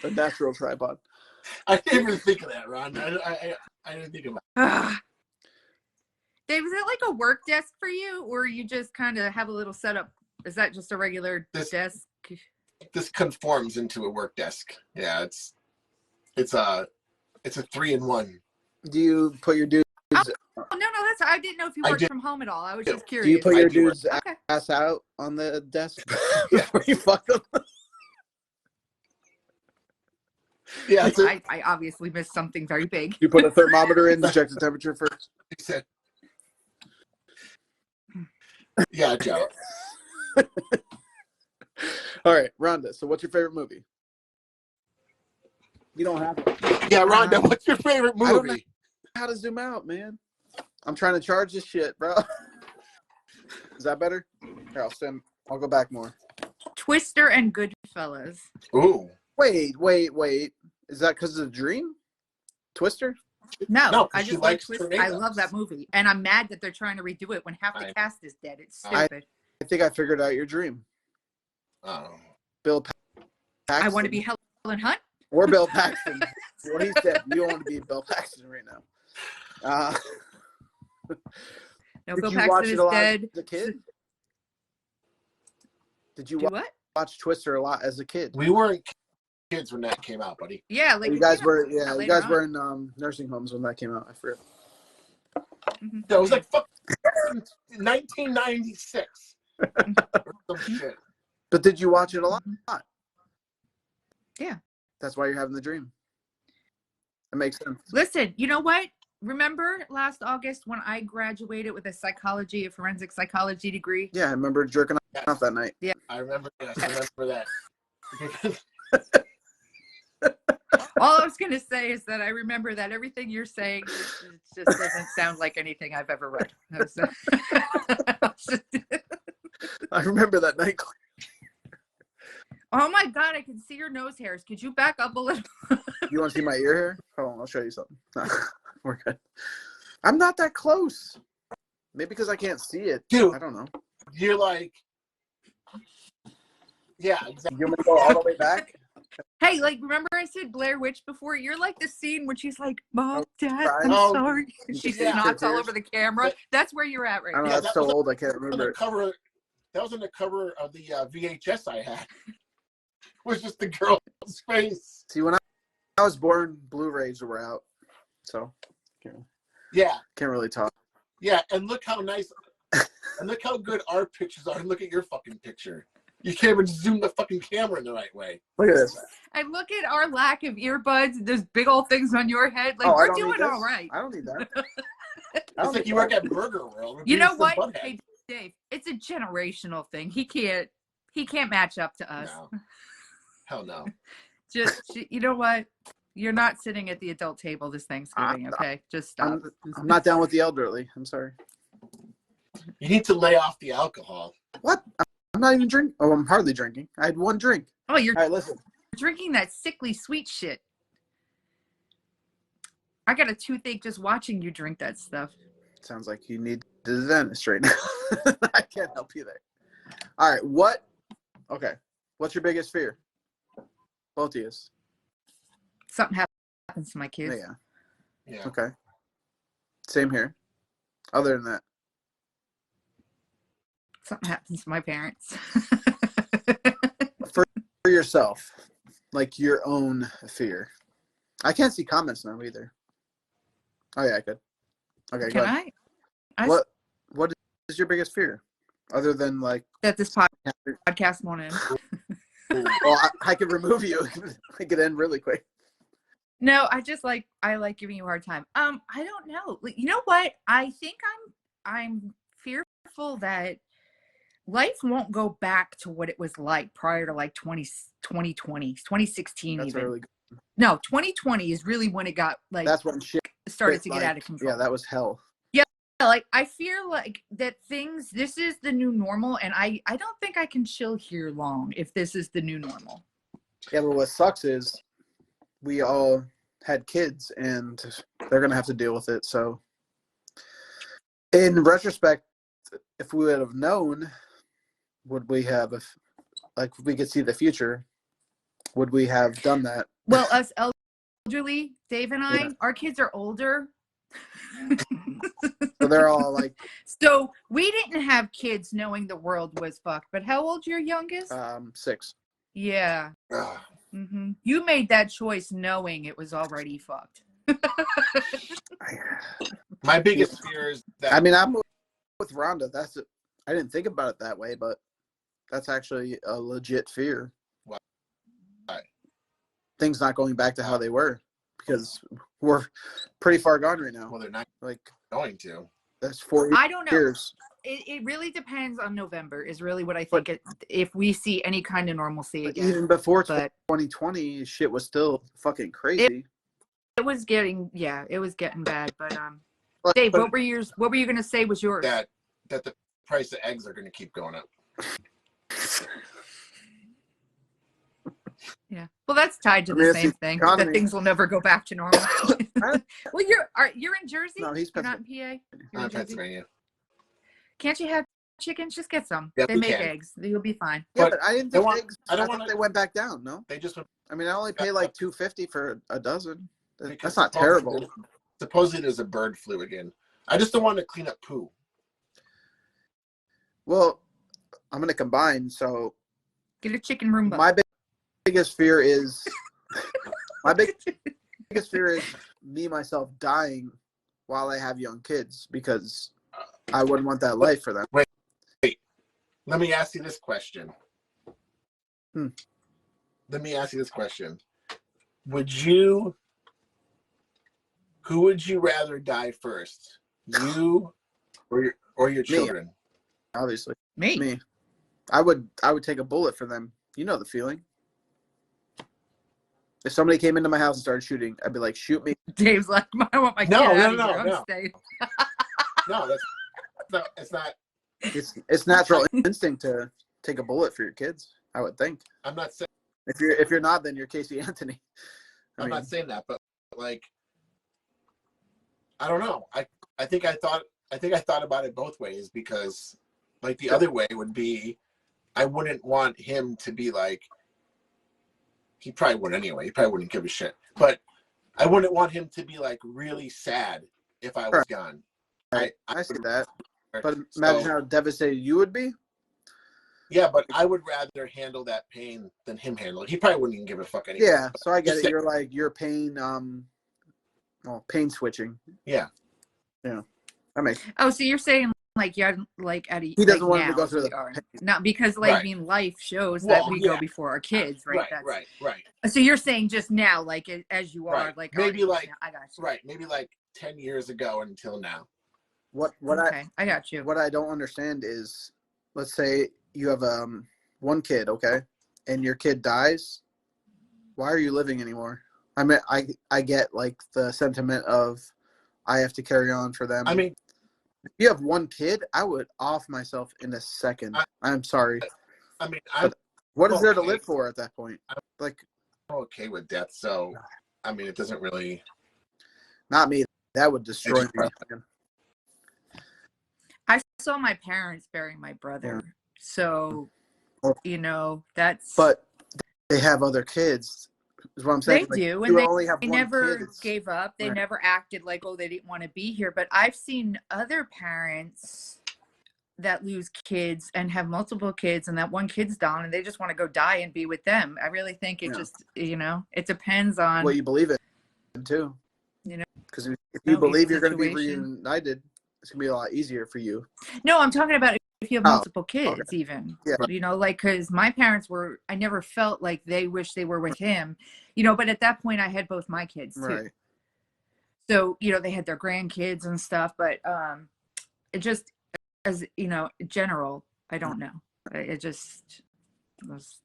A: A natural tripod.
B: I didn't even think of that, Ron. I didn't think about
C: Dave, is it like a work desk for you, or you just kind of have a little setup? Is that just a regular desk?
B: this conforms into a work desk. Yeah, it's a 3-in-1.
A: Do you put your dudes?
C: Oh, no, that's. I didn't know if you worked from home at all. I was just curious.
A: Do you put your dudes
C: Okay.
A: ass out on the desk before you fuck them?
B: Yeah,
C: I obviously missed something very big.
A: You put a thermometer in to check the temperature first.
B: Yeah, Joe.
A: All right, Rhonda. So, what's your favorite movie? You don't have to.
B: Yeah, Rhonda, what's your favorite
A: I don't know
B: movie?
A: how to zoom out, man. I'm trying to charge this shit, bro. Is that better? Here, I'll go back more.
C: Twister and Goodfellas.
B: Ooh.
A: Wait. Is that because of the dream? Twister?
C: No, I
B: she
C: just like
B: likes
C: Twister. I
B: tornadoes.
C: love that movie, and I'm mad that they're trying to redo it when half the cast is dead. It's stupid.
A: I think I figured out your dream.
B: Oh.
A: Bill Paxton.
C: I want to be Helen Hunt.
A: Or Bill Paxton. What he said. You don't want to be Bill Paxton right now.
C: No,
A: Did
C: Bill
A: you
C: Paxton
A: watch it
C: is
A: a lot
C: dead.
A: as a kid? Did you
C: Do what?
A: watch Twister a lot as a kid?
B: We weren't kids when that came out, buddy.
C: Yeah, like
A: You guys were
C: later on.
A: in nursing homes when that came out. I forget.
C: Mhm.
B: That was like 1996. Or some shit.
A: But did you watch it a lot?
C: Yeah.
A: That's why you're having the dream. It makes sense.
C: Listen, you know what? Remember last August when I graduated with a forensic psychology degree?
A: Yeah, I remember jerking off that night.
C: Yeah.
B: I remember that.
C: All I was going to say is that I remember that everything you're saying just doesn't sound like anything I've ever read.
A: I remember that night.
C: Oh my God, I can see your nose hairs. Could you back up a little?
A: You want to see my ear hair? Hold on, I'll show you something. We're good. I'm not that close. Maybe because I can't see it.
B: Dude,
A: I don't know.
B: you're like, yeah, exactly.
A: You want me to go all the way back?
C: Hey, like, remember I said Blair Witch before? You're like the scene when she's like, Mom, Dad,
A: right.
C: I'm
B: Oh,
C: sorry. And she
B: yeah.
C: snots all over the camera. That's where you're at right
A: I don't know.
C: now.
A: That's so old. I can't
B: on
A: remember
B: the
A: it.
B: cover. That was on the cover of the VHS I had. Was just the girl's face.
A: See, when I was born, Blu-rays were out, so
B: Yeah,
A: can't really talk.
B: yeah, and look how nice, and look how good our pictures are. And look at your fucking picture. You can't even zoom the fucking camera in the right way.
A: Look at this.
C: I look at our lack of earbuds, those big old things on your head. Like,
A: I
C: we're
A: don't need
C: doing
A: this.
C: all right.
A: I don't need that.
B: It's like you work at Burger World.
C: You know what? Hey, Dave, it's a generational thing. He can't match up to us.
B: No. Hell no.
C: Just, you know what? You're not sitting at the adult table this Thanksgiving, okay? Just stop.
A: I'm not down with the elderly. I'm sorry.
B: You need to lay off the alcohol.
A: What? I'm not even drinking. Oh, I'm hardly drinking. I had one drink.
C: Oh, you're
A: All right, listen.
C: drinking that sickly sweet shit. I got a toothache just watching you drink that stuff.
A: Sounds like you need the dentist right now. I can't help you there. All right, okay. What's your biggest fear? Both of you.
C: Something happens to my kids.
B: Yeah.
A: Okay. Same here. Other than that.
C: Something happens to my parents.
A: For yourself, like your own fear. I can't see comments now either. Oh yeah, I could. Okay,
C: Can
A: go ahead.
C: I?
A: What is your biggest fear? Other than like
C: That this podcast won't end.
A: well, I could remove you. I could end really quick.
C: No, I like giving you a hard time. I don't know. You know what? I think I'm fearful that life won't go back to what it was like prior to like 2020, 2016
A: That's
C: even.
A: really good.
C: No, 2020 is really when it got like
A: That's when shit
C: started to
A: like,
C: get out of control.
A: Yeah, that was hell.
C: Yeah, like I fear like that this is the new normal, and I don't think I can chill here long if this is the new normal.
A: Yeah, but what sucks is we all had kids and they're gonna have to deal with it. So in retrospect, if we would have known, would we have, if we could see the future, would we have done that?
C: Well, us elderly, Dave and I,
A: Yeah.
C: our kids are older.
A: So they're all like
C: So we didn't have kids knowing the world was fucked. But how old's your youngest?
A: 6.
C: Yeah.
B: Ugh.
C: Mm-hmm. You made that choice knowing it was already fucked.
B: My biggest fear is that.
A: I mean, I'm with Rhonda. I didn't think about it that way, but that's actually a legit fear.
B: Why?
A: Things not going back to how they were, because we're pretty far gone right now.
B: Well, they're not
A: Like
B: going to.
A: that's 4
C: I don't know.
A: years.
C: It really depends on November is really what I think. If we see any kind of normalcy
A: But
C: again.
A: even before
C: But
A: 2020, shit was still fucking crazy.
C: it was getting bad. But
A: But-
C: Dave,
B: but-
C: what were you gonna say was yours?
B: That the price of eggs are going to keep going up.
C: Yeah. Well, that's tied to
A: I mean,
C: the
A: it's
C: same
A: the
C: thing.
A: economy.
C: That things will never go back to normal. Well, you're in Jersey?
A: No, he's
C: You're not in PA? You're in Jersey?
B: Pennsylvania.
C: Can't you have chickens? Just get some.
B: Yeah,
C: they
B: we
C: make
B: can.
C: eggs. You'll be fine.
A: Yeah,
B: But
A: but I didn't
B: they
A: think
B: want-
A: eggs.
B: I don't
A: thought
B: wanna-
A: they went back down. No,
B: They just
A: I mean I only pay like $2.50 for a dozen.
B: because
A: That's not terrible.
B: Supposedly there's a bird flu again. I just don't want to clean up poo.
A: Well, I'm gonna combine. So
C: Get a chicken Roomba.
A: my biggest fear is biggest fear is me myself dying while I have young kids, because I wouldn't want that life for them.
B: Let me ask you this question.
A: Hmm.
B: Let me ask you this question. Who would you rather die first? You or your children?
A: Obviously,
C: Me.
A: me. I would take a bullet for them. You know the feeling. If somebody came into my house and started shooting, I'd be like, shoot me.
C: Dave's like, I want my kid
B: No,
C: out
B: no,
C: of
B: no,
C: here. I'm
B: no.
C: staying.
B: No, it's not.
A: It's natural instinct to take a bullet for your kids, I would think.
B: I'm not saying.
A: If you're not, then you're Casey Anthony.
B: I'm not saying that, but like, I don't know. I think I thought about it both ways, because like the other way would be, I wouldn't want him to be like, he probably wouldn't anyway. He probably wouldn't give a shit. But I wouldn't want him to be like really sad if I was gone.
A: I see that. But imagine how devastated you would be.
B: Yeah, but I would rather handle that pain than him handle it. He probably wouldn't even give a fuck anyway.
A: Yeah, so I get it. You're pain pain switching.
B: Yeah.
A: Yeah. That makes
C: Oh, so you're saying like you're like at a
A: he doesn't
C: like
A: want
C: now,
A: him to go through
C: not because like I mean life shows that we go before our kids, right?
B: Right.
C: So you're saying just now, like as you are, like
B: maybe like
C: now. I got you.
B: Right, maybe like 10 years ago until now.
C: I got you.
A: What I don't understand is, let's say you have one kid, okay, and your kid dies. Why are you living anymore? I mean, I get like the sentiment of I have to carry on for them.
B: I mean,
A: if you have one kid, I would off myself in a second. I'm sorry.
B: I mean,
A: what is there to live for at that point? Like,
B: I'm okay with death, so I mean, it doesn't really.
A: Not me. That would destroy me.
C: I saw my parents bury my brother, so that's.
A: But they have other kids. Is what I'm saying.
C: They do, and they never gave up. They never acted like, oh, they didn't want to be here. But I've seen other parents that lose kids and have multiple kids, and that one kid's down, and they just want to go die and be with them. I really think it just, it depends on
A: what you believe in too. Because if you believe you're going to be reunited, it's going to be a lot easier for you.
C: No, I'm talking about if you have multiple kids, even. Yeah. Like, because my parents I never felt like they wish they were with him, but at that point I had both my kids too.
A: Right.
C: So, they had their grandkids and stuff, but it just, as, general, I don't know. It just was,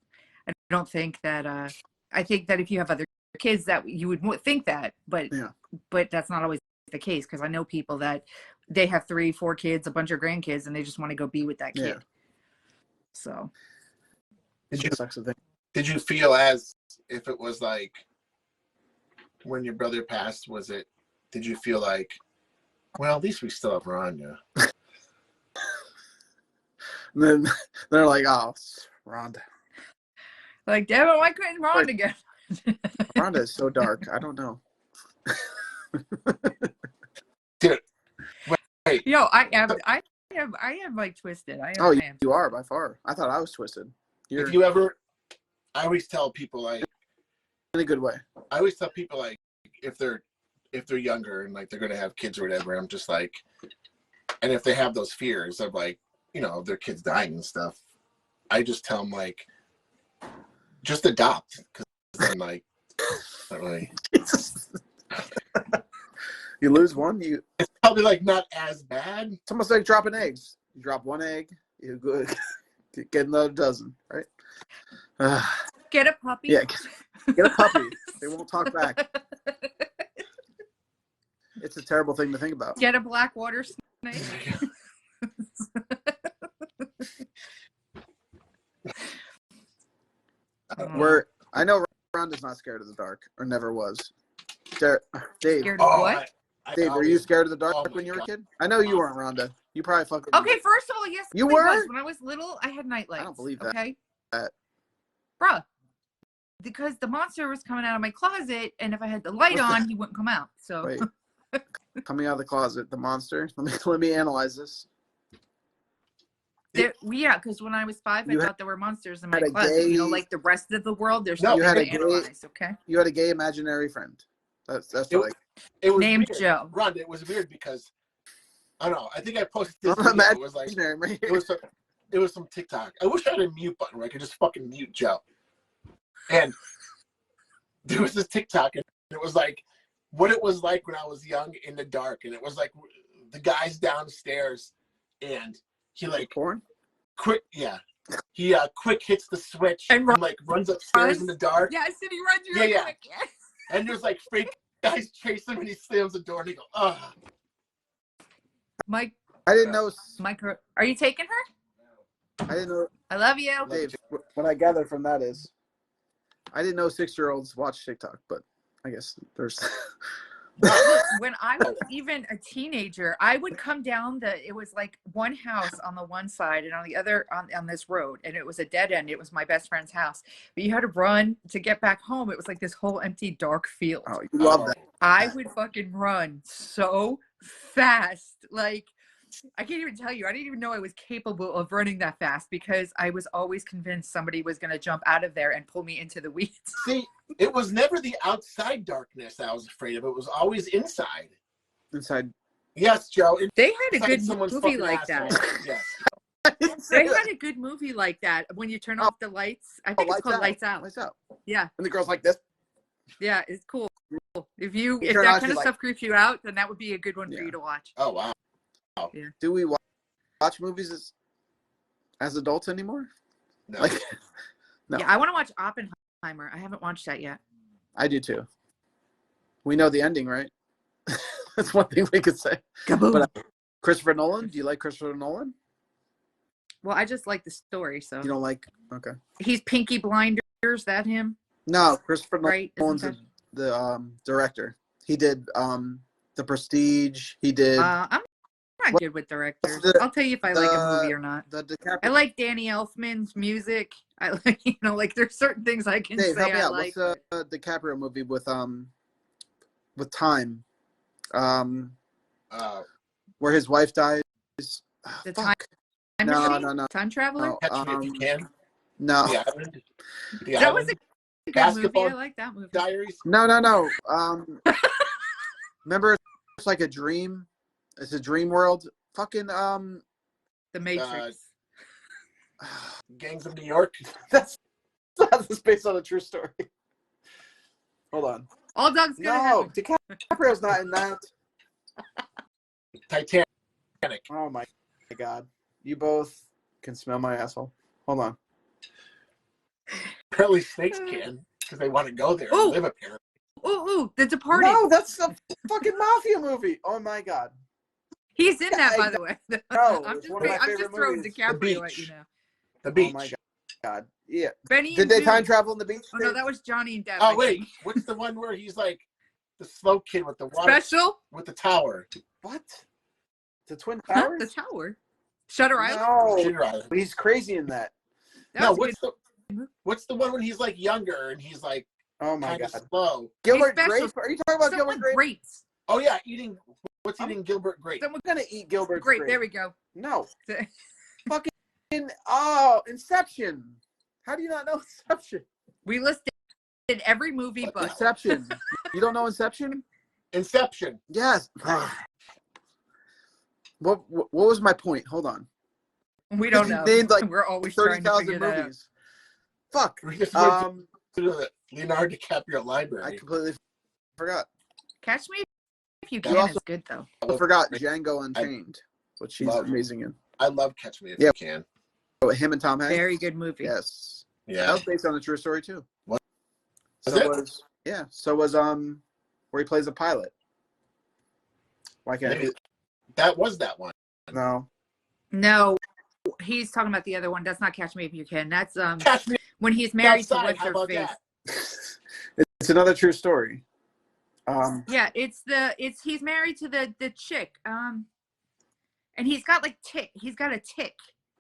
C: I don't think that, I think that if you have other kids that you would think that, but that's not always the case, because I know people that they have 3-4 kids, a bunch of grandkids, and they just want to go be with that kid. Yeah. So
B: did you feel as if it was like when your brother passed, did you feel like, well, at least we still have Rhonda?
A: And then they're like, oh, Rhonda.
C: Like, damn it, why couldn't Rhonda get
A: Rhonda is so dark. I don't know.
B: Dude, wait.
C: Yo, I am like twisted.
A: You are by far. I thought I was twisted.
B: I always tell people, like,
A: in a good way.
B: I always tell people, like, if they're younger and like they're gonna have kids or whatever, I'm just like, and if they have those fears of like, their kids dying and stuff, I just tell them, like, just adopt, because then like, not really.
A: You lose one,
B: it's probably like not as bad.
A: It's almost like dropping eggs. You drop one egg, you good. Get another dozen, right?
C: Get a puppy.
A: Yeah, get a puppy. They won't talk back. It's a terrible thing to think about.
C: Get a black water snake.
A: I know Rhonda's not scared of the dark, or never was. Dave.
C: Scared of what?
A: Dave, were you scared of the dark when you were a kid? I know you weren't, Rhonda. You probably fucking.
C: Okay, first of all, yes.
A: You were?
C: When I was little, I had night lights.
A: I don't believe that.
C: Okay. Bruh. Because the monster was coming out of my closet, and if I had the light on, he wouldn't come out. So.
A: Wait. Coming out of the closet, the monster. Let me analyze this.
C: Because when I was 5, I thought there were monsters in my closet. Like the rest of the world, there's nothing to analyze. Okay.
A: You had a gay imaginary friend. That's what
B: it was
C: named
B: weird.
C: Joe.
B: Rhonda, it was weird because I don't know. I think I posted this video. It was like it was some TikTok. I wish I had a mute button where I could just fucking mute Joe. And there was this TikTok, and it was like what it was like when I was young in the dark, and it was like the guy's downstairs, and he like
A: porn.
B: Quick hits the switch and like runs upstairs in the dark.
C: Yeah, I said he runs really quick. Yeah.
B: And there's like fake guys chase him, and he slams the door, and he goes, "Ugh."
C: Mike,
A: I didn't know.
C: Mike, are you taking her?
A: I didn't know.
C: I love you,
A: Dave. What I gather from that is, I didn't know 6-year-olds watch TikTok, but I guess there's
C: Look, when I was even a teenager, I would come down it was like one house on the one side and on the other on this road, and it was a dead end. It was my best friend's house. But you had to run to get back home. It was like this whole empty, dark field.
A: Oh, you love that.
C: I would fucking run so fast. Like, I can't even tell you. I didn't even know I was capable of running that fast because I was always convinced somebody was going to jump out of there and pull me into the weeds.
B: See, it was never the outside darkness I was afraid of. It was always inside.
A: Inside.
B: Yes, Joe.
C: They had a good movie like
B: asshole.
C: that.
B: Yes.
C: They had a good movie like that when you turn off the lights. I think it's called Lights Out.
A: Lights Out.
C: Yeah.
A: And the girl's like this.
C: Yeah, it's cool. If that
A: turn on,
C: kind of
A: she's
C: stuff creeps you out, then that would be a good one for you to watch.
B: Oh, wow.
C: Yeah.
A: Do we watch movies as adults anymore?
B: No.
A: Like, no.
C: Yeah, I want to watch Oppenheimer. I haven't watched that yet.
A: I do too. We know the ending, right? That's one thing we could say.
C: Kaboom.
A: But Christopher Nolan? Do you like Christopher Nolan?
C: Well, I just like the story, so.
A: You don't like? Okay.
C: He's Pinky Blinders. That him?
A: No, Christopher
C: Right?
A: Nolan's the director. He did The Prestige. He did.
C: I'm not good with directors. I'll tell you if I like a movie or not.
A: The DiCaprio.
C: I like Danny Elfman's music. I like, like there's certain things I can
A: Dave,
C: say
A: help me
C: I
A: out.
C: like.
A: What's the DiCaprio movie with time? Where his wife dies.
C: The
A: Fuck.
C: Time
A: No,
C: Machine?
A: no.
C: Time Traveler?
A: No,
B: Catch Me If You Can.
A: No.
B: The Island. The
C: That was
B: Island.
C: a good
B: Basketball
C: movie. I like that movie.
B: Diaries.
A: No. Remember, it's like a dream. It's a dream world. Fucking
C: The Matrix.
B: Gangs of New York.
A: That's based on a true story. Hold on.
C: All dogs gotta
A: No,
C: have
A: DiCaprio's not in that.
B: Titanic.
A: Oh my god. You both can smell my asshole. Hold on.
B: Apparently snakes can because they want to go there
C: Ooh.
B: and live up here.
C: Ooh, The Departed.
A: No, that's a fucking mafia movie. Oh my god.
C: He's in that, by the way.
A: No,
C: I'm
A: it's
C: just,
A: one of my
C: I'm just
A: favorite
C: throwing
A: movies.
C: DiCaprio at
B: Beach.
C: you now.
B: The beach.
A: Oh my god. Yeah.
C: Benny
A: Did
C: and
A: they time
C: Jude.
A: travel on the beach?
C: Oh no, that was Johnny and Depp. I
B: Oh wait,
C: think.
B: what's the one where he's like the slow kid with the water
C: Special?
B: with the tower?
A: What? The Twin
C: Huh?
A: Towers?
C: The Tower. Shutter Island.
A: No,
B: Shutter Island.
A: he's crazy in that.
C: That
B: No,
C: was a
B: what's the one when he's like younger and he's like
A: Oh my
B: kind
A: god.
B: of slow?
A: Gilbert
C: He's special.
A: Grape? Are you talking about
C: Someone
A: Gilbert Grape?
C: grapes.
B: Oh yeah, eating Gilbert Grape.
C: Someone
A: I'm gonna eat Gilbert
C: great.
A: Grape.
C: There we go.
A: No.
C: We
A: Inception. How do you not know Inception?
C: listed every movie, but
A: Inception. You don't know Inception?
B: Inception.
A: Yes. What was my point? Hold on.
C: we don't
A: You
C: know.
A: named, like,
C: We're always trying to
A: 30,000
C: figure that out.
A: movies. Fuck.
B: We just went to the Leonardo DiCaprio
A: I
B: library.
A: completely forgot.
C: Catch Me If You
A: You
C: Can
A: also-
C: is good though.
A: I forgot Django Unchained, which she's
B: love-
A: amazing in.
B: I love Catch Me If
A: Yeah.
B: You Can.
A: Oh, him and Tom Hanks.
C: Very good movie.
A: Yes. That
B: Yeah.
A: was based on a true story too.
B: What?
A: So
B: Was it?
A: was So was where he plays a pilot. Why can't
B: Maybe that was that one.
A: No.
C: No, he's talking about the other one. That's not Catch Me If You Can. That's
B: Catch Me
C: when he's married
B: Outside.
C: to what's
B: How
C: her
B: about
C: face.
B: that?
A: It's another true story.
C: Yeah, he's married to the chick. And he's got like he's got a tick.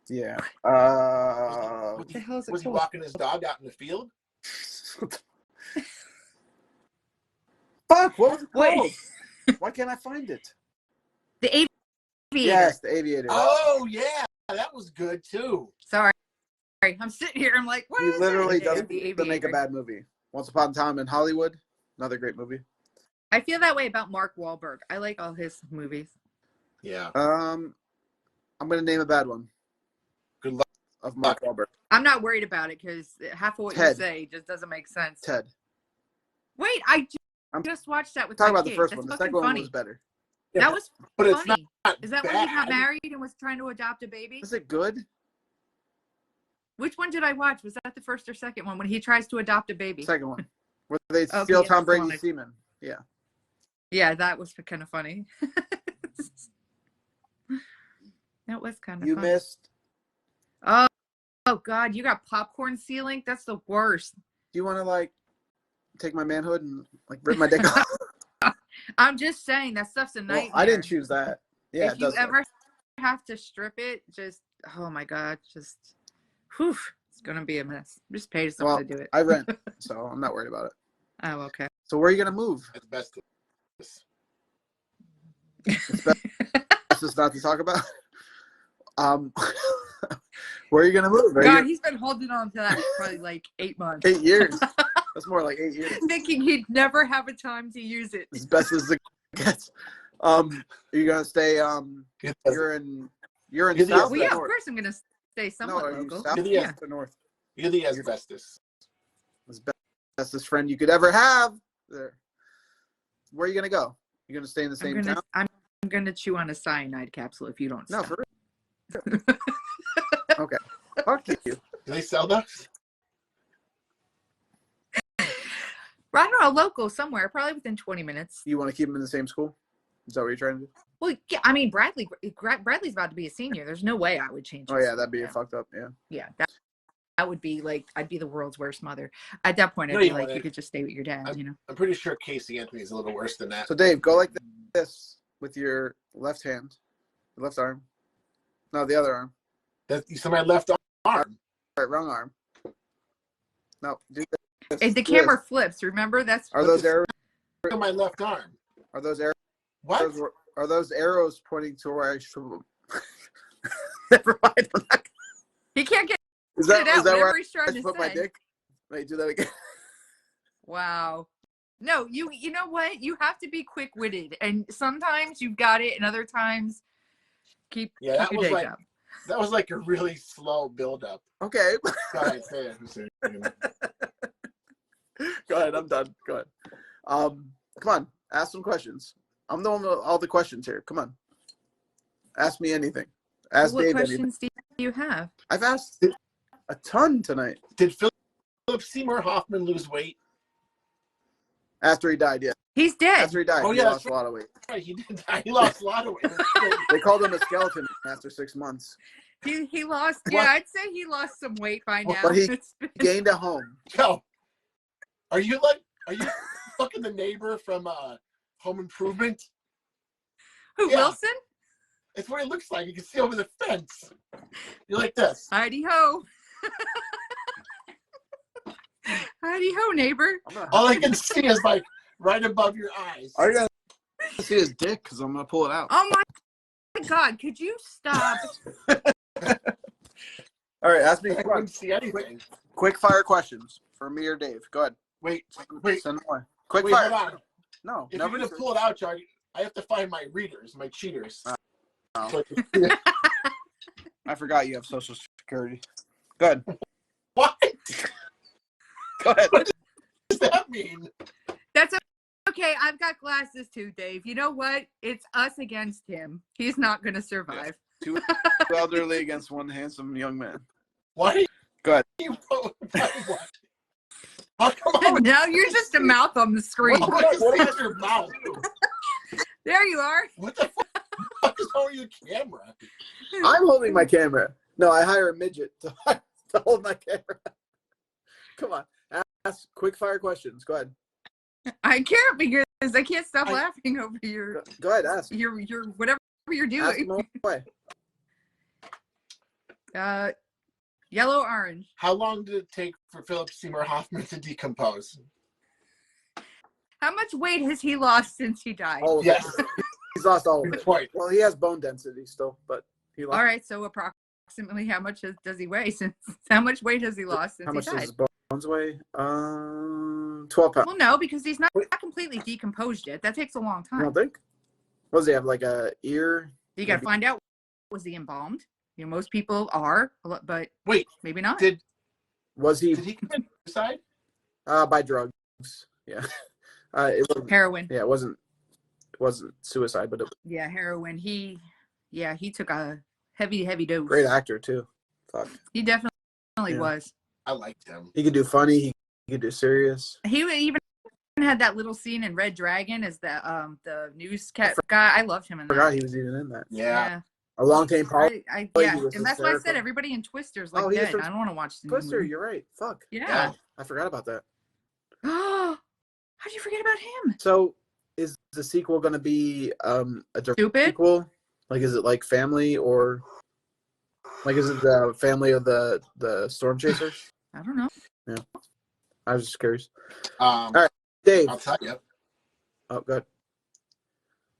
A: Yeah.
C: What the hell is it
B: Was he
C: called?
B: walking his dog out in the field?
A: Fuck, what was it
C: Wait.
A: called? Why can't I find it?
C: The Aviator.
A: Yes, The Aviator.
B: Oh yeah, that was good too.
C: Sorry, I'm sitting here. I'm like, what
A: He
C: is
A: literally
C: it?
A: doesn't
C: The
A: make a
C: Aviator.
A: bad movie. Once Upon a Time in Hollywood, another great movie.
C: I feel that way about Mark Wahlberg. I like all his movies.
B: Yeah.
A: I'm gonna name a bad one
B: Good luck.
A: of Mark Wahlberg.
C: I'm not worried about it because half of what
A: Ted.
C: you say just doesn't make sense.
A: Ted.
C: Wait, I
A: I'm
C: just watched that with
A: Talking
C: my
A: about the
C: kids.
A: first
C: That's
A: one. The
C: fucking
A: second one
C: funny.
A: was better.
C: That was
B: But it's
C: funny.
B: not
C: Is that
B: bad.
C: when he got married and was trying to adopt a baby?
A: Was it good?
C: Which one did I watch? Was that the first or second one when he tries to adopt a baby?
A: Second one. Where they
C: Okay,
A: steal
C: yeah,
A: Tom
C: that's the one
A: Brady's semen. Yeah.
C: Yeah, that was kind of funny. That was kind of
A: You
C: funny.
A: missed.
C: Oh God, you got popcorn ceiling? That's the worst.
A: Do you want to like take my manhood and like rip my dick off?
C: I'm just saying that stuff's a nightmare.
D: Well, I didn't choose that. Yeah,
C: if you ever have to strip it, just oh my god, just whew, it's gonna be a mess. Just pay someone to do it.
D: I rent, so I'm not worried about it.
C: Oh, okay.
D: So where are you gonna move?
B: It's best.
D: It's best not to talk about. Where are you gonna move?
C: God, he's been holding on to that for probably like 8 months.
D: 8 years. That's more like 8 years.
C: Thinking he'd never have a time to use it.
D: As best as it gets. Are you gonna stay? You're in South.
C: Well, yeah, of course I'm gonna stay somewhat
D: no, are
C: local.
D: you South
C: Yeah.
D: or North?
B: You're the asbestos.
D: Bestest friend you could ever have. There. Where are you gonna go? You gonna stay in the same town?
C: I'm gonna chew on a cyanide capsule if you don't.
D: No,
C: stop.
D: for real. Okay. Fuck you.
B: Do they sell those?
C: I don't know, local somewhere, probably within 20 minutes.
D: You want to keep him in the same school? Is that what you're trying to do?
C: Well, yeah, I mean, Bradley's about to be a senior. There's no way I would change.
D: Oh yeah, that'd be fucked up. Yeah.
C: Yeah, that would be like I'd be the world's worst mother. At that point, I'd
B: No,
C: be
B: you
C: like,
B: wouldn't.
C: you could just stay with your dad. You know.
B: I'm pretty sure Casey Anthony's a little worse than that.
D: So Dave, go like this with your left hand, left arm. No, the other arm.
B: You said my left arm.
D: Right, wrong arm. No, do this.
C: If the camera flips, remember that's.
D: Are those arrows?
B: Look at my left arm.
D: Are those arrows?
B: What?
D: Are those arrows pointing to where I should? Never mind.
C: He can't get
D: Is that
C: it out.
D: where
C: Whatever he's
D: I
C: trying
D: should
C: to
D: put my
C: say.
D: dick? Wait, do that again.
C: Wow. No, you know what? You have to be quick-witted, and sometimes you've got it, and other times keep
B: that
C: your
B: was
C: day
B: like
C: job.
B: that was like a really slow build-up.
D: Okay.
B: Go ahead, say it.
D: Go ahead. I'm done. Go ahead. Come on. Ask some questions. I'm the one with all the questions here. Come on. Ask me anything. Ask
C: What
D: Dave
C: questions
D: anything.
C: do you have?
D: I've asked a ton tonight.
B: Did Philip Seymour Hoffman lose weight?
D: After he died, yeah.
C: He's dead.
D: After he died,
B: Oh,
D: he
B: yeah,
D: lost
B: that's
D: a lot of weight.
B: Right, he did die. He lost a lot of weight.
D: They called him a skeleton after 6 months.
C: He lost.
B: What?
C: Yeah, I'd say he lost some weight by now.
D: But he
C: It's been-
D: gained a home.
B: Yo, are you fucking the neighbor from Home Improvement?
C: Who,
B: Yeah.
C: Wilson?
B: It's what it looks like. You can see over the fence. You're like this.
C: Heidi ho. Heidi ho, neighbor.
B: All I can see is like right above your eyes.
D: Are you going to see his dick? Because I'm going to pull it out.
C: Oh my God, could you stop?
D: All right, ask me
B: I couldn't see anything.
D: quick fire questions for me or Dave. Go ahead.
B: Wait.
D: Send them away. Quick
B: Wait,
D: fire.
B: hold on.
D: No,
B: If
D: never
B: you're going to pull it out, Charlie, I have to find my readers, my cheaters.
D: Oh.
B: So-
D: I forgot you have Social Security. Go ahead.
B: what
D: Go ahead.
B: does that mean?
C: That's okay. I've got glasses too, Dave. You know what? It's us against him. He's not going to survive.
D: Two elderly against one handsome young man.
B: Why?
D: Go ahead.
B: What? How come
C: Now you're just a mouth on the screen.
B: what is your mouth?
C: There you are.
B: What the fuck is wrong with your camera?
D: I'm holding my camera. No, I hire a midget to hold my camera. Come on. Ask quick fire questions. Go ahead.
C: I can't because I can't stop
B: I-
C: laughing over your
D: Go ahead. Ask.
C: your whatever you're
D: Ask
C: doing.
D: them away.
C: Yellow, orange.
B: How long did it take for Philip Seymour Hoffman to decompose?
C: How much weight has he lost since he died?
D: All of
B: Yes.
D: it. He's lost all of
B: Good
D: it.
B: point.
D: Well, he has bone density still, but he lost.
C: All right, so approximately how much does he weigh since? How much weight has he lost since
D: How
C: he
D: much does
C: died?
D: his bones weigh? 12 pounds.
C: Well, no, because he's not completely decomposed yet. That takes a long
D: You
C: time.
D: don't think? What does he have? Like a ear?
C: You got to find out, was he embalmed? You know, most people are, but
B: Wait,
C: maybe not.
D: Was he
B: did he commit suicide?
D: by drugs? Yeah. It was.
C: Heroin.
D: Yeah, it wasn't suicide, but it was
C: Yeah, heroin. He took a heavy dose.
D: a great actor too. Fuck.
C: He definitely
D: Yeah.
C: was.
B: I liked him.
D: He could do funny. He could do serious.
C: He even had that little scene in Red Dragon as the newscast guy. I loved him in
D: I forgot
C: that.
D: he was even in that.
B: Yeah.
D: A long time Paul.
C: Yeah,
D: he was
C: and that's why I said
D: hysterical.
C: everybody in Twister's like
D: Oh, he is
C: dead.
D: from
C: I don't want to watch the new
D: Twister,
C: movie.
D: you're right. Fuck.
C: Yeah.
D: I forgot about that.
C: Oh, how'd you forget about him?
D: So is the sequel going to be a direct
C: Stupid?
D: sequel? Like, is it like family or like is it the family of the storm chaser?
C: I don't know.
D: Yeah, I was just curious.
B: All
D: right, Dave.
B: I'll tell you.
D: Oh, good.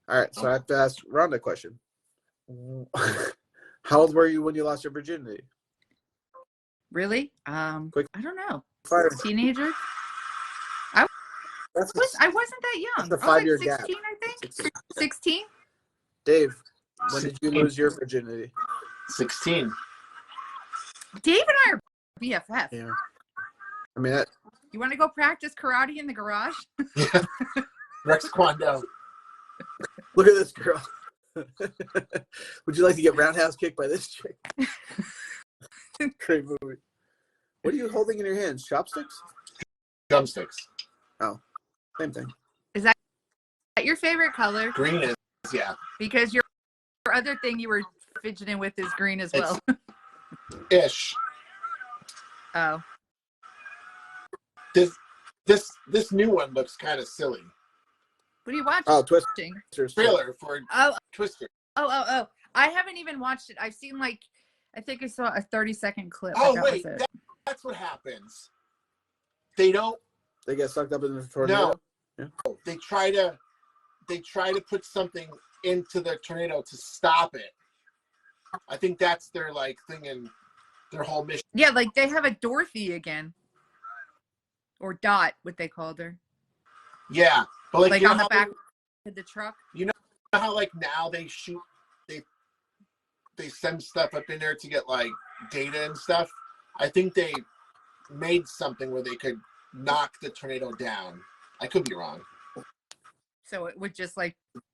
D: All right, so I have to ask Rhonda a question. How old were you when you lost your virginity?
C: Really?
D: Quick
C: I don't know.
D: fire.
C: Teenager? I wasn't that young.
D: That's a
C: I was
D: 5-year
C: like
D: gap.
C: 16, I think. 16?
D: Dave, when did you lose your virginity?
B: 16.
C: Dave and I are BFF.
D: Yeah. I mean,
C: You want to go practice karate in the garage?
B: Yeah. Rex Kwando.
D: look at this girl. Would you like to get roundhouse kicked by this chick? Great movie. What are you holding in your hands? Chopsticks?
B: Drumsticks.
D: Oh, same thing.
C: Is that your favorite color?
B: Green is, yeah.
C: Because your other thing you were fidgeting with is green as well.
B: Ish.
C: Oh.
B: This new one looks kind of silly.
C: What are you watching?
D: Oh, Twisters.
B: Trailer for
C: Oh.
B: Twister.
C: Oh. I haven't even watched it. I've seen I think I saw a 30-second clip.
B: Oh, wait. That's what happens. They
D: get sucked up in the tornado?
B: No. Yeah. They try to put something into the tornado to stop it. I think that's their thing in their whole mission.
C: Yeah, they have a Dorothy again. Or Dot, what they called her.
B: Yeah. But
C: on the back of the truck.
B: You know how now they shoot they send stuff up in there to get data and stuff? I think they made something where they could knock the tornado down. I could be wrong.
C: So it would just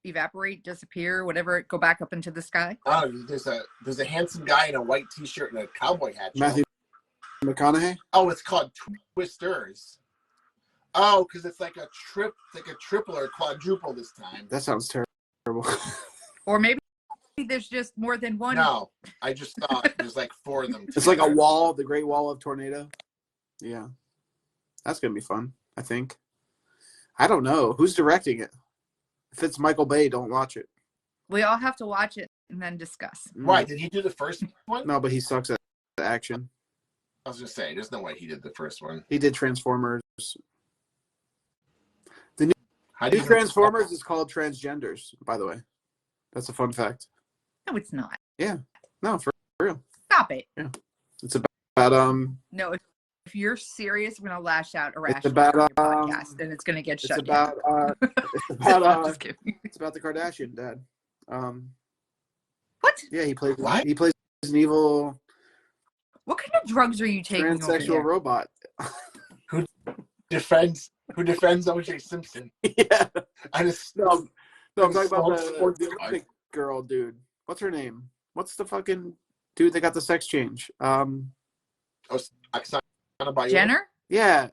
C: evaporate, disappear, whatever, go back up into the sky.
B: Oh, there's a handsome guy in a white t-shirt and a cowboy hat.
D: Matthew McConaughey?
B: Oh, it's called Twisters. Oh, because it's like a triple or quadruple this time.
D: That sounds terrible.
C: Or maybe there's just more than one.
B: No, I just thought there's 4 of them.
D: It's like a wall, the Great Wall of Tornado. Yeah. That's going to be fun, I think. I don't know. Who's directing it? If it's Michael Bay, don't watch it.
C: We all have to watch it and then discuss.
B: Why? Did he do the first one?
D: No, but he sucks at action.
B: I was going to say, there's no way he did the first one.
D: He did Transformers. The new Transformers is called Transgenders, by the way. That's a fun fact.
C: No, it's not.
D: Yeah. No, for real.
C: Stop it.
D: Yeah. It's about
C: No, if you're serious, I'm gonna lash out irrationally
D: it's about
C: on your podcast, and it's gonna get shut down.
D: It's about the Kardashian dad.
C: What?
D: Yeah, he plays
B: What?
D: He plays an evil
C: What kind of drugs are you taking?
D: transsexual robot.
B: Who defends O.J. Simpson?
D: Yeah.
B: I just
D: No, I'm talking about
B: sports
D: the Olympic girl, dude. What's her name? What's the fucking dude that got the sex change?
C: Jenner?
D: Yeah.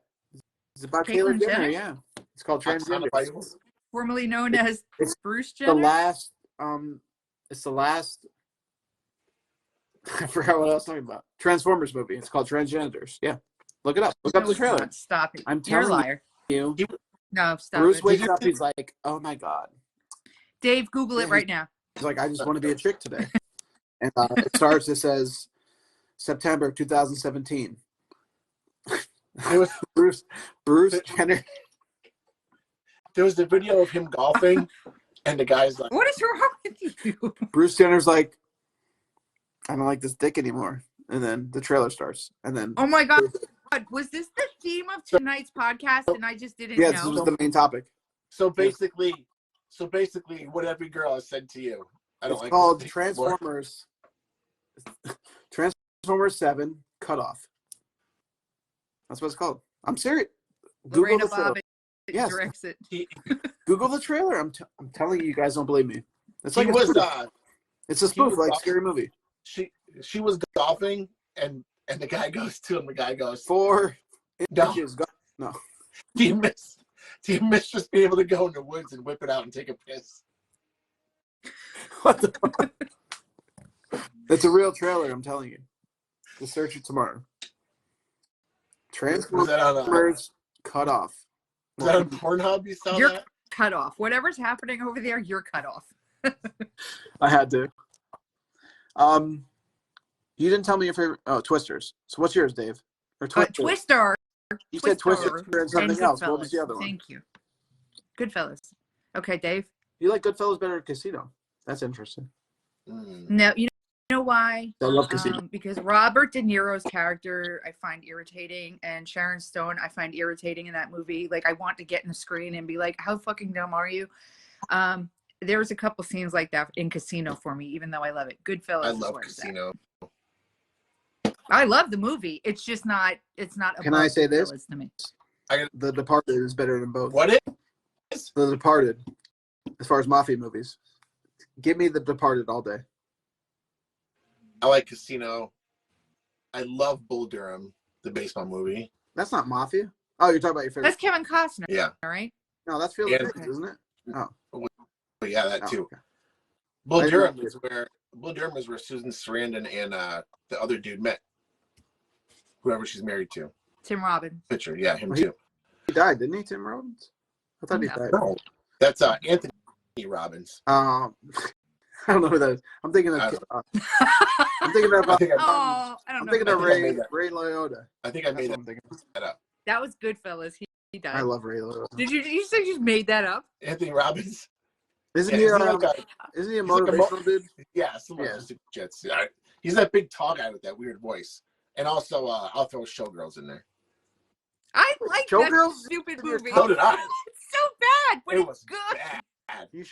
D: It's about Taylor
C: Caitlyn
D: Jenner,
C: Jenner?
D: yeah. It's called Transgender.
C: Formerly known as Bruce
D: The
C: Jenner?
D: last it's the last I forgot what I was talking about. Transformers movie. It's called Transgenders. Yeah. Look it up. Look up the trailer.
C: Stop it.
D: I'm
C: You're a
D: telling
C: liar.
D: you.
C: No, stop
D: Bruce
C: it.
D: wakes up, he's like, oh my God.
C: Dave, Google it right now.
D: He's like, I just want to be a chick today. And it starts, it says, September 2017. It was Bruce Jenner.
B: There was the video of him golfing, and the guy's like,
C: What is wrong with you?
D: Bruce Jenner's like, I don't like this dick anymore. And then the trailer starts. And then
C: Oh my God. Was this the theme of tonight's podcast and I just didn't know?
D: this was the main topic.
B: so basically, what every girl has said to you. I don't
D: It's
B: like
D: called
B: this
D: Transformers. Transformers 7 Cutoff. That's what it's called. I'm serious. Google
C: Lorena
D: the trailer.
C: Bobbitt
D: Yes.
C: directs it.
D: Google the trailer. I'm telling you, you guys don't believe me. It's
B: He
D: like
B: was
D: it's a spoof, like Scary Movie.
B: she was golfing, and the guy goes to him. The guy goes,
D: 4
B: No.
D: inches. No.
B: Do you miss just being able to go in the woods and whip it out and take a piss?
D: What the fuck? It's a real trailer, I'm telling you. Just search it tomorrow.
B: Was that on
D: Transformers Cutoff.
B: Pornhub? You saw
C: You're
B: that?
C: cut off. Whatever's happening over there, you're cut off.
D: I had to. You didn't tell me your favorite. Oh, Twisters. So what's yours, Dave? Or
C: Twister.
D: You said Twister and something
C: and
D: else. What was the other one?
C: Thank you. Goodfellas. Okay, Dave.
D: You like Goodfellas better than Casino? That's interesting.
C: No, you know why?
D: I love Casino.
C: Because Robert De Niro's character I find irritating, and Sharon Stone I find irritating in that movie. Like, I want to get in the screen and be like, how fucking dumb are you? There was a couple scenes like that in Casino for me, even though I love it. Goodfellas.
B: I love Casino.
C: I love the movie. It's just not. It's not.
D: Can I say this?
C: To me.
D: The Departed is better than both.
B: What is?
D: The Departed, as far as mafia movies. Give me The Departed all day.
B: I like Casino. I love Bull Durham, the baseball movie.
D: That's not mafia. Oh, you're talking about your favorite.
C: That's Kevin Costner.
B: Yeah.
C: All right.
D: No, that's Field of Dreams, isn't it? Oh.
B: But yeah, that too.
D: Okay.
B: Bull Durham is where Susan Sarandon and the other dude met. Whoever she's married to. Tim
C: Robbins.
B: Pitcher, yeah, him too.
D: He died, didn't he, Tim Robbins? I thought he died.
B: No, that's Anthony Robbins.
D: I don't know who that is. I'm thinking of. I'm thinking of. I'm thinking of Ray Liotta.
B: I think I made that up.
C: That was Goodfellas. He died.
D: I love Ray Liotta.
C: Did you? You said you made that up?
B: Anthony Robbins.
D: Isn't he a motivational dude?
B: Yeah, jets. He's that big tall guy with that weird voice. And also, I'll throw Showgirls in there.
C: I like that stupid movie.
B: So did I.
C: It's so bad, but
B: it was
C: good.
B: Bad.
D: You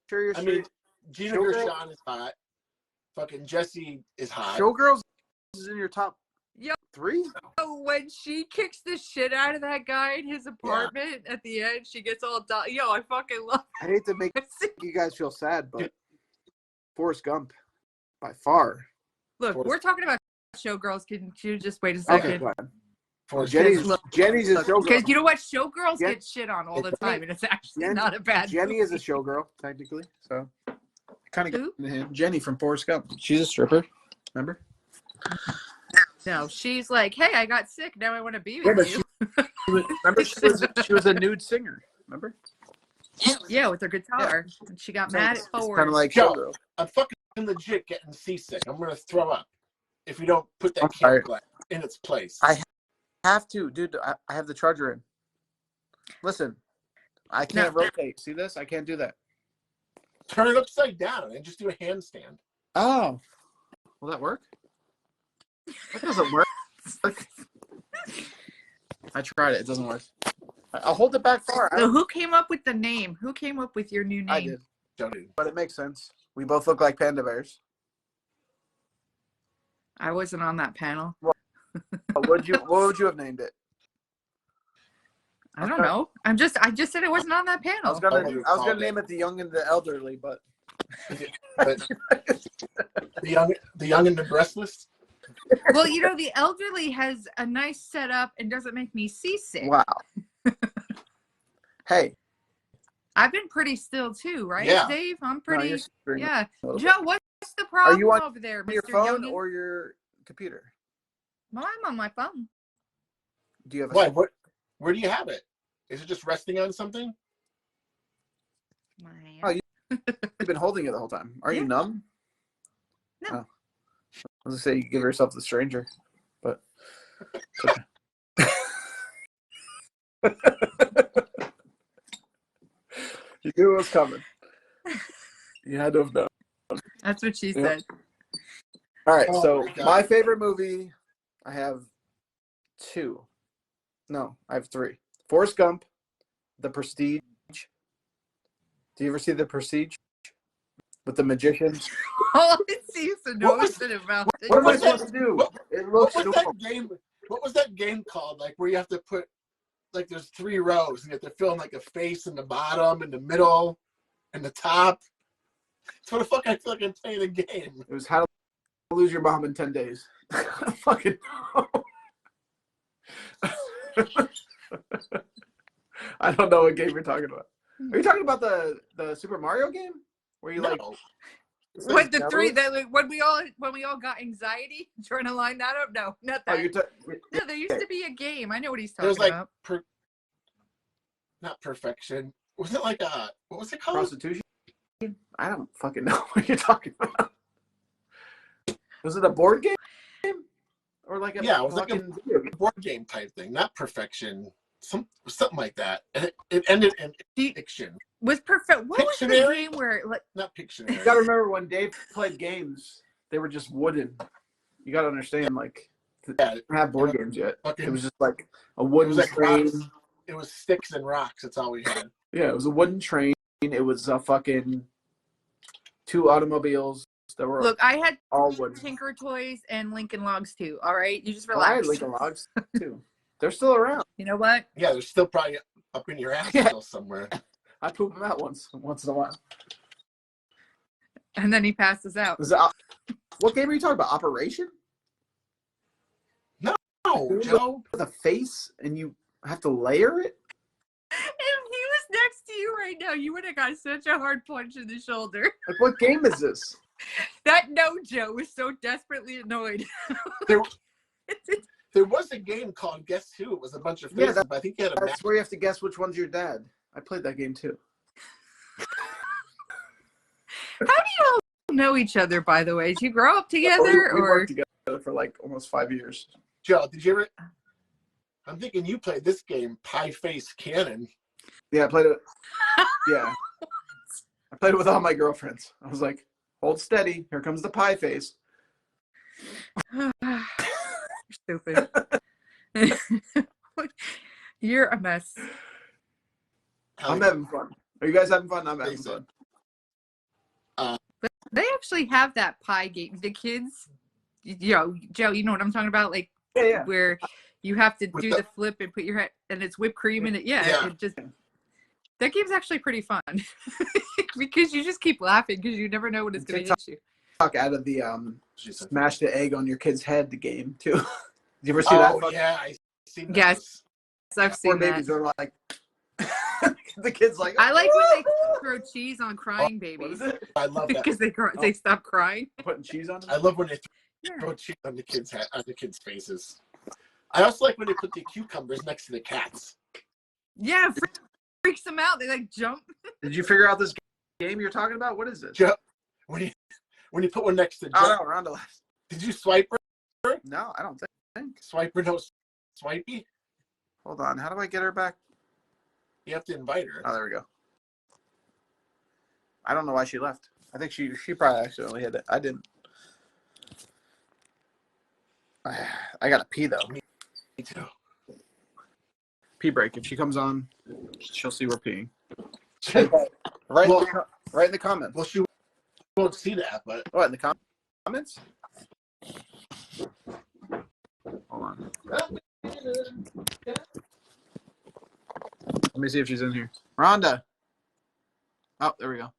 D: sure you're
B: I mean, Gina Gershon is hot. Fucking Jesse is hot.
D: Showgirls is in your top 3?
C: When she kicks the shit out of that guy in his apartment at the end, she gets all done. Yo, I fucking love it.
D: I hate to make you guys feel sad, but Forrest Gump, by far.
C: Look, we're talking about Showgirls. Can you just wait a second?
D: Okay, Jenny's a showgirl.
C: Because you know what? Showgirls get shit on all the time, and it's actually not a bad
D: Jenny
C: movie.
D: is a showgirl, technically. So, kind of get him. Jenny from Forrest Gump. She's a stripper. Remember?
C: No, she's like, hey, I got sick. Now I want to be with you.
D: Remember, she was a nude singer. Remember?
C: Yeah, with her guitar. Yeah. And she got mad at Forrest.
D: Kind of like
B: Yo, I'm fucking legit getting seasick. I'm going to throw up if we don't put that camera glass in its place.
D: I have to. Dude, I have the charger in. Listen, I can't rotate. See this? I can't do that.
B: Turn it upside down and just do a handstand.
D: Oh. Will that work? That doesn't work. I tried it. It doesn't work. I'll hold it back far.
C: So who came up with the name? Who came up with your new name?
D: I did. But it makes sense. We both look like panda bears.
C: I wasn't on that panel.
D: Well, what would you have named it?
C: I don't know. I just said it wasn't on that panel.
D: I was gonna name it The Young and the Elderly, but
B: the young and the breastless.
C: Well, you know, the elderly has a nice setup and doesn't make me seasick.
D: Wow. Hey.
C: I've been pretty still too, right, Dave? I'm pretty.
D: No,
C: yeah. Joe, what's the problem over there, Mr.
D: Your phone
C: Youngin?
D: or your computer?
C: Well, I'm on my phone.
D: Do you have
B: what? Where do you have it? Is it just resting on something?
C: My hand.
D: Oh, you've been holding it the whole time. Are you numb?
C: No.
D: Oh. I was gonna say you give yourself the stranger, but you knew it was coming. You had to have known.
C: That's what she said.
D: All right, so my favorite movie, I have 2. No, I have 3. Forrest Gump, The Prestige. Do you ever see The Prestige? With the magician?
C: All I see is a nose in a mouth.
D: What am I supposed to do?
B: What was that game called? Like where you have to put, like there's 3 rows and you have to fill in like a face in the bottom, in the middle, and the top. That's what the fuck I feel like I'm playing a game.
D: It was How to Lose Your Mom in 10 Days. Fucking I don't know what game you're talking about. Are you talking about the Super Mario game? Where you
C: what the 3 that when we all got anxiety trying to line that up? No, not that. No, there used to be a game. I know what he's talking about.
B: Not perfection. Was it like a, what was it called?
D: Prostitution? I don't fucking know what you're talking about. Was it a board game? Or like a
B: Yeah, it was like
D: fucking
B: a board game type thing, not Perfection. Something like that. And it ended in fiction.
C: Was perfect. What was the game where like
B: Not Pictionary.
D: You gotta remember when Dave played games, they were just wooden. You gotta understand, like,
B: Yeah,
D: didn't have board games yet.
B: fucking-
D: It was just like a wooden
B: it was like
D: train.
B: rocks. It was sticks and rocks. That's all we had.
D: Yeah, it was a wooden train. It was a fucking 2 automobiles that were
C: look, I had
D: all wooden.
C: Tinker Toys and Lincoln Logs too. All right, you just
D: Oh, I had
C: relax.
D: Lincoln Logs too. They're still around.
C: You know what?
B: Yeah, they're still probably up in your ass
D: Yeah.
B: still somewhere.
D: I poop them out once in a while.
C: And then he passes out.
D: What game are you talking about? Operation?
B: Oh, Joe.
D: With a face and you have to layer it?
C: If he was next to you right now, you would have got such a hard punch in the shoulder.
D: Like, what game is this?
C: That Joe was so desperately annoyed.
B: There was a game called Guess Who. It was a bunch of faces, but I think you had a
D: That's
B: match.
D: where you have to guess which one's your dad. I played that game too.
C: How do you all know each other, by the way? Did you grow up together
D: We
C: or
D: worked together for like almost 5 years.
B: Joe, did you ever? I'm thinking you played this game, Pie Face Cannon.
D: Yeah, I played it. Yeah. I played it with all my girlfriends. I was like, hold steady. Here comes the pie face.
C: You're stupid. You're a mess.
D: I'm having fun. Are you guys having fun? I'm having fun.
C: They actually have that pie game. The kids, Joe, you know what I'm talking about? Like,
D: Yeah.
C: where you have to do the flip and put your head, and it's whipped cream in it. Yeah. It just, that game's actually pretty fun because you just keep laughing because you never know when it's going to hit you.
D: Talk out of the smash the egg on your kid's head the game too. Did you ever see that?
B: Oh yeah, I seen that.
C: Yes, I've seen
D: Poor babies
C: that.
D: are like the kids like.
C: I like when they throw cheese on crying
D: What
C: babies
D: is it?
B: I love that.
C: because they stop crying.
D: Putting cheese on it?
B: I love when they throw cheese on the kids' faces. I also like when they put the cucumbers next to the cats.
C: Yeah, freaks them out. They like jump.
D: Did you figure out this game you're talking about? What is it?
B: Joe, when you put one next to Joe,
D: Oh no, Rhonda left.
B: did you swipe her?
D: No, I don't think.
B: Swipe her, no swipey?
D: Hold on. How do I get her back?
B: You have to invite her.
D: Oh, there we go. I don't know why she left. I think she probably accidentally hit it. I didn't. I gotta pee though.
B: Me too.
D: Pee break. If she comes on, she'll see we're peeing.
B: Right,
D: Right in the comments.
B: well, she won't see that, but
D: What in the comments? Hold on. Let me see if she's in here. Rhonda. Oh, there we go.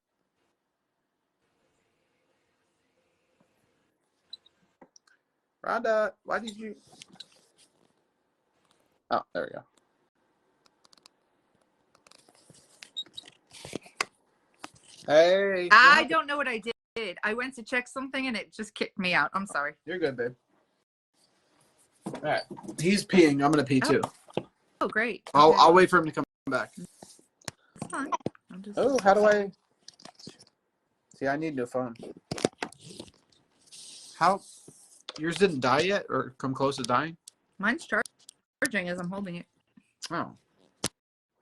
D: Rhonda, why did you? Oh, there we go. Hey.
C: I don't know what I did. I went to check something and it just kicked me out. I'm sorry.
D: You're good, babe. All right. He's peeing. I'm gonna pee too.
C: Oh, great.
D: I'll wait for him to come back.
C: It's fine. I'm just...
D: Oh, how do I? See, I need a new phone. How? Yours didn't die yet, or come close to dying?
C: Mine's charging as I'm holding it.
D: Oh.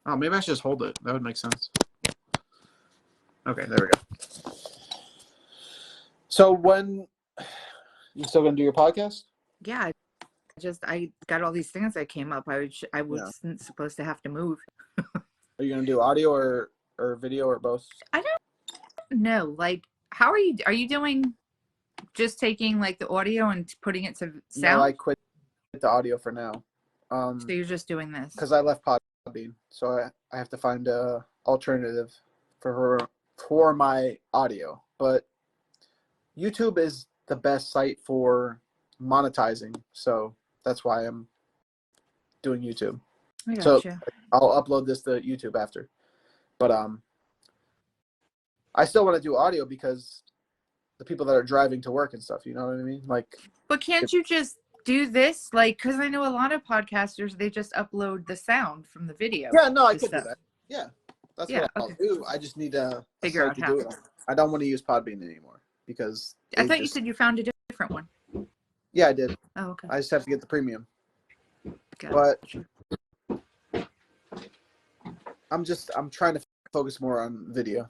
D: Oh, maybe I should just hold it. That would make sense. Okay, there we go. So when you still gonna do your podcast?
C: Yeah, I got all these things that came up. I wasn't supposed to have to move.
D: Are you gonna do audio or video or both?
C: I don't know. Like, how are you doing? Just taking like the audio and putting it to sound?
D: No, I quit the audio for now.
C: So you're just doing this?
D: Because I left Podbean, so I have to find a alternative for my audio. But YouTube is the best site for monetizing, so that's why I'm doing YouTube.
C: I
D: So
C: gotcha.
D: I'll upload this to YouTube after. But I still want to do audio because the people that are driving to work and stuff, you know what I mean? Like,
C: But can't you just do this? Like, because I know a lot of podcasters, they just upload the sound from the video.
D: yeah, no, I
C: to
D: could do
C: stuff.
D: that. Yeah. That's
C: Yeah,
D: what I'll
C: okay.
D: do. I just need a
C: Figure
D: site
C: out
D: to
C: how.
D: do it on. I don't want to use Podbean anymore because
C: I thought you said you found a different one.
D: Yeah, I did.
C: Oh, okay.
D: I just have to get the premium.
C: Gotcha.
D: But I'm trying to focus more on video.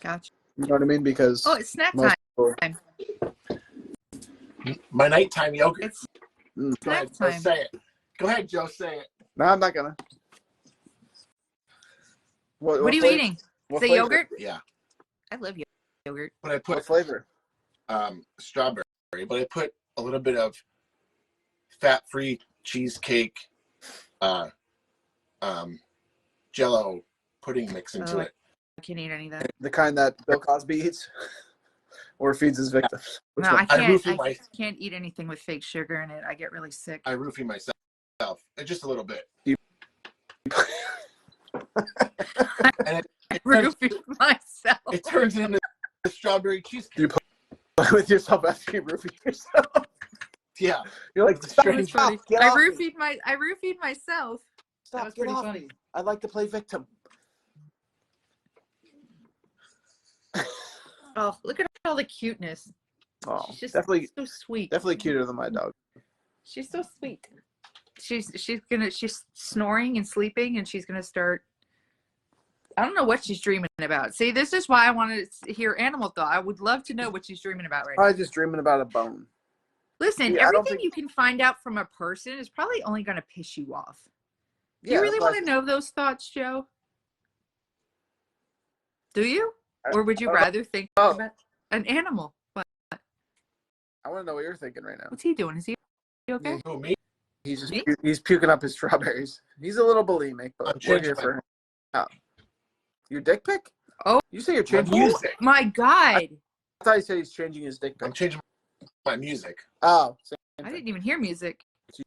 C: Gotcha.
D: You know what I mean? Because
C: it's snack
D: most
C: time.
B: My nighttime yogurt.
C: It's
B: Go
C: snack
B: ahead, Joe,
C: time.
B: say it. Go ahead, Joe, say it.
D: No, I'm not gonna.
C: What are you eating?
D: What
C: Is it
D: flavor?
C: yogurt?
B: Yeah.
C: I love yogurt.
B: But I
D: What
B: put
D: flavor?
B: strawberry, but I put a little bit of fat-free cheesecake, Jello pudding mix into it.
C: I can't eat any of that.
D: The kind that Bill Cosby eats, or feeds his victims. Which
C: No,
D: one?
C: I can't eat anything with fake sugar in it. I get really sick.
B: I roofie myself, just a little bit. And it
C: roofie myself.
B: It turns into strawberry cheesecake.
D: You play with yourself after you roofie yourself.
B: Yeah,
D: you're like
C: Strange.
D: Stop,
C: I roofied myself.
D: Stop,
C: that was
D: get
C: pretty
D: off
C: funny.
D: me. I like to play victim.
C: Oh, look at all the cuteness.
D: Oh,
C: She's just
D: definitely
C: so sweet.
D: Definitely cuter than my dog.
C: She's so sweet. She's snoring and sleeping, and she's gonna start. I don't know what she's dreaming about. See, this is why I wanted to hear animal thought. I would love to know what she's dreaming about right now.
D: Probably just dreaming about a bone.
C: Listen,
D: Yeah,
C: everything you can find out from a person is probably only going to piss you off. Do you really want to know those thoughts, Joe? Do you? Or would you rather think about an animal? What?
D: I want to know what you're thinking right now.
C: What's he doing? Is he okay?
B: Who, me?
D: He's puking up his strawberries. He's a little bulimic, but we're here for him. Oh. Your dick pic?
C: Oh.
D: You say you're changing
B: music.
C: Oh, my God.
D: I thought you said he's changing his dick pic.
B: I'm changing my music.
D: Oh.
C: I didn't even hear music.
D: You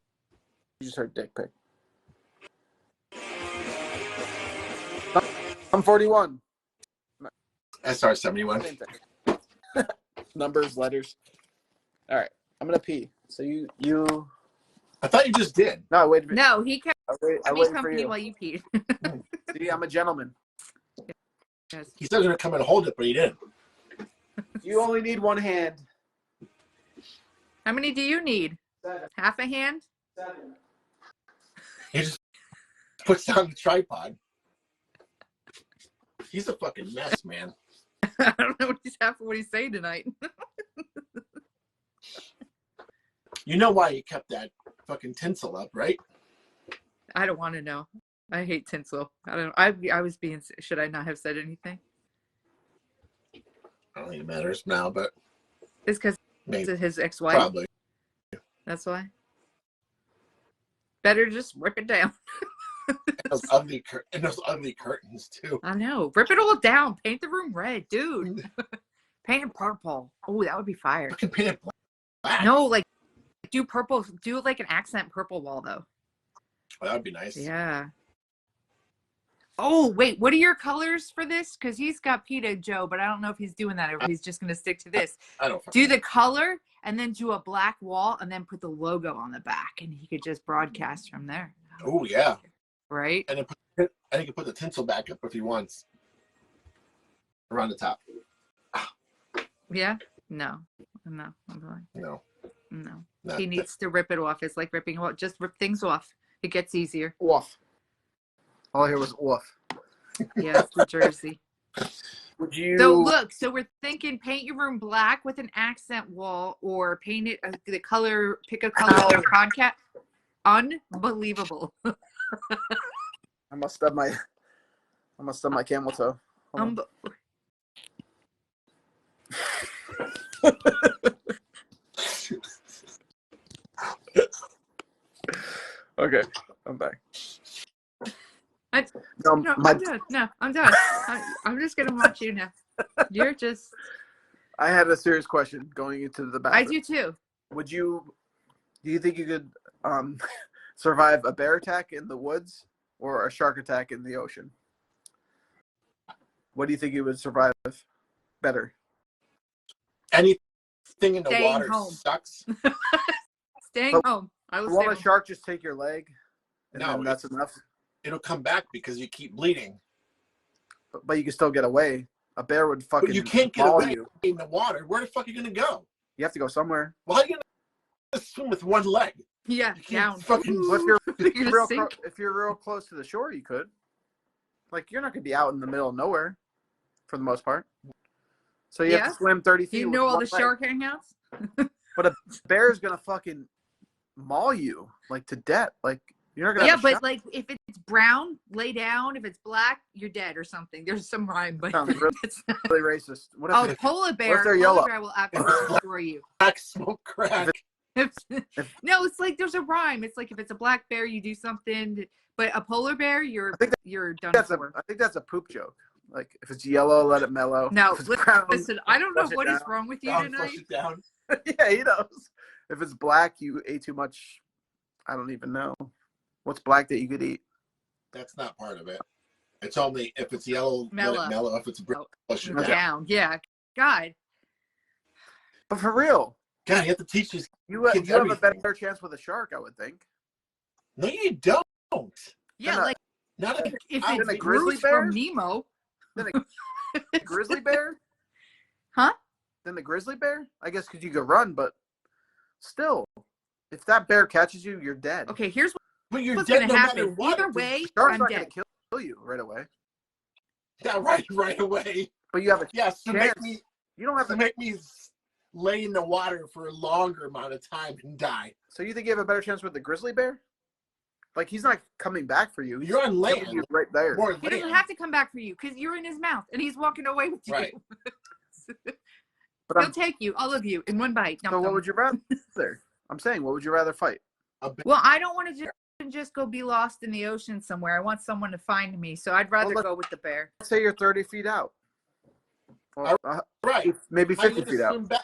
D: just heard dick pic. I'm 41.
B: SR71.
D: Numbers, letters. All right. I'm going to pee. So you...
B: I thought you just did.
D: No, wait a minute.
C: No, he kept
D: I
C: me
D: waited for
C: company
D: you.
C: while you peed.
D: See, I'm a gentleman.
C: Yes.
B: He said he was going to come and hold it, but he didn't.
D: You only need one hand.
C: How many do you need?
D: 7.
C: Half a hand?
D: 7.
B: He just puts down the tripod. He's a fucking mess, man.
C: I don't know what he's saying tonight.
B: You know why he kept that fucking tinsel up, right?
C: I don't want to know. I hate tinsel. I don't. I was being. Should I not have said anything?
B: I don't think it matters now, but
C: It's because his ex-wife.
B: Probably.
C: That's why. Better just rip it down.
B: And those ugly curtains too.
C: I know. Rip it all down. Paint the room red, dude. Paint it purple. Oh, that would be fire.
B: Fucking paint it black.
C: No, like do purple. Do like an accent purple wall though.
B: Oh, that would be nice.
C: Yeah. Oh, wait. What are your colors for this? Because he's got PETA, Joe, but I don't know if he's doing that or if he's just going to stick to this.
B: I don't
C: do the color and then do a black wall and then put the logo on the back and he could just broadcast from there.
B: Oh, yeah.
C: Right?
B: And then he can put the tinsel back up if he wants. Around the top.
C: Yeah? No. No.
B: No.
C: He needs to rip it off. It's like ripping off. Just rip things off. It gets easier.
D: Off. All I hear was off.
C: Yeah, it's the Jersey.
D: Would you?
C: So look, so we're thinking paint your room black with an accent wall or paint it the color, pick a color or podcast. Unbelievable.
D: I must stub my camel toe. Okay, I'm back.
C: I'm done. I'm just gonna watch you now. You're just.
D: I had a serious question going into the bathroom.
C: I do too.
D: Do you think you could survive a bear attack in the woods or a shark attack in the ocean? What do you think you would survive better?
B: Anything in the
C: Staying
B: water
C: home.
B: sucks.
C: Staying home. I will
D: Won't a shark just take your leg? And
B: No,
D: then that's enough.
B: It'll come back because you keep bleeding.
D: but you can still get away. A bear would fucking
B: But you can't get
D: maul
B: away
D: you.
B: in the water. Where the fuck are you gonna go?
D: You have to go somewhere.
B: Well, how are you gonna swim with one leg?
C: Yeah,
B: You can't
C: down.
B: fucking.
D: Well,
C: You're gonna sink.
D: if you're real close to the shore, you could. Like, you're not gonna be out in the middle of nowhere, for the most part. So you have to swim 30 feet.
C: You
D: with
C: know all
D: one
C: the
D: leg.
C: shark hangouts?
D: But a bear's gonna fucking maul you like to death. Like, you're not gonna.
C: Yeah,
D: have a
C: but
D: shot.
C: like if it's brown, lay down. If it's black, you're dead or something. There's some rhyme, but
D: Sounds really,
C: it's
D: really racist. What if?
C: oh, polar bear.
D: they're
C: Polar
D: yellow?
C: bear will actually destroy you.
B: Black smoke crack.
C: No, it's like there's a rhyme. It's like if it's a black bear, you do something, but a polar bear, you're done for.
D: I think that's a poop joke. Like, if it's yellow, let it mellow.
C: No,
D: If it's brown,
C: listen, I don't know
D: flush it
C: what is
D: down.
C: wrong with you
B: Down,
C: tonight.
B: flush it down.
D: Yeah, he knows. If it's black, you ate too much. I don't even know. What's black that you could eat?
B: That's not part of it. It's only if it's yellow, let
C: Mellow.
B: it mellow. If it's brown, flush it down.
C: Down, yeah. God,
D: But for real,
B: God, you have to teach these
D: you
B: kids
D: have a
B: everything.
D: better chance with a shark, I would think.
B: No, you don't.
C: yeah.
D: Then a-
C: Like
B: Not a,
C: if
B: I-
C: it's
D: a grizzly
C: Bruce
D: bear?
C: from Nemo,
D: Then a grizzly bear?
C: huh?
D: Then the grizzly bear? I guess because you could run, but still, if that bear catches you, you're dead.
C: Okay, here's
B: but you're
C: what's
B: dead
C: gonna
B: no matter
C: happen.
B: what.
C: Either way,
D: Shark's
C: I'm
D: not
C: dead.
D: going to kill you right away.
B: Yeah, right away.
D: But you have a
B: Yes, to
D: chance.
B: make me
D: You don't have
B: to
D: to.
B: make me lay in the water for a longer amount of time and die.
D: So you think you have a better chance with the grizzly bear? Like, he's not coming back for you. He's
B: You're on
D: killing
B: land.
D: you right there.
B: More
C: He doesn't
B: land.
C: have to come back for you because you're in his mouth and he's walking away with you.
B: Right.
D: But
C: He'll take you, all of you, in one bite.
D: so what would you rather? I'm saying, what would you rather fight?
C: Well, I don't want to just go be lost in the ocean somewhere. I want someone to find me, so I'd rather
D: Well,
C: go with the bear.
D: Let's say you're 30 feet out. Or,
B: Right.
D: maybe
B: How you
D: 50
B: gonna
D: feet out.
B: swim back?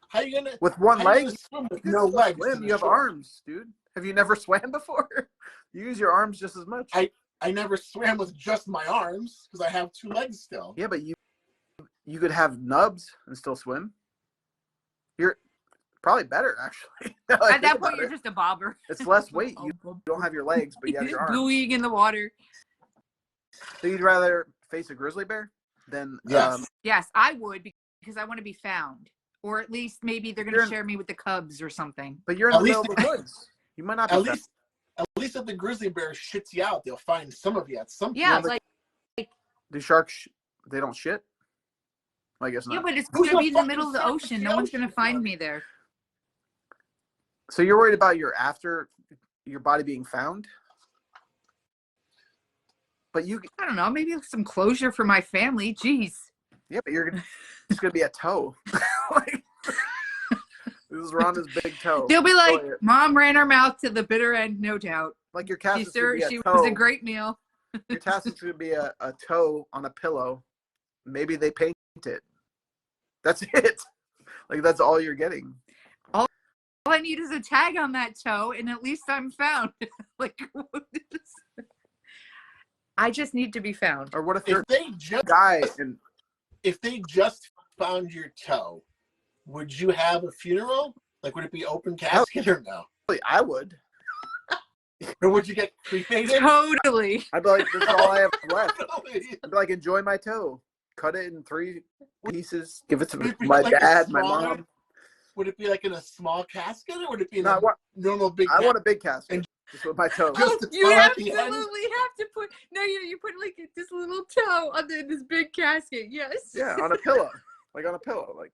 B: How you gonna
D: With one
B: how you
D: leg,
B: gonna swim with
D: you
B: no
D: can
B: legs?
D: swim.
B: to
D: You
B: the
D: have
B: shore?
D: arms, dude. Have you never swam before? You use your arms just as much.
B: I never swam with just my arms because I have two legs still.
D: Yeah, but you could have nubs and still swim. You're probably better, actually. Now I
C: At
D: think
C: that
D: about
C: point, you're
D: it.
C: just a bobber.
D: It's less weight. You don't have your legs, but you have your arms.
C: Buoying in the water.
D: So you'd rather face a grizzly bear than
B: Yes.
C: Yes, I would because I want to be found. Or at least maybe they're going
D: You're
C: to share me with the cubs or something.
D: but you're in
B: At
D: the middle
B: least-
D: of the woods. You might not be
B: At least if the grizzly bear shits you out, they'll find some of you at some point.
C: Yeah,
D: but-
C: like,
D: Do sharks? They don't shit. I guess not.
C: yeah, but it's
B: Who's
C: going to be in the
B: fucking
C: middle of the
B: surface
C: ocean.
B: the
C: No one's going to
B: ocean
C: find
B: for?
C: me there.
D: So you're worried about your body being found? But
C: I don't know. Maybe some closure for my family. Jeez.
D: yeah, but it's gonna be a toe. Like, this is Rhonda's big toe.
C: They'll be like,
D: Enjoy it.
C: Mom ran her mouth to the bitter end, no doubt.
D: Like your cast
C: She
D: is gonna be a
C: was
D: toe.
C: a great meal.
D: Your task is gonna be a toe on a pillow. Maybe they paint it. That's it. Like, that's all you're getting.
C: All I need is a tag on that toe, and at least I'm found. Like, what is... I just need to be found.
D: Or what if
B: If
D: you're
B: they
D: a
B: just
D: guy and
B: found your toe, would you have a funeral? Like, would it be open casket or no?
D: I would.
B: Or would you get cremated?
C: Totally.
D: I'd be like, this is all I have left. I'd be like, enjoy my toe. Cut it in 3 pieces. Give it to
B: Would it be
D: my
B: like a
D: dad, my
B: smaller-
D: mom.
B: Would it be like in a small casket, or would it be in
D: No,
B: a normal big
D: I
B: casket?
D: want a big casket.
B: And-
D: Just with my toe.
B: Just the
C: You
B: toe at the
C: absolutely
B: end?
C: have to put you put like this little toe on this big casket. Yes.
D: Yeah, on a pillow. Like on a pillow. Like,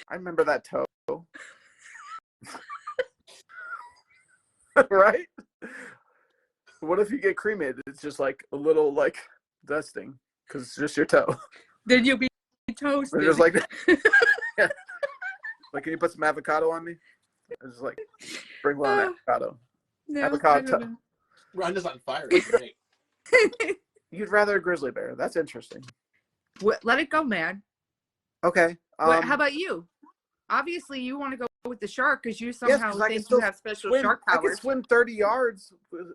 D: I remember that toe. Right? What if you get cremated? It's just like a little like dusting because it's just your toe.
C: Then you'll be toasted.
D: They're just like, yeah. Like, can you put some avocado on me? It's just like sprinkle on avocado.
C: No,
D: avocado
C: I don't know.
B: Rhonda's on fire. That's great.
D: You'd rather a grizzly bear. That's interesting.
C: Let it go, man.
D: Okay.
C: How about you? Obviously, you want to go with the shark because you somehow
D: 'cause I can
C: think
D: still
C: you have special
D: swim,
C: shark
D: I can
C: powers.
D: swim 30 yards with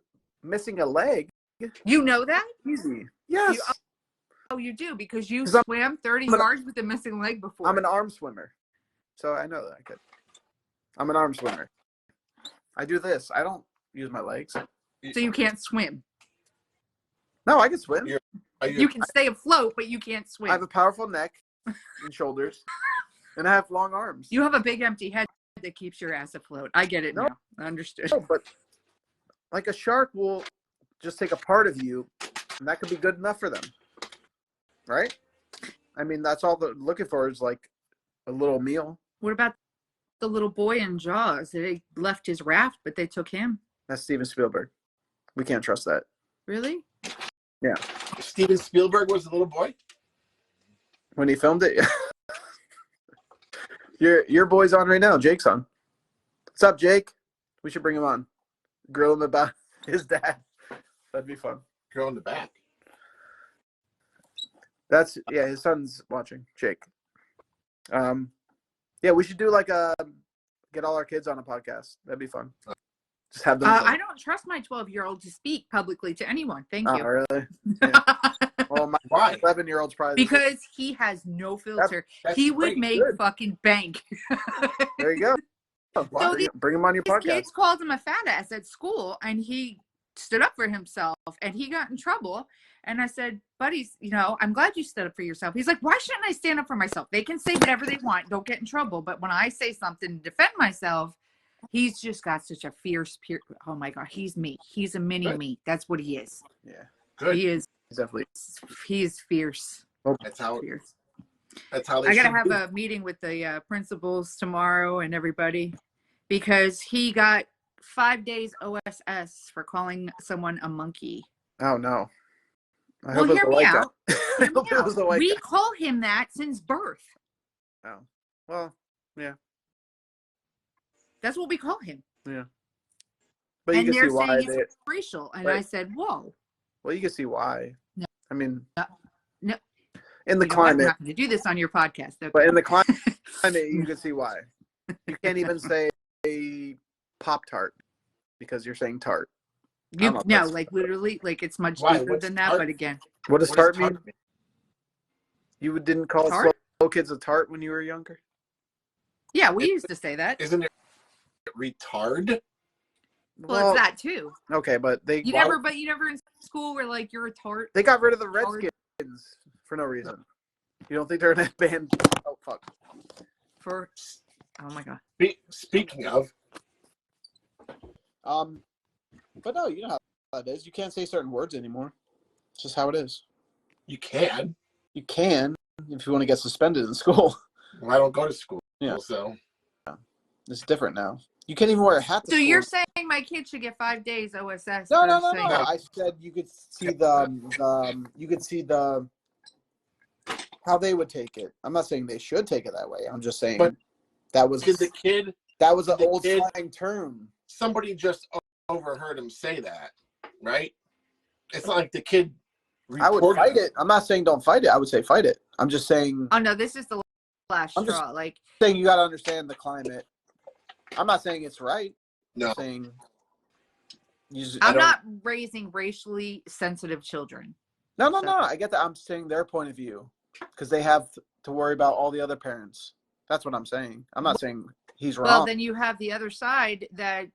D: missing a leg.
C: You know that?
D: Easy. Yes.
C: Oh, you do because you
D: 'Cause I'm-
C: swam 30 yards with a missing leg before.
D: I'm an arm swimmer. So I know that I could. I'm an arm swimmer. I do this. I don't use my legs.
C: So you can't swim.
D: No, I can swim.
C: You can stay afloat, but you can't swim.
D: I have a powerful neck and shoulders, and I have long arms.
C: You have a big empty head that keeps your ass afloat. I get it now. I understood.
D: No, but like a shark will just take a part of you, and that could be good enough for them, right? I mean, that's all they're looking for is like a little meal.
C: What about the little boy in Jaws? They left his raft, but they took him.
D: That's Steven Spielberg. We can't trust that.
C: Really?
D: Yeah.
B: Steven Spielberg was the little boy?
D: When he filmed it, yeah. Your boy's on right now. Jake's on. What's up, Jake? We should bring him on. Grill him about his dad. That'd be fun.
B: Girl in the back.
D: That's his son's watching, Jake. Yeah, we should do like get all our kids on a podcast. That'd be fun. Just have them.
C: I don't trust my 12-year-old to speak publicly to anyone. Thank you.
D: Oh, really? Yeah. Well, my 11-year-old's probably
C: because he has no filter.
B: That's
C: he would make
D: good.
C: fucking bank.
D: There you go.
C: So
D: bring him on your
C: his
D: podcast.
C: kids called him a fat ass at school, and he stood up for himself, and he got in trouble. And I said, buddies, I'm glad you stood up for yourself. He's like, why shouldn't I stand up for myself? They can say whatever they want. Don't get in trouble. But when I say something to defend myself, he's just got such a fierce, oh my God, he's me. He's a mini me. That's what he is.
D: Yeah.
B: Good.
C: He is. He is fierce.
B: That's how
C: fierce.
B: That's how they
C: I got to
B: should
C: have
B: be.
C: a meeting with the principals tomorrow and everybody because he got 5 days OSS for calling someone a monkey.
D: Oh, no.
C: Well, hear me out.
D: I hope it was the white
C: We
D: guy.
C: call him that since birth.
D: Oh. Well, yeah.
C: That's what we call him.
D: Yeah. But
C: And
D: you can
C: they're
D: see why
C: saying it's racial. And I said, whoa.
D: Well, you can see why.
C: No.
D: I mean,
C: No.
D: in the
C: You know what? We're
D: climate,
C: not going to do this on your podcast. Okay?
D: but in the climate, you can see why. You can't even say Pop-Tart because you're saying tart.
C: Literally, like it's much
B: Why?
C: deeper
B: What's
C: than that.
B: tart?
C: But again,
D: What does
B: What
D: tart
B: does
D: mean? You didn't call
C: Tart?
D: slow kids a tart when you were younger?
C: yeah, we used to say that.
B: Isn't it retard?
C: Well, it's that too.
D: Okay, but
C: You never in school were like, you're a tart.
D: they got rid of the Redskins for no reason. You don't think they're in a band? Oh, fuck.
C: Oh my God.
B: Speaking of,
D: But no, you know how it is. You can't say certain words anymore. It's just how it is.
B: you can.
D: You can if you want to get suspended in school.
B: Well, I don't go to school,
D: Yeah.
B: so
D: It's different now. You can't even wear a hat to
C: So
D: school.
C: you're saying my kid should get 5 days OSS?
D: No.
C: for saying-
D: I said you could see the how they would take it. I'm not saying they should take it that way. I'm just saying
B: But
D: that was
B: did the kid?
D: that was an
B: the
D: old
B: kid-
D: slang term.
B: Somebody just overheard him say that, right? It's not like the kid.
D: I would
B: reported
D: fight it. I'm not saying don't fight it. I would say fight it. I'm just saying
C: Oh no, this is the last
D: I'm just-
C: straw. Like
D: you got to understand the climate. I'm not saying it's right.
B: No.
D: I'm saying
C: I'm not raising racially sensitive children.
D: No. I get that. I'm saying their point of view because they have to worry about all the other parents. That's what I'm saying. I'm not saying he's wrong.
C: Well, then you have the other side that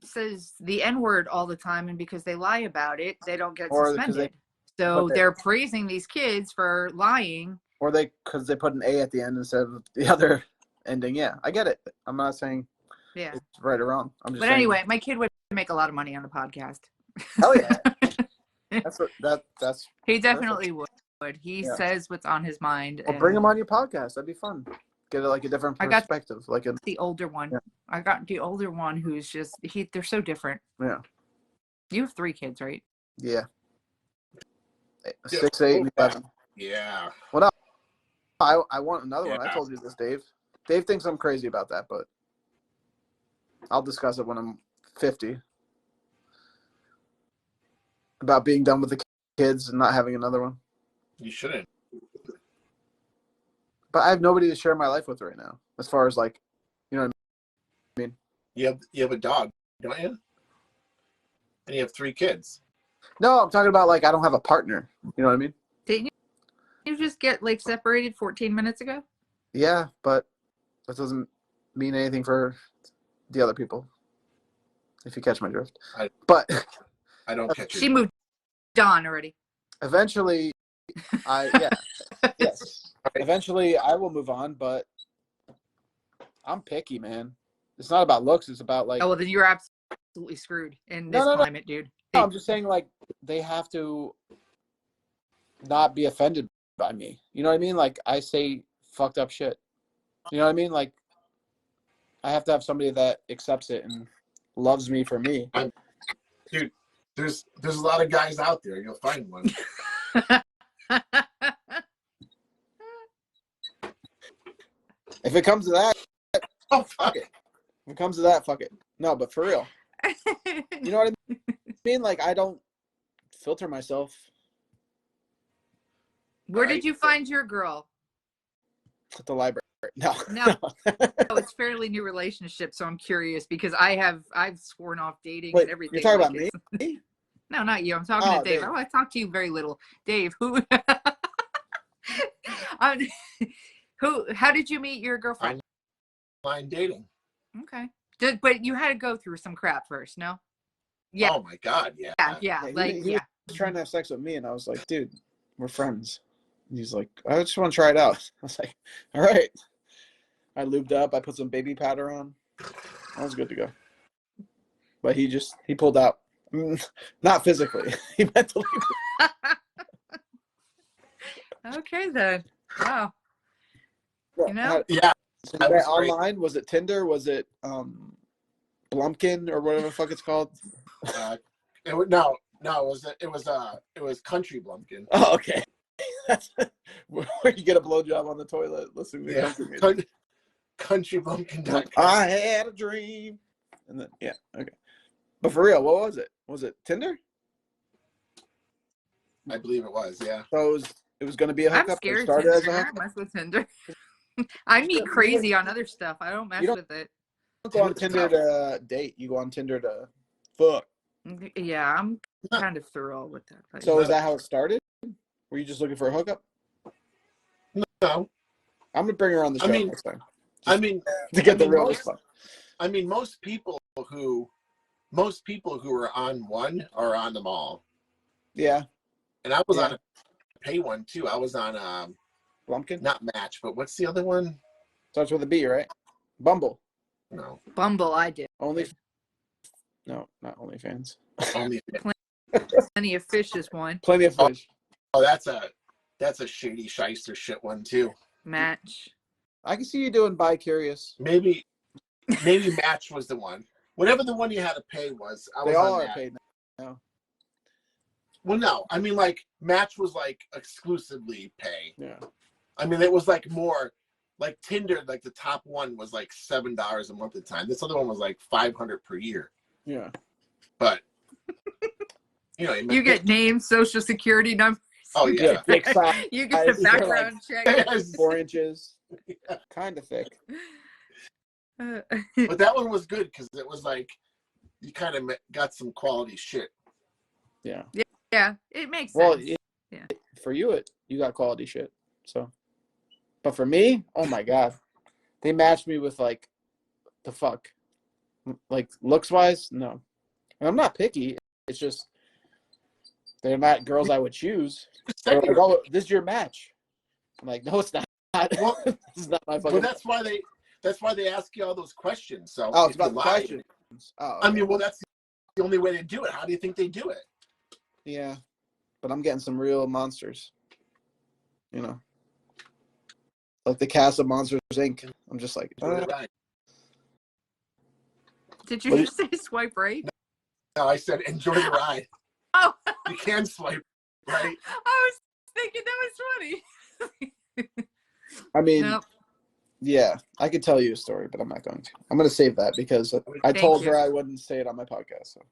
C: says the N-word all the time, and because they lie about it, they don't get
D: Or 'cause
C: suspended.
D: they
C: So
D: put
C: they're praising these kids for lying.
D: Or because they put an A at the end instead of the other ending. Yeah, I get it. I'm not saying
C: Yeah.
D: it's right or wrong. I'm just
C: But
D: saying,
C: anyway, my kid would make a lot of money on the podcast.
D: hell yeah. That's
C: He definitely would. He
D: Yeah.
C: says what's on his mind.
D: well,
C: and
D: bring him on your podcast. That'd be fun. Get like a different
C: I got-
D: perspective. Like a
C: The older one.
D: Yeah.
C: I got the older one who's just they're so different.
D: yeah.
C: You have 3 kids, right?
D: Yeah.
B: Yeah.
D: 6, 8, and 11.
B: Yeah.
D: I want another one. I
B: Yeah.
D: told you this, Dave. Dave thinks I'm crazy about that, but I'll discuss it when I'm 50. About being done with the kids and not having another one.
B: You shouldn't.
D: But I have nobody to share my life with right now. As far as like, you know what I mean?
B: You have a dog, don't you? And you have 3 kids.
D: No, I'm talking about like I don't have a partner. You know what I mean?
C: Didn't you just get like separated 14 minutes ago?
D: Yeah, but that doesn't mean anything for the other people. If you catch my drift.
B: I-
D: But
B: I don't catch
C: She
B: it.
C: moved Dawn already.
D: Eventually, yes. Eventually, I will move on, but I'm picky, man. It's not about looks. It's about like.
C: Oh well, then you're absolutely screwed in this climate, dude.
D: No, I'm just saying, like, they have to not be offended by me. You know what I mean? Like, I say fucked up shit. You know what I mean? Like, I have to have somebody that accepts it and loves me for me.
B: Dude, there's a lot of guys out there. You'll find one.
D: If it comes to that,
B: Oh,
D: fuck it. If it comes to that, fuck it. No, but for real. You know what I mean? Like, I don't filter myself.
C: Where did you find your girl?
D: At the library. No.
C: Oh, it's fairly new relationship, so I'm curious because I've sworn off dating and everything.
D: You're talking about me?
C: No, not you. I'm talking to Dave. I talk to you very little. Dave, who how did you meet your girlfriend?
B: Online dating.
C: Okay. But you had to go through some crap first, no?
B: Yeah. Oh my God, yeah.
C: Yeah.
D: He was trying to have sex with me, and I was like, dude, we're friends. And he's like, I just want to try it out. I was like, all right. I lubed up. I put some baby powder on. I was good to go. But he pulled out. Not physically. He mentally.
C: Okay, then. Wow. You know?
B: Yeah.
C: Online?
D: Was it Tinder? Was it Blumpkin or whatever the fuck it's called?
B: It was Country Blumpkin.
D: Oh, okay. That's where you get a blowjob on the toilet listening to country music.
B: Countrybumpkin.com.
D: I had a dream. And then okay. But for real, what was it? Was it Tinder?
B: I believe it was, yeah.
D: So it was going to be a hookup.
C: I'm scared
D: started
C: Tinder.
D: as a
C: I
D: hookup?
C: don't mess with Tinder. I meet crazy on other stuff. I don't mess with it.
D: You don't go on Tinder to date. You go on Tinder to fuck.
C: Yeah, I'm kind of thorough with that. But
D: so is that how it started? Were you just looking for a hookup?
B: No.
D: I'm going to bring her on the show next time. To get the real stuff.
B: I mean, most people who are on one are on them all.
D: Yeah.
B: And I was on a pay one too. I was on
D: Blumpkin?
B: Not Match, but what's the other one?
D: Starts with a B, right? Bumble.
B: No.
C: Bumble, I did.
D: No, not OnlyFans.
C: Plenty of Fish is one.
D: Plenty of Fish.
B: Oh, that's a shady shyster shit one too.
C: Match.
D: I can see you doing Bi-Curious.
B: Maybe Match was the one. Whatever the one you had to pay was.
D: They all are paid now.
B: Well, no. I mean, like, Match was, like, exclusively pay.
D: Yeah.
B: I mean, it was, like, more, like, Tinder, like, the top one was, like, $7 a month at the time. This other one was, like, $500 per year.
D: Yeah.
B: But, you know.
C: You get names, social security numbers.
B: Oh, yeah.
C: You get a background check.
D: 4 inches. Yeah. Kind of thick.
B: But that one was good because it was, like, you kind of got some quality shit.
D: Yeah.
C: Yeah, it makes sense.
D: Well, for you, you got quality shit. So, but for me, oh my God, they matched me with like the fuck, like looks wise, no. And I'm not picky. It's just they're not girls I would choose. They're like, oh, this is your match. I'm like, no, it's not.
B: Well,
D: this is not my fucking.
B: Well, that's why they ask you all those questions. So
D: it's about the questions. Oh, okay.
B: I mean, well, that's the only way to do it. How do you think they do it?
D: Yeah, but I'm getting some real monsters. You know, like the cast of Monsters Inc. I'm just like,
C: Did you just say swipe right?
B: No, I said enjoy the ride.
C: Oh,
B: you can swipe right.
C: I was thinking that was funny.
D: I mean, yeah, I could tell you a story, but I'm not going to. I'm going to save that because I told her I wouldn't say it on my podcast. So.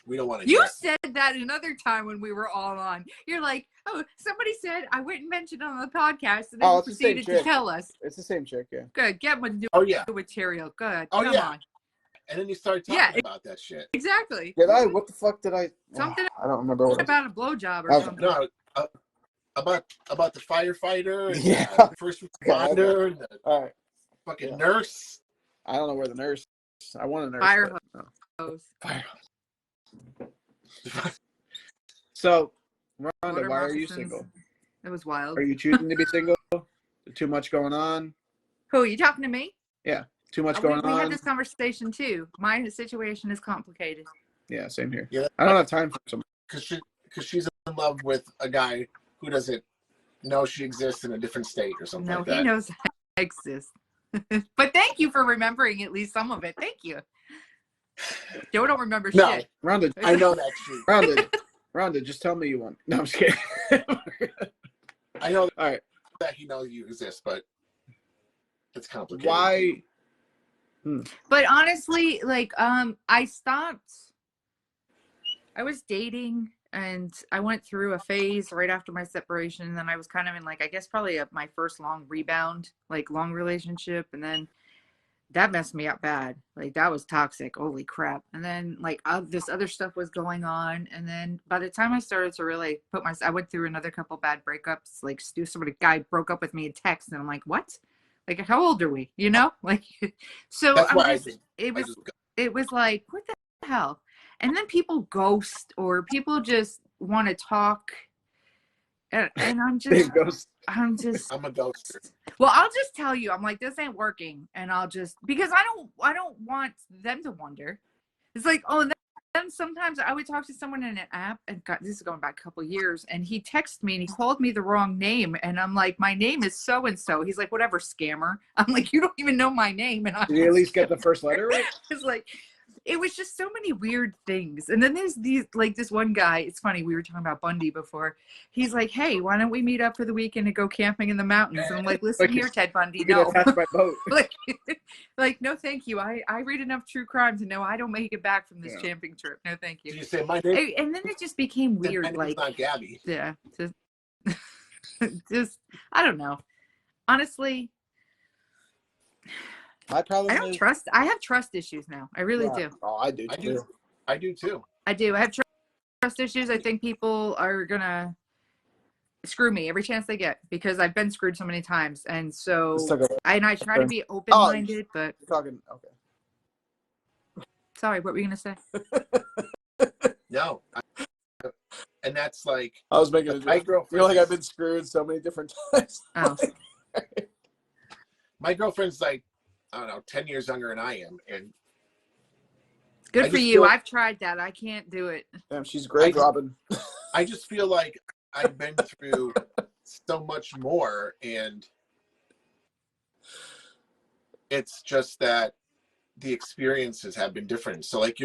B: We don't want to.
C: You said that another time when we were all on. You're like, oh, somebody said I wouldn't mention it on the podcast, and then you proceeded to tell us.
D: It's the same chick, yeah.
C: Good, get my new material. Good,
B: come
C: on.
B: And then you started talking about that shit.
C: Exactly.
D: Did I? What the fuck did I?
C: Something.
D: I don't remember what
C: about a blowjob or something.
B: No, about the firefighter. And the first
D: responder.
B: And the fucking nurse.
D: I don't know where the nurse. I want a nurse.
C: Fire hose.
D: Fire. So,
C: What
D: Rhonda,
C: are
D: why are you
C: moccasins?
D: single?
C: It was wild.
D: Are you choosing to be single? Too much going on?
C: Who, are you talking to me?
D: Yeah, too much going
C: We
D: on.
C: had this conversation too. My situation is complicated.
D: Yeah, same here.
B: Yeah,
D: I don't have time for some.
B: because she's in love with a guy who doesn't know she exists in a different state or something
C: No,
B: like
C: he
B: that.
C: knows I exist. But thank you for remembering at least some of it. Thank you. Joe don't remember
B: No,
C: shit.
D: Rhonda,
B: I know that she.
D: Rhonda, just tell me you want. No, I'm just kidding.
B: I know
D: All right.
B: that he knows you exist, but it's complicated.
D: Why?
C: But honestly, like, I was dating and I went through a phase right after my separation. And then I was kind of in, like, I guess probably my first long rebound, like long relationship. And then that messed me up bad. Like, that was toxic. Holy crap. And then, like, this other stuff was going on. And then by the time I started to really I went through another couple bad breakups. Like, guy broke up with me in text. And I'm like, what? Like, how old are we? You know? Like, so
B: That's why
C: it was like, what the hell? And then people ghost, or people just want to talk. And I'm just,
B: I'm a ghoster.
C: well, I'll just tell you, I'm like, this ain't working. And I'll just, because I don't want them to wonder. It's like, oh, then sometimes I would talk to someone in an app, and God, this is going back a couple years, and he texted me and he called me the wrong name. And I'm like, my name is so-and-so. He's like, whatever, scammer. I'm like, you don't even know my name. And
D: Did you at least get the first letter right?
C: It's like, it was just so many weird things. And then there's these, like, this one guy, it's funny, we were talking about Bundy before. He's like, hey, why don't we meet up for the weekend and go camping in the mountains? And I'm like, listen here, Ted Bundy, no.
D: Attached by boat.
C: like, no, thank you. I read enough true crime to know I don't make it back from this camping trip. No, thank you.
B: Did you say my name?
C: And then it just became weird.
B: My name's not Gabby.
C: Yeah, just, I don't know. Honestly,
D: My problem
C: I have trust issues now. I really do.
D: Oh, I do too.
B: I do too.
C: I do. I have trust issues. I think people are gonna screw me every chance they get, because I've been screwed so many times. And so I try to be open-minded, but
D: you're talking okay.
C: Sorry, what were you gonna say?
B: No. And that's like,
D: I was making a joke. I feel like I've been screwed so many different times.
C: Oh.
B: My girlfriend's like, I don't know, 10 years younger than I am. And
C: good for you. I've tried that. I can't do it.
D: Damn, she's great, Robin.
B: I just feel like I've been through so much more, and it's just that the experiences have been different. So like,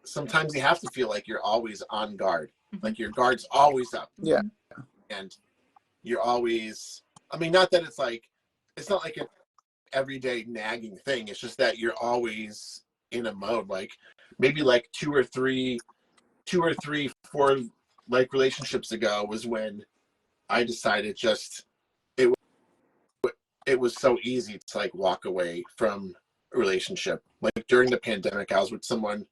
B: sometimes you have to feel like you're always on guard. Like your guard's always up.
D: Yeah.
B: And you're always, I mean, not that it's not like an everyday nagging thing. It's just that you're always in a mode, like maybe like 2 or 3, 4 like relationships ago was when I decided it was so easy to like walk away from a relationship. Like during the pandemic, I was with someone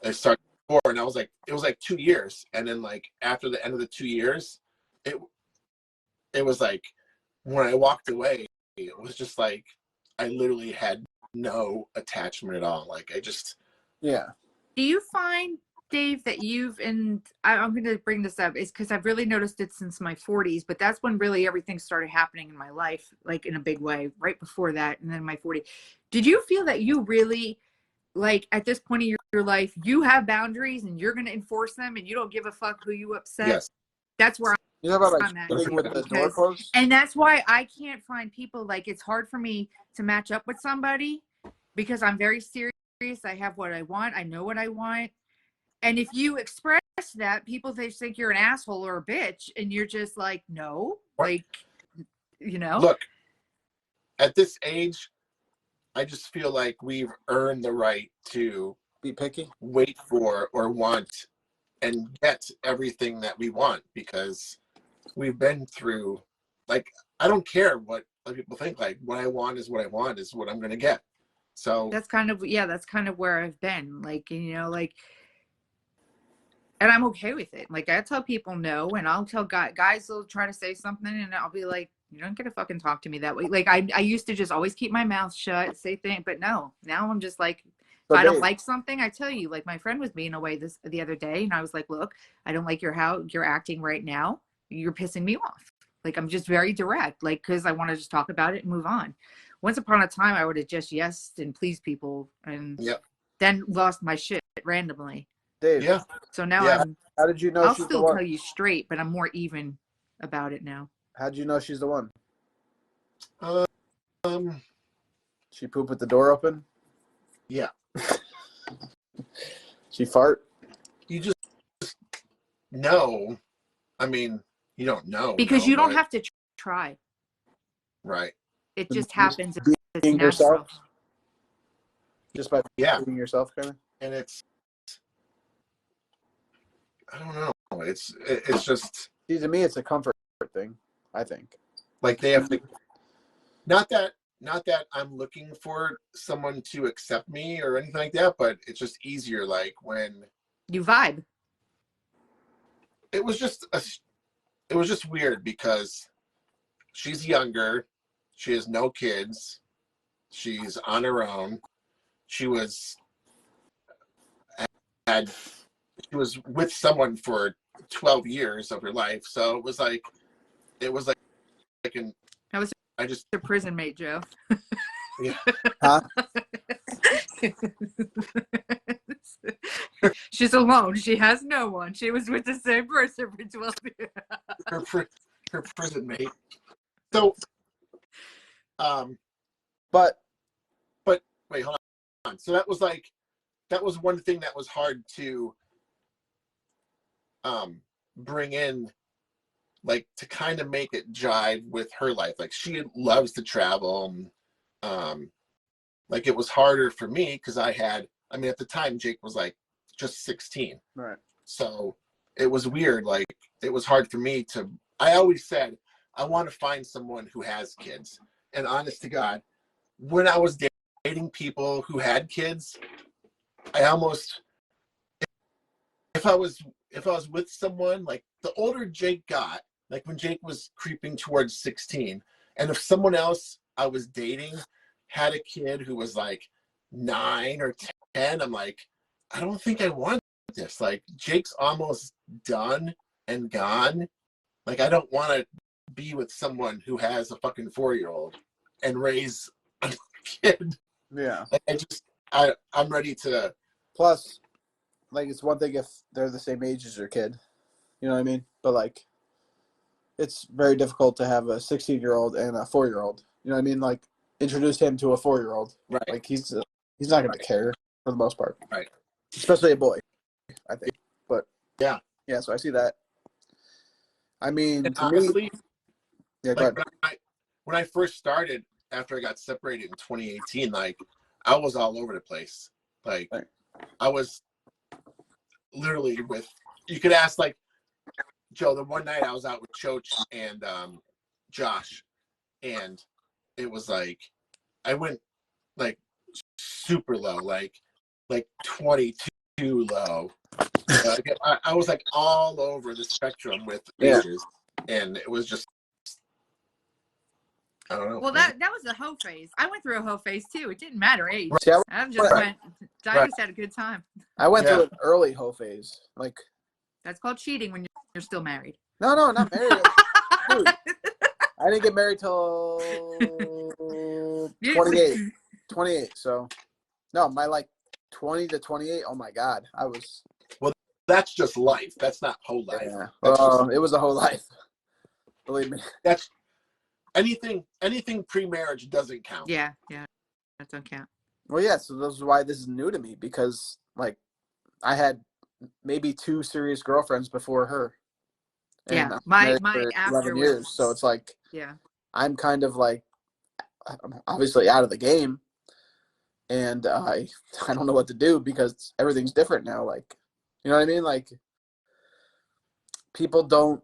B: I started before, and it was like 2 years. And then like after the end of the 2 years, it was like when I walked away, it was just like I literally had no attachment at all. Like I just
D: Do
C: you find, Dave, that I'm going to bring this up, is because I've really noticed it since my 40s, but that's when really everything started happening in my life, like in a big way, right before that, and then my 40s. Did you feel that you really, like, at this point in your life, you have boundaries and you're going to enforce them, and you don't give a fuck who you upset?
B: Yes.
C: That's where I'm at.
D: With the door closed?
C: And that's why I can't find people, like, it's hard for me to match up with somebody, because I'm very serious. I have what I want. I know what I want. And if you express that, people, they think you're an asshole or a bitch, and you're just like, no, like, you know.
B: Look, at this age, I just feel like we've earned the right to
D: be picky,
B: wait for or want and get everything that we want, because we've been through, like, I don't care what other people think. Like, what I want is what I'm going to get. So
C: that's kind of where I've been, like, you know, like, and I'm okay with it. Like, I tell people no, and I'll tell guys will try to say something, and I'll be like, you don't get to fucking talk to me that way. Like, I used to just always keep my mouth shut, say things, but no, now I'm just like, If I don't like something, I tell you. Like my friend was being away the other day, and I was like, "Look, I don't like how you're acting right now. You're pissing me off." Like I'm just very direct, like because I want to just talk about it and move on. Once upon a time, I would have just yesed and pleased people, and then lost my shit randomly.
D: Dave.
B: Yeah.
C: So now
D: How did you know
C: I'll
D: she's
C: still
D: the one?
C: tell you straight, but I'm more even about it now.
D: How did you know she's the one?
B: Um.
D: She poop with the door open?
B: Yeah.
D: She fart?
B: You just know. I mean, you don't know.
C: Because you don't have to try.
B: Right.
C: It just happens. It's
D: Being
C: natural.
D: yourself? Just by being yourself, kind of?
B: And it's, I don't know. It's just.
D: See, to me, it's a comfort thing, I think.
B: Like they have to, not that I'm looking for someone to accept me or anything like that, but it's just easier. Like when
C: you vibe.
B: It was just weird because she's younger. She has no kids. She's on her own. She was with someone for 12 years of her life. So it was like an,
C: I was a prison mate, Joe.
B: Yeah.
D: Huh?
C: She's alone. She has no one. She was with the same person for 12 years.
B: Her prison mate. So,
D: but
B: wait, hold on. So that was one thing that was hard to bring in, like to kind of make it jive with her life. Like she loves to travel. Like it was harder for me because at the time Jake was like just 16.
D: Right.
B: So it was weird. Like it was hard for me I always said, I want to find someone who has kids. And honest to God, when I was dating people who had kids, I almost, if I was with someone, like the older Jake got, like when Jake was creeping towards 16, and if someone else I was dating had a kid who was like 9 or 10, I'm like, I don't think I want this. Like Jake's almost done and gone. Like I don't want to be with someone who has a fucking 4-year-old and raise a kid.
D: Yeah.
B: Like I'm ready to.
D: Plus, like it's one thing if they're the same age as your kid, you know what I mean? But like, it's very difficult to have a 16-year-old and a 4-year-old. You know what I mean? Like, introduce him to a 4-year-old.
B: Right.
D: Like he's not going to care for the most part.
B: Right.
D: Especially a boy, I think. But
B: yeah.
D: So I see that. I mean,
B: and
D: to
B: honestly,
D: me, yeah.
B: Like when I first started after I got separated in 2018, like I was all over the place. Like
D: right.
B: I was literally with. You could ask like Joe. The one night I was out with Choach and Josh, and it was like I went like super low, like 22 low. I was like all over the spectrum with ages, and it was just, I don't know.
C: Well, that was a hoe phase. I went through a hoe phase too. It didn't matter age.
D: See,
C: I just had a good time.
D: I went through an early hoe phase. Like
C: that's called cheating when you're still married.
D: No, not married. Dude, I didn't get married till 28. 28. So, no, my like 20 to 28. Oh my God, I was.
B: Well, that's just life. That's not whole life.
D: Yeah. It was a whole life. Believe me.
B: That's anything pre-marriage doesn't count.
C: Yeah, that don't count.
D: Well, yeah. So this is why this is new to me because like I had maybe 2 serious girlfriends before her.
C: And my after
D: 11 years. So it's like,
C: yeah,
D: I'm kind of like, I'm obviously out of the game, and I don't know what to do because everything's different now. Like, you know what I mean? Like, people don't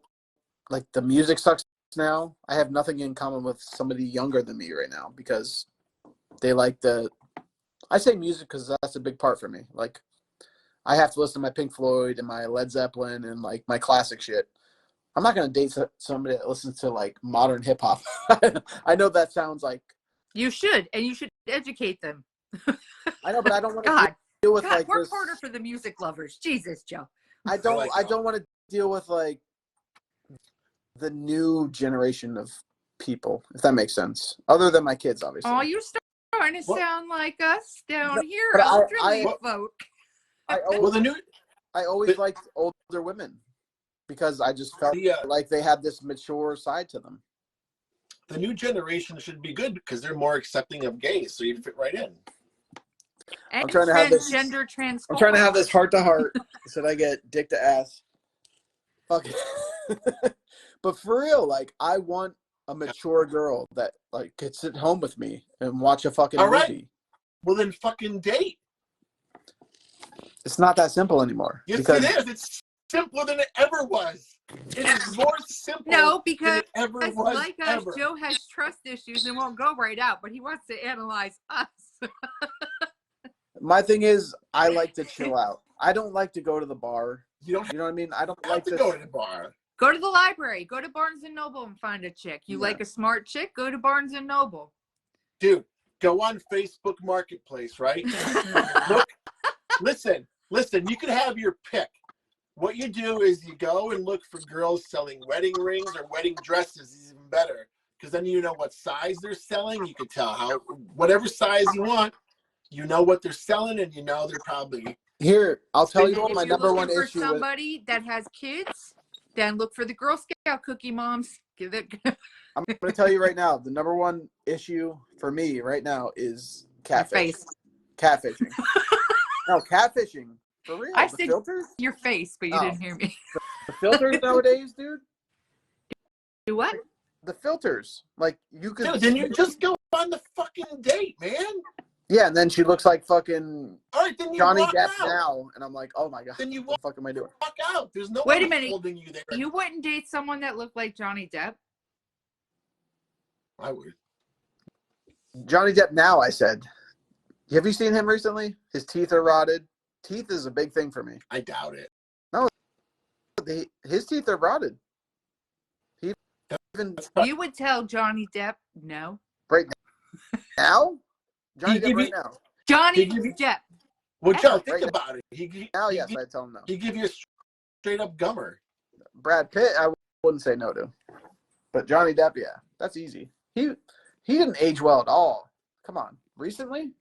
D: like the music sucks now. I have nothing in common with somebody younger than me right now because they like I say music because that's a big part for me. Like, I have to listen to my Pink Floyd and my Led Zeppelin and like my classic shit. I'm not going to date somebody that listens to like modern hip hop. I know that sounds like.
C: You should, and you should educate them.
D: I know, but I don't want to
C: God,
D: deal with
C: God,
D: like
C: we're
D: this.
C: Porter for the music lovers. Jesus, Joe.
D: I don't want to deal with like the new generation of people, if that makes sense. Other than my kids, obviously.
C: Oh, you're starting to sound like us down here,
D: but
C: elderly folk.
D: I always liked older women because I just felt like they had this mature side to them.
B: The new generation should be good because they're more accepting of gays, so you'd fit right in.
C: And
D: I'm trying to have this
C: transgender,
D: I'm trying to have this heart to heart, so that I get dick to ass. Fuck it. But for real, like, I want a mature girl that like could sit home with me and watch a fucking movie.
B: Well, then fucking date.
D: It's not that simple anymore.
B: Yes,
D: because
B: it is. It's simpler than it ever was. It is more simple than it ever was.
C: Like us, Joe has trust issues and won't go right out, but he wants to analyze us.
D: My thing is, I like to chill out. I don't like to go to the bar. You know what I mean? I don't like
B: to go to the bar.
C: Go to the library. Go to Barnes and Noble and find a chick. You like a smart chick? Go to Barnes and Noble.
B: Dude, go on Facebook Marketplace, right? Look, listen. You can have your pick. What you do is you go and look for girls selling wedding rings or wedding dresses is even better, because then you know what size they're selling. You can tell whatever size you want. You know what they're selling, and you know they're probably
D: here. I'll tell you what my number one issue is.
C: If you're looking for somebody that has kids, then look for the Girl Scout cookie moms. I'm
D: going to tell you right now, the number one issue for me right now is catfishing. Catfishing. No, catfishing. For real.
C: I
D: the
C: said
D: filters?
C: Your face, but you didn't hear me.
D: The filters nowadays, dude.
C: Do what?
D: The filters. Like, you could.
B: Dude, then you just go on the fucking date, man.
D: Yeah, and then she looks like fucking
B: then you
D: Johnny
B: walk
D: Depp
B: out.
D: now, and I'm like, oh my god,
B: then you
D: what the fuck am I doing?
B: Walk out. There's no
C: Wait
B: one
C: a minute.
B: holding you there.
C: You wouldn't date someone that looked like Johnny Depp?
B: I would.
D: Johnny Depp now, I said. Have you seen him recently? His teeth are rotted. Teeth is a big thing for me.
B: I doubt it.
D: No, his teeth are rotted.
C: You would tell Johnny Depp no.
D: Right now? Johnny Depp right now.
C: Johnny Depp.
B: Well, Joe, think about it.
D: Yes, I tell him no.
B: He give you a straight up gummer.
D: Brad Pitt, I wouldn't say no to. But Johnny Depp, yeah, that's easy. He didn't age well at all. Come on. Recently?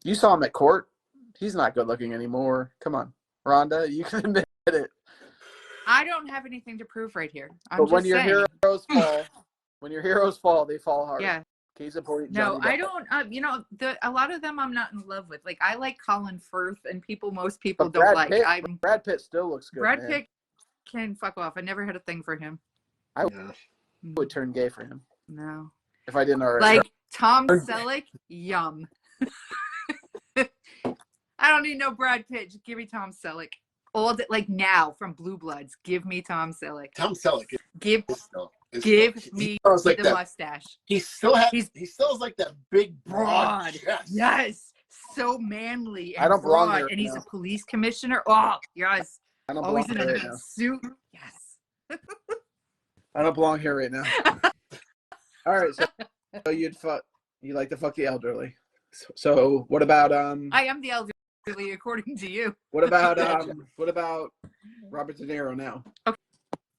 D: You saw him at court. He's not good looking anymore. Come on. Rhonda, you can admit it.
C: I don't have anything to prove right here.
D: But when your heroes fall, they fall hard.
C: Yeah.
D: Case in point,
C: no,
D: Johnny
C: I don't. A lot of them I'm not in love with. Like, I like Colin Firth, and most people don't like.
D: Brad Pitt still looks good.
C: Brad Pitt can fuck off. I never had a thing for him.
D: I would turn gay for him.
C: No.
D: If I didn't already.
C: Like Tom Selleck, yum. I don't need no Brad Pitt. Just give me Tom Selleck. Like now from Blue Bloods. Give me Tom Selleck.
B: Tom Selleck.
C: Give me
B: like
C: the mustache.
B: He still has like that big broad chest.
C: Yes. So manly and
D: I don't belong
C: broad.
D: here
C: And he's
D: now.
C: a police commissioner. Oh, yes.
D: I don't
C: Always
D: belong
C: in
D: here
C: a
D: right now.
C: suit. Yes.
D: I don't belong here right now. All right, so you like to fuck the elderly. So what about
C: I am the elderly according to you.
D: What about Robert De Niro now?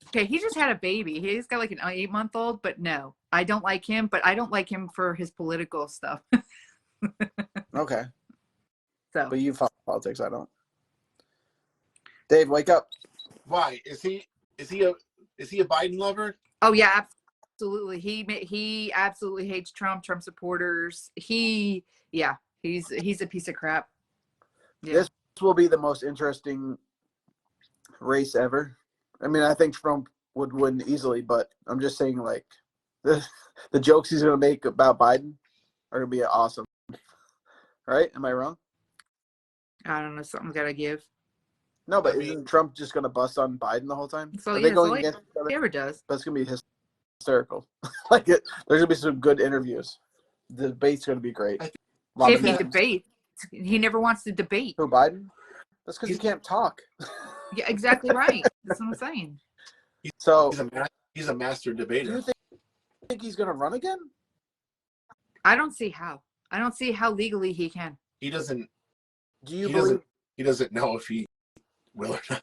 C: Okay, he just had a baby. He's got like an 8-month-old, but no, I don't like him. But I don't like him for his political stuff.
D: Okay.
C: So,
D: but you follow politics. I don't. Dave, wake up.
B: Why is he a Biden lover?
C: Oh yeah, absolutely. He absolutely hates Trump supporters. He's a piece of crap. Yeah.
D: This will be the most interesting race ever. I mean, I think Trump would win easily, but I'm just saying, like, the jokes he's going to make about Biden are going to be awesome. Right? Am I wrong?
C: I don't know. Something's got to give.
D: No, but isn't Trump just going to bust on Biden the whole time?
C: So he ever does.
D: That's going to be hysterical. There's going to be some good interviews. The debate's going to be great.
C: If he debates, he never wants to debate.
D: Who, Biden? That's because he can't talk.
C: Yeah, exactly right. That's what I'm saying.
D: So
B: he's a master debater.
D: Do you think he's going to run again?
C: I don't see how. I don't see how legally he can.
B: He doesn't.
D: Do you
B: He
D: believe?
B: doesn't. He doesn't know if he will or not.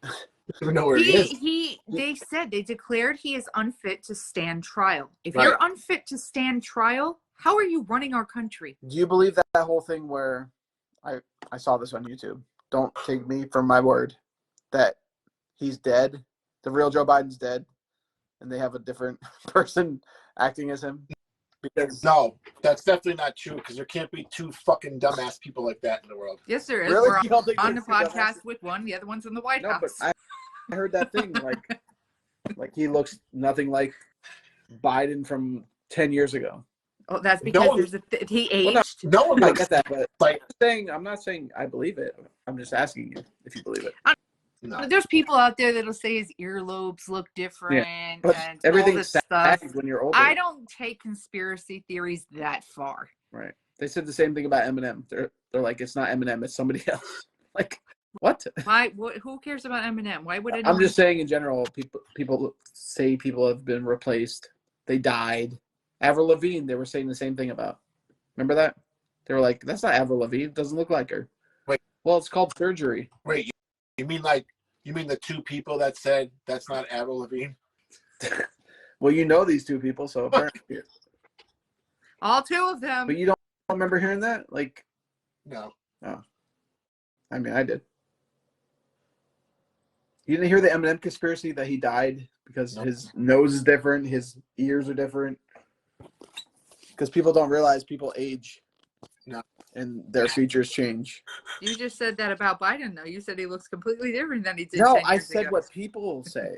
B: He doesn't know where he is.
C: They said they declared he is unfit to stand trial. If
B: Right.
C: you're unfit to stand trial, how are you running our country?
D: Do you believe that whole thing where I saw this on YouTube? Don't take me from my word that he's dead. The real Joe Biden's dead, and they have a different person acting as him. Because
B: No, that's definitely not true because there can't be two fucking dumbass people like that in the world.
C: Yes, there is.
D: Really?
C: We're
D: You don't think
C: on the
D: there's two
C: podcast
D: dumbasses?
C: with one. The other one's in the White
D: No, but
C: House.
D: I heard that thing like he looks nothing like Biden from 10 years ago.
C: Oh, that's because
B: No one-
C: there's he aged.
D: Well,
B: No one
D: I
B: looks
D: get that, but
B: like.
D: I'm not saying I believe it. I'm just asking you if you believe it.
B: No.
C: There's people out there that'll say his earlobes look different
D: But
C: and all
D: everything's
C: this stuff.
D: sad when you're older.
C: I don't take conspiracy theories that far.
D: Right. They said the same thing about Eminem. They're like, it's not Eminem, it's somebody else. Like, what?
C: Why? Who cares about Eminem? Why would anyone?
D: I'm just saying in general, people say people have been replaced. They died. Avril Lavigne, they were saying the same thing about. Remember that? They were like, that's not Avril Lavigne. It doesn't look like her.
B: Wait.
D: Well, it's called surgery.
B: Wait, you mean the two people that said that's not Avril Lavigne?
D: Well, you know these two people, so apparently.
C: All two of them.
D: But you don't remember hearing that? Like,
B: No.
D: oh. I mean, I did. You didn't hear the Eminem conspiracy that he died because his nose is different, his ears are different? Because people don't realize people age.
B: No.
D: And their features change.
C: You just said that about Biden, though. You said he looks completely different than he did.
D: No,
C: 10
D: I
C: years
D: said
C: ago.
D: what people say.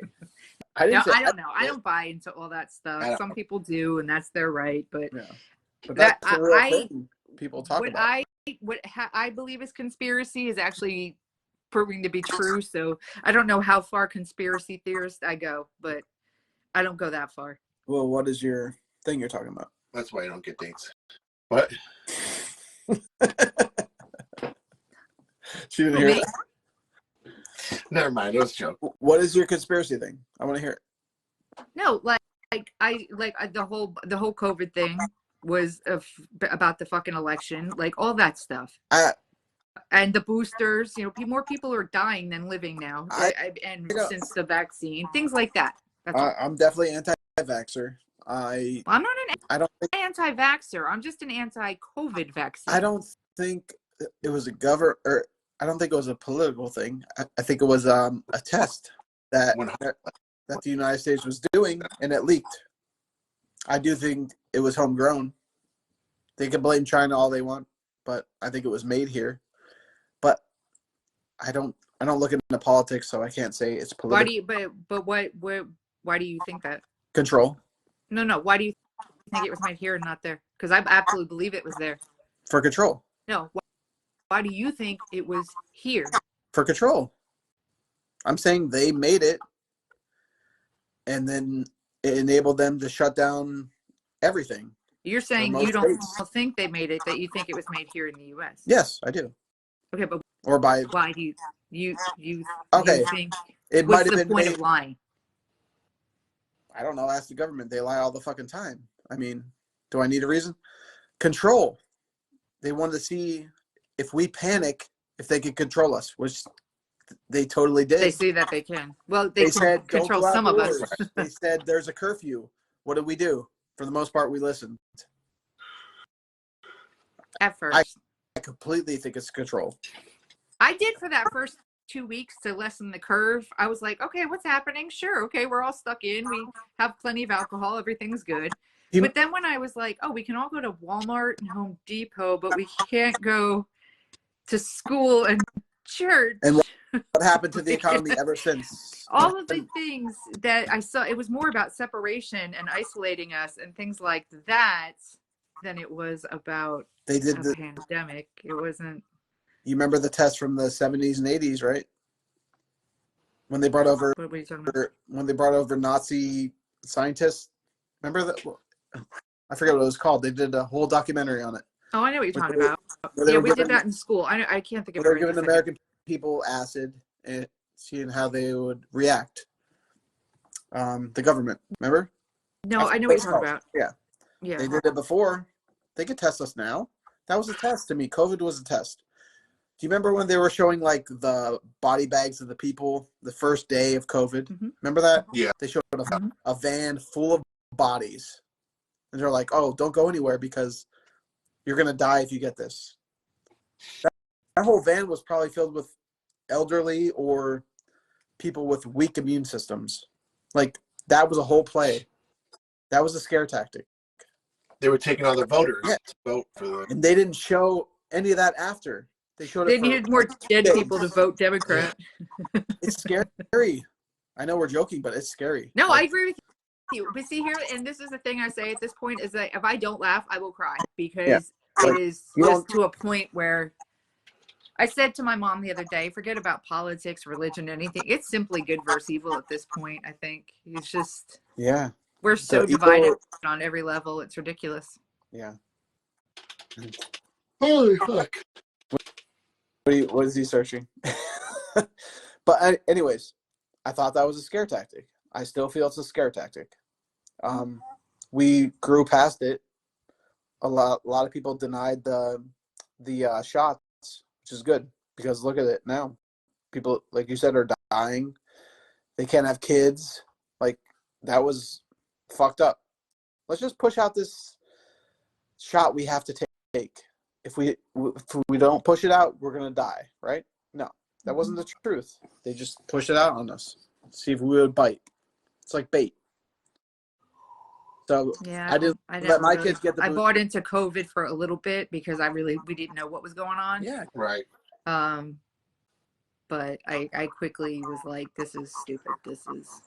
C: No,
D: didn't say
C: I don't know. I don't buy into all that stuff. Some people do, and that's their right. But
D: Yeah. But that's
C: That-
D: a real
C: I-
D: thing people talk about.
C: I believe is conspiracy is actually proving to be true. So I don't know how far conspiracy theorist I go, but I don't go that far.
D: Well, what is your thing you're talking about?
B: That's why I don't get dates. What?
D: She didn't hear
C: Me?
D: that.
B: Never mind. It was a joke.
D: What is your conspiracy thing? I want to hear it.
C: No, the whole COVID thing was about the fucking election, like all that stuff. And the boosters, more people are dying than living now, since the vaccine, things like that. That's all.
D: I'm definitely anti-vaxxer.
C: I'm not
D: I don't think
C: an anti-vaxxer. I'm just an anti-COVID vaccine.
D: I don't think it was I don't think it was a political thing. I think it was a test that the United States was doing, and it leaked. I do think it was homegrown. They can blame China all they want, but I think it was made here. But I don't look into politics, so I can't say it's political.
C: Why do you think that?
D: Control.
C: No. Why do you think it was made here and not there? Because I absolutely believe it was there.
D: For control.
C: No. Why do you think it was here?
D: For control. I'm saying they made it, and then it enabled them to shut down everything.
C: You're saying
D: most
C: you don't
D: states.
C: think they made it, that you think it was made here in the U.S.
D: Yes, I do.
C: Okay, but
D: Or by
C: why do you
D: Okay.
C: think?
D: it
C: What's
D: might have
C: the
D: been
C: point
D: made.
C: of lying?
D: I don't know. Ask the government. They lie all the fucking time. I mean, do I need a reason? Control. They wanted to see if we panic, if they could control us, which they totally did.
C: They say that they can. Well, they
D: said, "Don't
C: control
D: go
C: some of us.
D: outdoors." They said there's a curfew. What did we do? For the most part, we listened.
C: At first.
D: I completely think it's control.
C: I did for that first 2 weeks to lessen the curve. I was like, okay, what's happening? Sure. Okay. We're all stuck in. We have plenty of alcohol. Everything's good. But then when I was like, oh, we can all go to Walmart and Home Depot, but we can't go to school and church.
D: And what happened to the economy ever since?
C: All of the things that I saw, it was more about separation and isolating us and things like that than it was about
D: They did
C: a pandemic. It wasn't.
D: You remember the test from the 70s and 80s, right? When they brought over
C: What are you talking about?
D: Nazi scientists. Remember that? I forget what it was called. They did a whole documentary on it.
C: Oh, I know what you're talking about. Yeah, we did that in school. I can't think of it.
D: They were
C: right
D: giving
C: this
D: American people acid and seeing how they would react. The government, remember?
C: second. No,
D: That's
C: I know
D: what
C: what you're talking about.
D: Yeah.
C: Yeah.
D: They did it before.
A: They could test us now. That was a test to me. COVID was a test. Do you remember when they were showing like the body bags of the people the first day of COVID?
C: Mm-hmm.
A: Remember that?
B: Yeah.
A: They showed a van full of bodies. And they're like, oh, don't go anywhere because you're going to die if you get this. That whole van was probably filled with elderly or people with weak immune systems. Like, that was a whole play. That was a scare tactic.
B: They were taking all the voters to vote for the.
A: And they didn't show any of that after. They showed
C: They
A: it
C: needed more dead people to vote Democrat.
A: It's scary. I know we're joking, but it's scary.
C: No, I agree with you. But see here, and this is the thing I say at this point, is that if I don't laugh, I will cry, because it is just to a point where I said to my mom the other day, forget about politics, religion, anything. It's simply good versus evil at this point, I think. It's just, we're so divided on every level. It's ridiculous.
A: Yeah.
B: Holy fuck.
A: What is he searching? But anyways, I thought that was a scare tactic. I still feel it's a scare tactic. We grew past it. A lot of people denied the shots, which is good, because look at it now. People, like you said, are dying. They can't have kids. Like, that was fucked up. Let's just push out this shot we have to take. If we don't push it out, we're gonna die, right? No, that wasn't the truth. They just pushed it out on us. See if we would bite. It's like bait. So
C: yeah,
A: I didn't let my kids get the
C: I bought into COVID for a little bit because we didn't know what was going on.
A: Yeah.
B: Right.
C: But I quickly was like, this is stupid. This is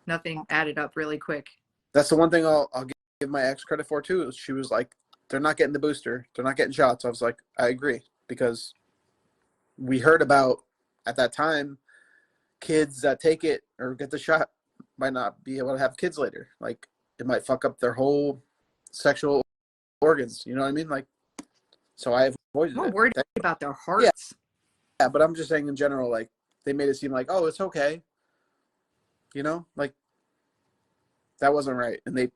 C: nothing added up really quick.
A: That's the one thing I'll give my ex credit for too. She was like, they're not getting the booster. They're not getting shots. I was like, I agree, because we heard about, at that time, kids that take it or get the shot might not be able to have kids later. Like, it might fuck up their whole sexual organs. You know what I mean? Like, so I avoided it.
C: I'm worried about their hearts.
A: Yeah, but I'm just saying in general, like, they made it seem like, oh, it's okay. You know, like, that wasn't right. And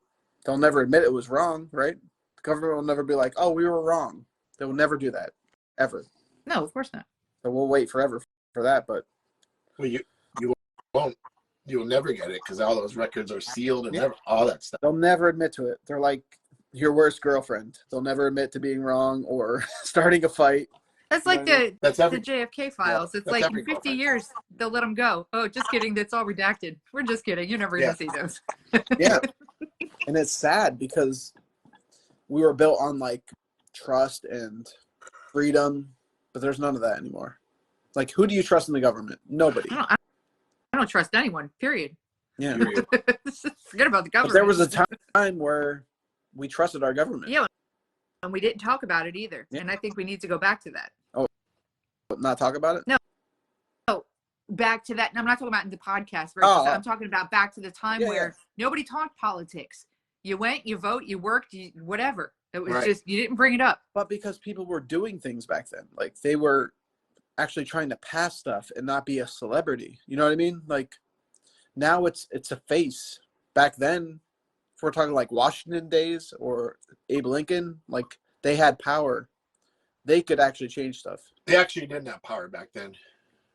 A: they'll never admit it was wrong, right? The government will never be like, oh, we were wrong. They will never do that, ever.
C: No, of course not.
A: So we'll wait forever for that, but.
B: Well, you won't. You'll never get it because all those records are sealed and all that stuff.
A: They'll never admit to it. They're like your worst girlfriend. They'll never admit to being wrong or starting a fight.
C: That's like the JFK files.
B: Yeah,
C: it's like in 50 years, they'll let them go. Oh, just kidding. That's all redacted. We're just kidding. You're never going to see those.
A: Yeah. And it's sad because we were built on like trust and freedom, but there's none of that anymore. Like, who do you trust in the government? Nobody.
C: I don't trust anyone, period.
A: Yeah.
C: Forget about the government.
A: But there was a time where we trusted our government.
C: Yeah. And we didn't talk about it either. Yeah. And I think we need to go back to that.
A: Oh, not talk about it?
C: No, back to that. And I'm not talking about in the podcast version. I'm talking about back to the time where nobody talked politics. You went, you vote, you worked, whatever. It was just, you didn't bring it up.
A: But because people were doing things back then. Like, they were actually trying to pass stuff and not be a celebrity. You know what I mean? Like, now it's a face. Back then, if we're talking like Washington days or Abe Lincoln, like, they had power. They could actually change stuff.
B: They actually didn't have power back then.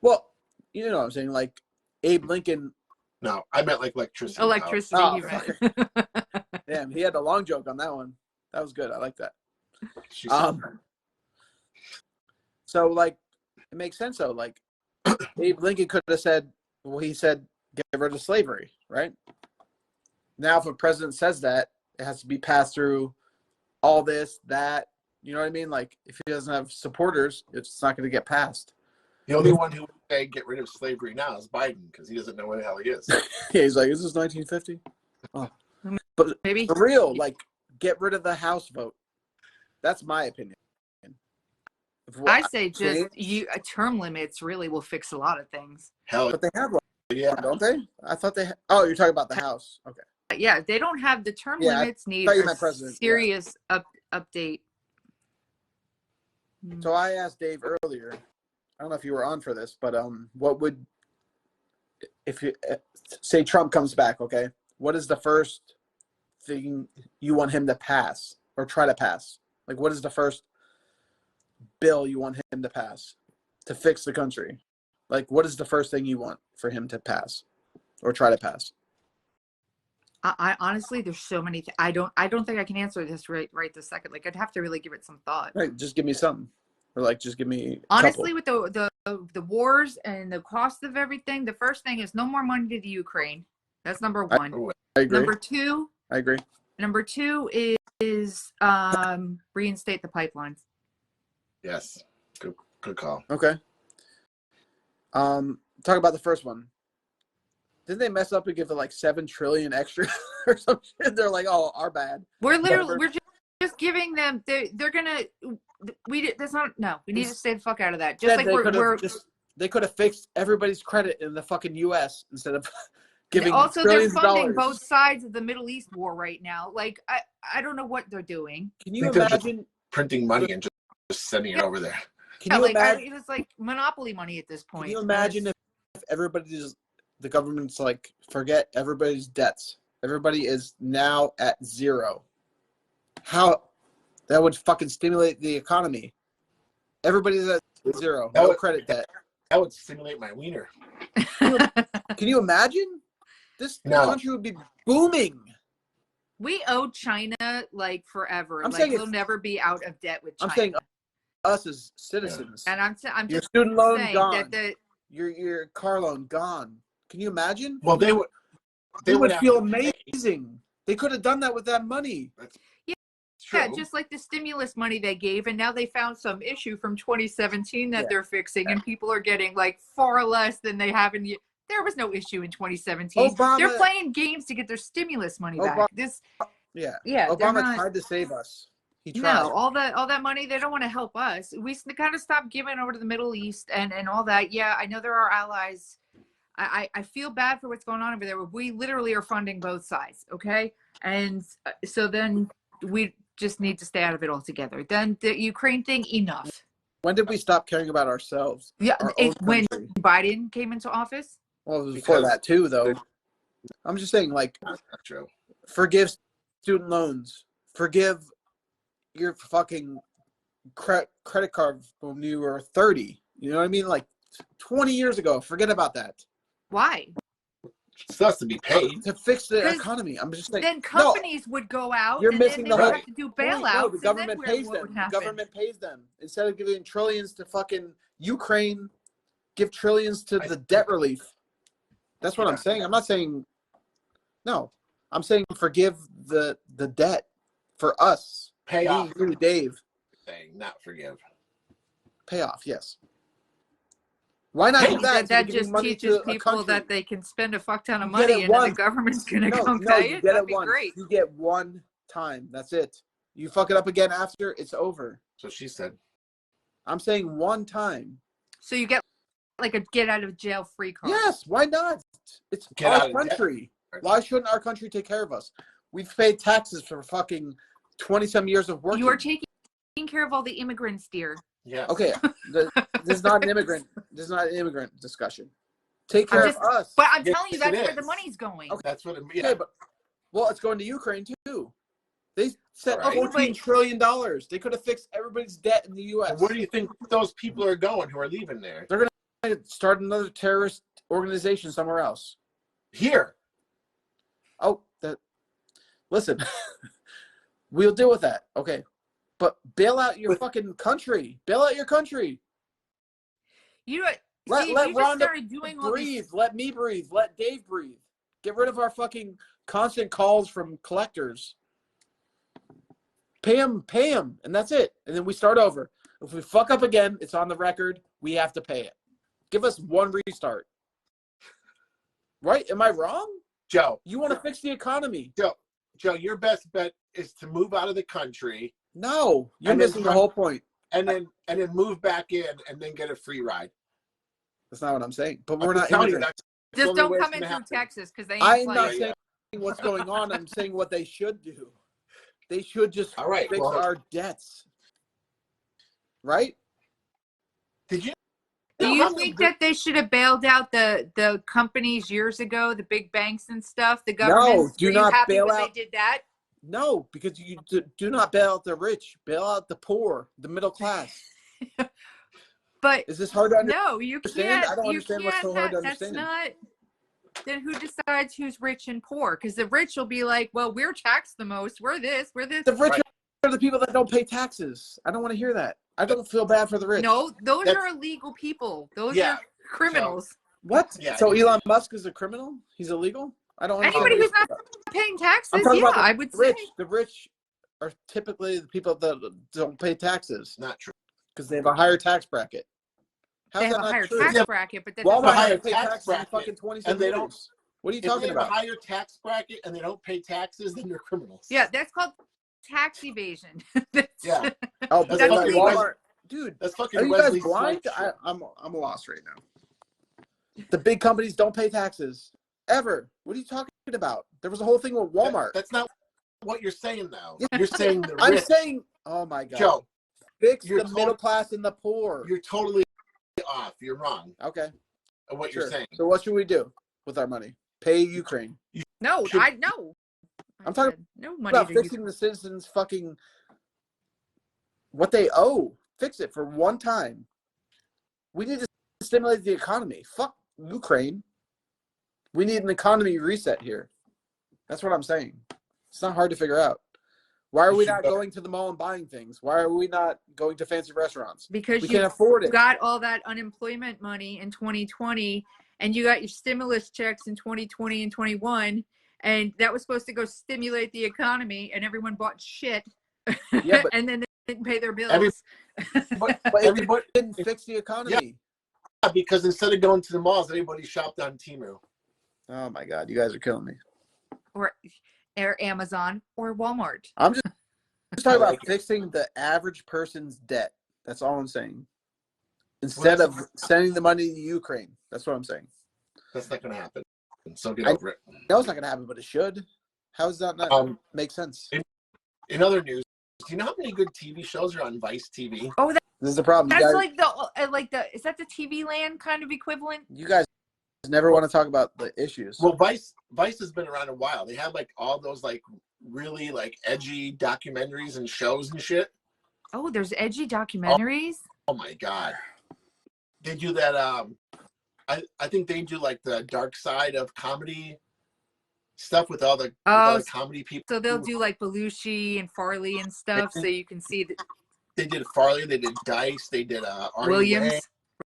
A: Well, you know what I'm saying? Like, Abe Lincoln.
B: No, I meant like electricity.
C: Electricity.
A: Damn, he had a long joke on that one. That was good. I like that. So, like, it makes sense, though. Like, Abe Lincoln could have said, well, he said, get rid of slavery, right? Now, if a president says that, it has to be passed through all this, that. You know what I mean? Like, if he doesn't have supporters, it's not going to get passed.
B: The only one who would say get rid of slavery now is Biden, because he doesn't know where the hell he is.
A: Yeah, he's like, is this 1950? Oh. But maybe for real, like, get rid of the House vote. That's my opinion.
C: I say just term limits really will fix a lot of things.
B: Hell,
A: but they have one, don't they? I thought they. Oh, you're talking about the House. Okay.
C: Yeah, they don't have the term limits. Need a serious update.
A: So I asked Dave earlier. I don't know if you were on for this, but what would, if you say Trump comes back? Okay, what is the first thing you want him to pass or try to pass?
D: Like, what is the first bill you want him to pass to fix the country? Like, what is the first thing you want for him to pass or try to pass?
C: I honestly, there's so many. I don't think I can answer this right this second. Like, I'd have to really give it some thought.
D: Right, just give me something, or like just give me.
C: Honestly, with the wars and the cost of everything, the first thing is no more money to the Ukraine. That's number one.
D: I agree.
C: I agree. Number two is reinstate the pipelines.
B: Yes, good call.
D: Okay. Talk about the first one. Didn't they mess up and give it like 7 trillion extra or some shit? They're like, oh, our bad.
C: We're just giving them. They're gonna. We need to stay the fuck out of that. Just like
D: they could have fixed everybody's credit in the fucking U.S. instead of giving.
C: Also, they're
D: trillions of
C: funding
D: dollars.
C: both sides of the Middle East war right now. Like, I don't know what they're doing.
D: Can you imagine
B: printing money and just sending it over there?
C: Can you imagine? It's like monopoly money at this point.
D: Can you imagine if everybody's the government's like, forget everybody's debts. Everybody is now at zero. How that would fucking stimulate the economy. Everybody's at zero. No credit debt.
B: That would stimulate my wiener.
D: Can you imagine? This country would be booming.
C: We owe China like forever.
D: I'm saying
C: we'll never be out of debt with China.
D: I'm saying us as citizens.
C: And I'm just
D: your student loan
C: saying
D: gone.
C: that
D: your car loan gone. Can you imagine?
B: Well, they would
D: feel amazing. They could have done that with that money.
C: Yeah, just like the stimulus money they gave, and now they found some issue from 2017 that they're fixing, and people are getting like far less than they have in. There was no issue in 2017. They're playing games to get their stimulus money back.
D: Obama tried to save us. He tried.
C: No, all that money, they don't want to help us. We kind of stopped giving over to the Middle East and all that. Yeah, I know there are allies. I feel bad for what's going on over there. But we literally are funding both sides, okay? And so then we just need to stay out of it altogether. Then the Ukraine thing, enough.
D: When did we stop caring about ourselves?
C: Yeah, when Biden came into office.
D: Well, it was before that too, though. I'm just saying, like, forgive student loans. Forgive your fucking credit card when you were 30. You know what I mean? Like 20 years ago. Forget about that.
C: Why?
B: Still has to be paid
D: to fix the economy. I'm just saying.
C: Then companies would go out.
D: You're missing the whole.
C: Have to do bailouts.
D: The government pays them. The government pays them instead of giving trillions to fucking Ukraine. Give trillions to the debt relief. That's what I'm saying. I'm not saying. No, I'm saying forgive the debt for us.
B: Pay off.
D: You, Dave.
B: Saying not forgive.
D: Pay off. Yes. Why not do that?
C: That just teaches people that they can spend a fuck ton of money and then the government's going to come pay it. That'd be great.
D: You get one time. That's it. You fuck it up again after, it's over.
B: So she said.
D: I'm saying one time.
C: So you get like a get out of jail free card.
D: Yes. Why not? It's our country. Why shouldn't our country take care of us? We've paid taxes for fucking 20-some years of work.
C: You are taking care of all the immigrants, dear.
B: Yeah.
D: Okay. This is not an immigrant. This is not an immigrant discussion. Take care of us.
C: But I'm telling you, that's where the money's going.
D: Okay.
B: That's what it means.
D: Okay, but it's going to Ukraine too. They sent $14 trillion. They could have fixed everybody's debt in the U.S.
B: Where do you think those people are going who are leaving there?
D: They're going to start another terrorist organization somewhere else.
B: Here.
D: Oh, listen. We'll deal with that. Okay. But bail out your fucking country. Bail out your country.
C: You
D: let Rhonda
C: breathe.
D: Let me breathe. Let Dave breathe. Get rid of our fucking constant calls from collectors. Pay them, and that's it. And then we start over. If we fuck up again, it's on the record. We have to pay it. Give us one restart. Right? Am I wrong?
B: Joe.
D: You want to fix the economy.
B: Joe, your best bet is to move out of the country.
D: No, you're missing the whole point.
B: And then move back in and then get a free ride.
D: That's not what I'm saying. But we're not immigrants.
C: Just don't come in through Texas because they ain't
D: I'm not saying what's going on. I'm saying what they should do. They should just fix our debts. Right?
C: Do you think that they should have bailed out the companies years ago, the big banks and stuff? The government.
D: No, do not bail out.
C: They did that.
D: No, because you do not bail out the rich. Bail out the poor, the middle class.
C: But
D: is this hard to understand?
C: no, you can't.
D: I don't
C: You
D: understand what's
C: can't.
D: so hard to understand.
C: That's not. Then who decides who's rich and poor? Because the rich will be like, well, we're taxed the most. We're this. We're this.
D: The rich are the people that don't pay taxes. I don't want to hear that. I don't feel bad for the rich.
C: No, those are illegal people. Those are criminals.
D: So, what?
B: Yeah.
D: So Elon Musk is a criminal? He's illegal? I don't understand.
C: Anybody who's not paying taxes,
D: I'm talking about
C: I would
D: rich.
C: say.
D: The rich are typically the people that don't pay taxes.
B: Not true.
D: Because they have a higher tax bracket.
C: They have a higher tax bracket, but then
D: Walmart
B: higher
D: has to pay
B: tax
D: taxes
B: bracket,
D: in fucking 27
B: and they
D: years.
B: don't.
D: What are you
B: If
D: talking
B: they have
D: about?
B: a higher tax bracket and they don't pay taxes, then they're criminals.
C: Yeah, that's called tax evasion.
B: Yeah.
D: Oh,
B: That's
D: but
B: fucking
D: Walmart, dude.
B: That's fucking
D: Are you
B: Wesley
D: guys blind?
B: Snipes.
D: I'm lost right now. The big companies don't pay taxes ever. What are you talking about? There was a whole thing with Walmart.
B: That's not what you're saying, though. You're saying the
D: I'm
B: rich.
D: saying, oh my god,
B: Joe,
D: fix the middle class and the poor.
B: you're totally off. You're wrong.
D: Okay,
B: Of what you're saying.
D: So what should we do with our money? Pay Ukraine.
C: No, I know.
D: I'm talking
C: no money
D: about
C: to
D: fixing the citizens' fucking what they owe. Fix it for one time. We need to stimulate the economy. Fuck Ukraine. We need an economy reset here. That's what I'm saying. It's not hard to figure out. Why are we not going to the mall and buying things? Why are we not going to fancy restaurants?
C: Because
D: we
C: you
D: can't afford it.
C: Got all that unemployment money in 2020, and you got your stimulus checks in 2020 and 21, and that was supposed to go stimulate the economy, and everyone bought shit.
D: Yeah, but
C: and then they didn't pay their bills.
D: but everybody didn't fix the economy.
B: Yeah, because instead of going to the malls, everybody shopped on Temu.
D: Oh my god, you guys are killing me.
C: Or Amazon or Walmart.
D: I'm just talking about fixing the average person's debt. That's all I'm saying. Instead of sending the money to Ukraine. That's what I'm saying.
B: That's not going to happen. So get over it.
D: No, it's not going to happen, but it should. How does that not make sense?
B: In other news, do you know how many good TV shows are on Vice TV?
C: Oh,
D: this is the problem.
C: That's like the is that the TV Land kind of equivalent?
D: You guys never want to talk about the issues.
B: Well, Vice has been around a while. They have like all those like really like edgy documentaries and shows and shit.
C: Oh, there's edgy documentaries.
B: Oh my god, they do that. I think they do like the dark side of comedy stuff with all the comedy people.
C: So they'll do like Belushi and Farley and stuff, so you can see that.
B: They did Farley. They did Dice. They did
C: Williams,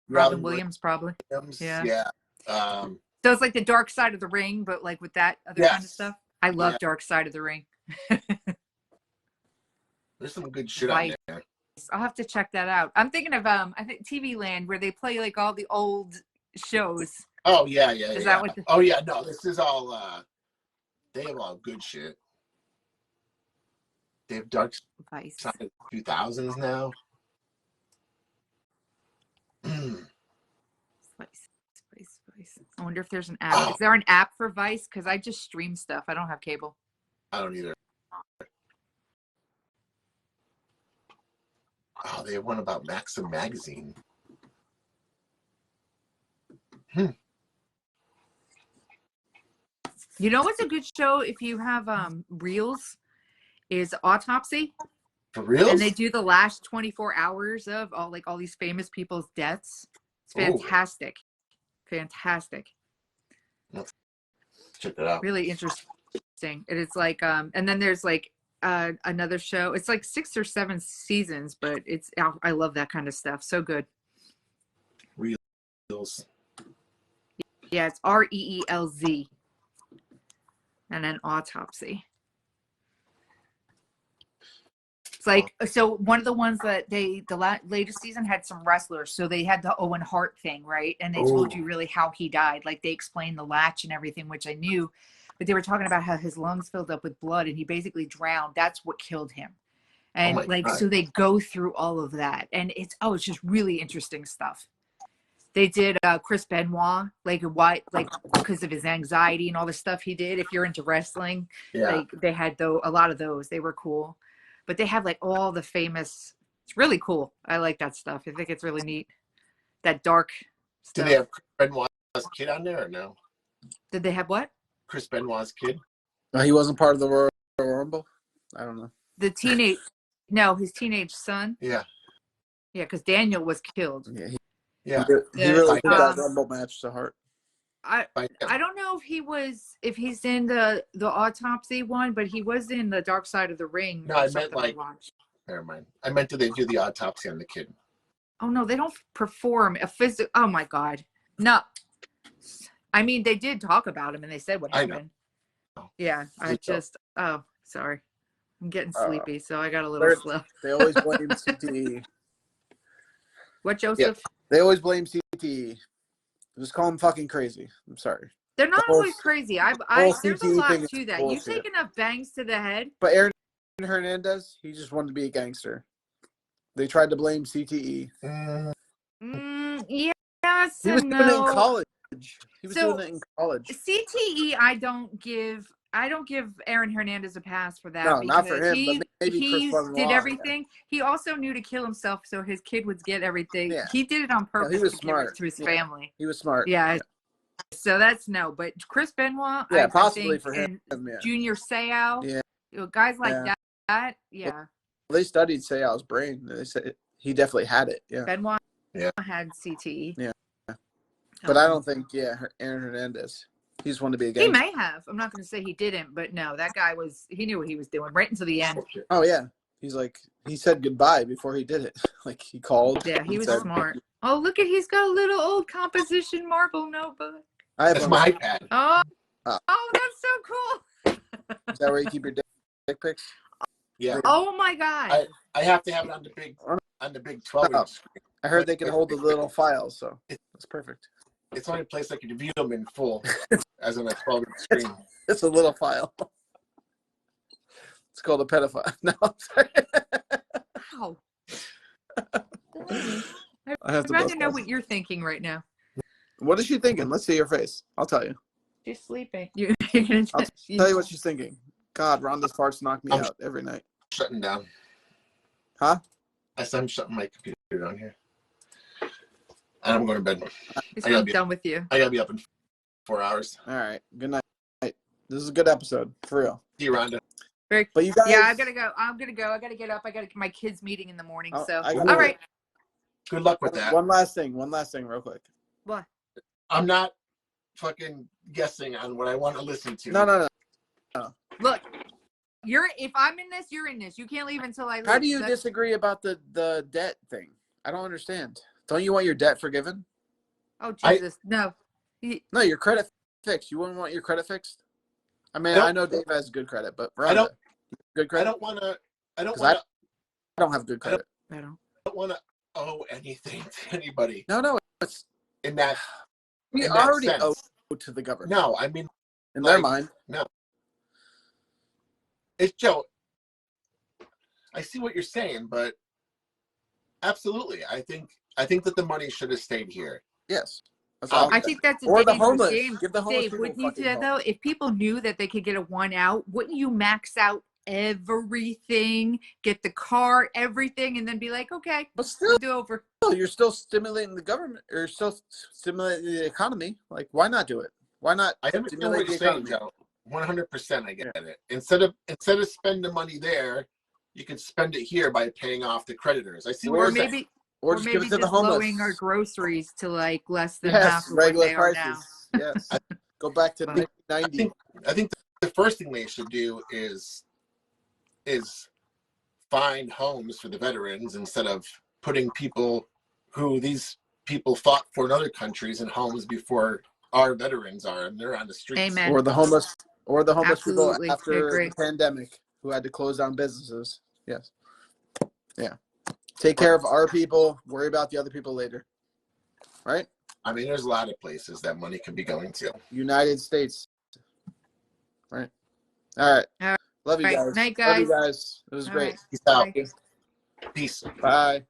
C: Robin Williams, probably.
B: Yeah.
C: So it's like the Dark Side of the Ring, but like with that other kind of stuff. I love Dark Side of the Ring.
B: There's some good shit on there.
C: I'll have to check that out. I'm thinking of I think TV Land, where they play like all the old shows.
B: Oh yeah.
C: Is that what?
B: Oh yeah, no, this is all. They have all good shit. They have Dark
C: Vice.
B: Side of 2000s now.
C: Vice. I wonder if there's an app. Is there an app for Vice? Because I just stream stuff. I don't have cable.
B: I don't either. Oh, they have one about Maxim magazine.
C: You know what's a good show if you have Reels is Autopsy.
B: For real?
C: And they do the last 24 hours of all these famous people's deaths. It's fantastic. Fantastic.
B: Let's check that out.
C: Really interesting. It is like and then there's like another show. It's like 6 or 7 seasons, but I love that kind of stuff. So good.
B: Reels.
C: Yeah, it's REELZ. And then Autopsy. It's like, so one of the ones that the latest season had some wrestlers. So they had the Owen Hart thing, right? And they told you really how he died. Like they explained the latch and everything, which I knew. But they were talking about how his lungs filled up with blood and he basically drowned. That's what killed him. And so they go through all of that. And it's just really interesting stuff. They did Chris Benoit, because of his anxiety and all the stuff he did. If you're into wrestling, they had a lot of those. They were cool, but they have like all the famous. It's really cool. I like that stuff. I think it's really neat. That dark stuff.
B: Did they have Chris Benoit's kid on there or no?
C: Did they have what?
B: Chris Benoit's kid.
D: No, he wasn't part of the Royal Rumble. I don't know.
C: his teenage son.
B: Yeah.
C: Yeah, because Daniel was killed.
D: Yeah, he
C: Yeah,
D: really took that
C: um,
D: Rumble match to heart.
C: I don't know if he's in the autopsy one, but he was in the Dark Side of the Ring.
B: No,
C: or
B: I
C: something
B: meant like.
C: watched.
B: Never mind. I meant did they do the autopsy on the kid?
C: Oh no, they don't perform a physical. Oh my god, no. I mean, they did talk about him and they said what happened.
B: I know.
C: Yeah, I just. Oh, sorry, I'm getting sleepy, so I got a little slow.
D: They always blame CTE.
C: What, Joseph?
D: Yeah, they always blame CTE. Just call them fucking crazy. I'm sorry.
C: They're not always crazy. There's a
D: CTE
C: lot
D: thing
C: to
D: is
C: that.
D: bullshit.
C: You take enough bangs to the head.
D: But Aaron Hernandez, he just wanted to be a gangster. They tried to blame CTE.
C: Yes
D: He was
C: and
D: doing it in
C: no.
D: college. He was doing it in college.
C: CTE, I don't give Aaron Hernandez a pass for that.
D: No,
C: because
D: not for him, but maybe Chris
C: he
D: Benoit,
C: did everything. Yeah. He also knew to kill himself so his kid would get everything.
D: Yeah.
C: He did it on purpose.
D: He was
C: to
D: smart.
C: Give to his family.
D: He was smart.
C: Yeah. So that's no. But Chris Benoit,
D: yeah,
C: I
D: possibly
C: think,
D: for him.
C: and
D: Yeah.
C: Junior Seau,
D: yeah,
C: guys like that. Yeah.
D: Well, they studied Seau's brain. They said he definitely had it. Yeah.
C: Benoit had CTE.
D: Yeah. But I don't think, Aaron Hernandez. He just wanted to be a gangster.
C: He may have. I'm not going to say he didn't, but no, that guy he knew what he was doing right until the end.
D: Oh, yeah. He said goodbye before he did it. Like, he called.
C: Yeah, he was smart. Oh, look he's got a little old composition marble notebook.
B: That's my iPad.
C: Oh, that's so cool.
D: Is that where you keep your dick pics?
B: Yeah.
C: Oh my God.
B: I have to have it on the big 12-inch screen.
D: I heard they can hold the little files, so that's perfect.
B: It's the only place I can view them in full, as on a 12-inch screen.
D: It's a little file. It's called a pedophile. No, I'm sorry.
C: Wow.
D: I'd
C: rather know what you're thinking right now.
D: What is she thinking? Let's see your face. I'll tell you.
C: She's sleeping.
D: I'll tell you what she's thinking. God, Rhonda's farts knock me out every night.
B: Shutting down.
D: Huh?
B: I'm shutting my computer down here. And I'm going to bed.
C: I'm done with you.
B: I got to be up in 4 hours.
D: All right. Good night. This is a good episode, for real.
B: See you, Rhonda.
D: But you guys...
C: Yeah, I gotta go. I gotta get up. I gotta get my kids' meeting in the morning. All right.
B: Good luck with that.
D: One last thing, real quick.
C: What?
B: I'm not fucking guessing on what I want to listen to.
D: No.
C: Look, if I'm in this, you're in this. You can't leave until I leave.
D: How do you disagree about the debt thing? I don't understand. Don't you want your debt forgiven?
C: Oh Jesus, no.
D: No, your credit fixed. You wouldn't want your credit fixed? I mean, I know Dave has good credit, but Rhonda, good credit.
B: I don't
D: have good credit.
C: I don't
B: want to owe anything to anybody.
D: No, it's
B: in that.
D: We already owe to the government.
B: No, I mean,
D: in their mind.
B: No. It's Joe. I see what you're saying, but absolutely, I think that the money should have stayed here.
D: Yes.
C: I think that's a
D: the homeless. Give the homeless
C: Dave,
D: people
C: wouldn't you do that though? If people knew that they could get a one out, wouldn't you max out everything, get the car, everything, and then be like, okay,
D: but still
C: do over.
D: You're still stimulating the government, or still stimulating the economy. Like, why not do it? Why not?
B: I understand what you're saying, Joe. 100%, I get it. Instead of spending money there, you can spend it here by paying off the creditors. I see what you're saying.
D: Or just give it to the homeless.
C: Lowering our groceries to like less than half of
D: regular
C: what they
D: prices.
C: Are
D: now. Yes. Go back to 1990.
B: I think the first thing they should do is find homes for the veterans instead of putting people who these people fought for in other countries in homes before our veterans are, and they're on the streets.
C: Amen.
D: Or the homeless
C: Absolutely.
D: people after the pandemic who had to close down businesses. Yes. Yeah. Take care of our people. Worry about the other people later. Right?
B: I mean, there's a lot of places that money could be going to.
D: United States. Right. All right. Love you guys.
C: Night, guys.
D: Love you guys. It was great.
B: Peace out. Peace.
D: Bye.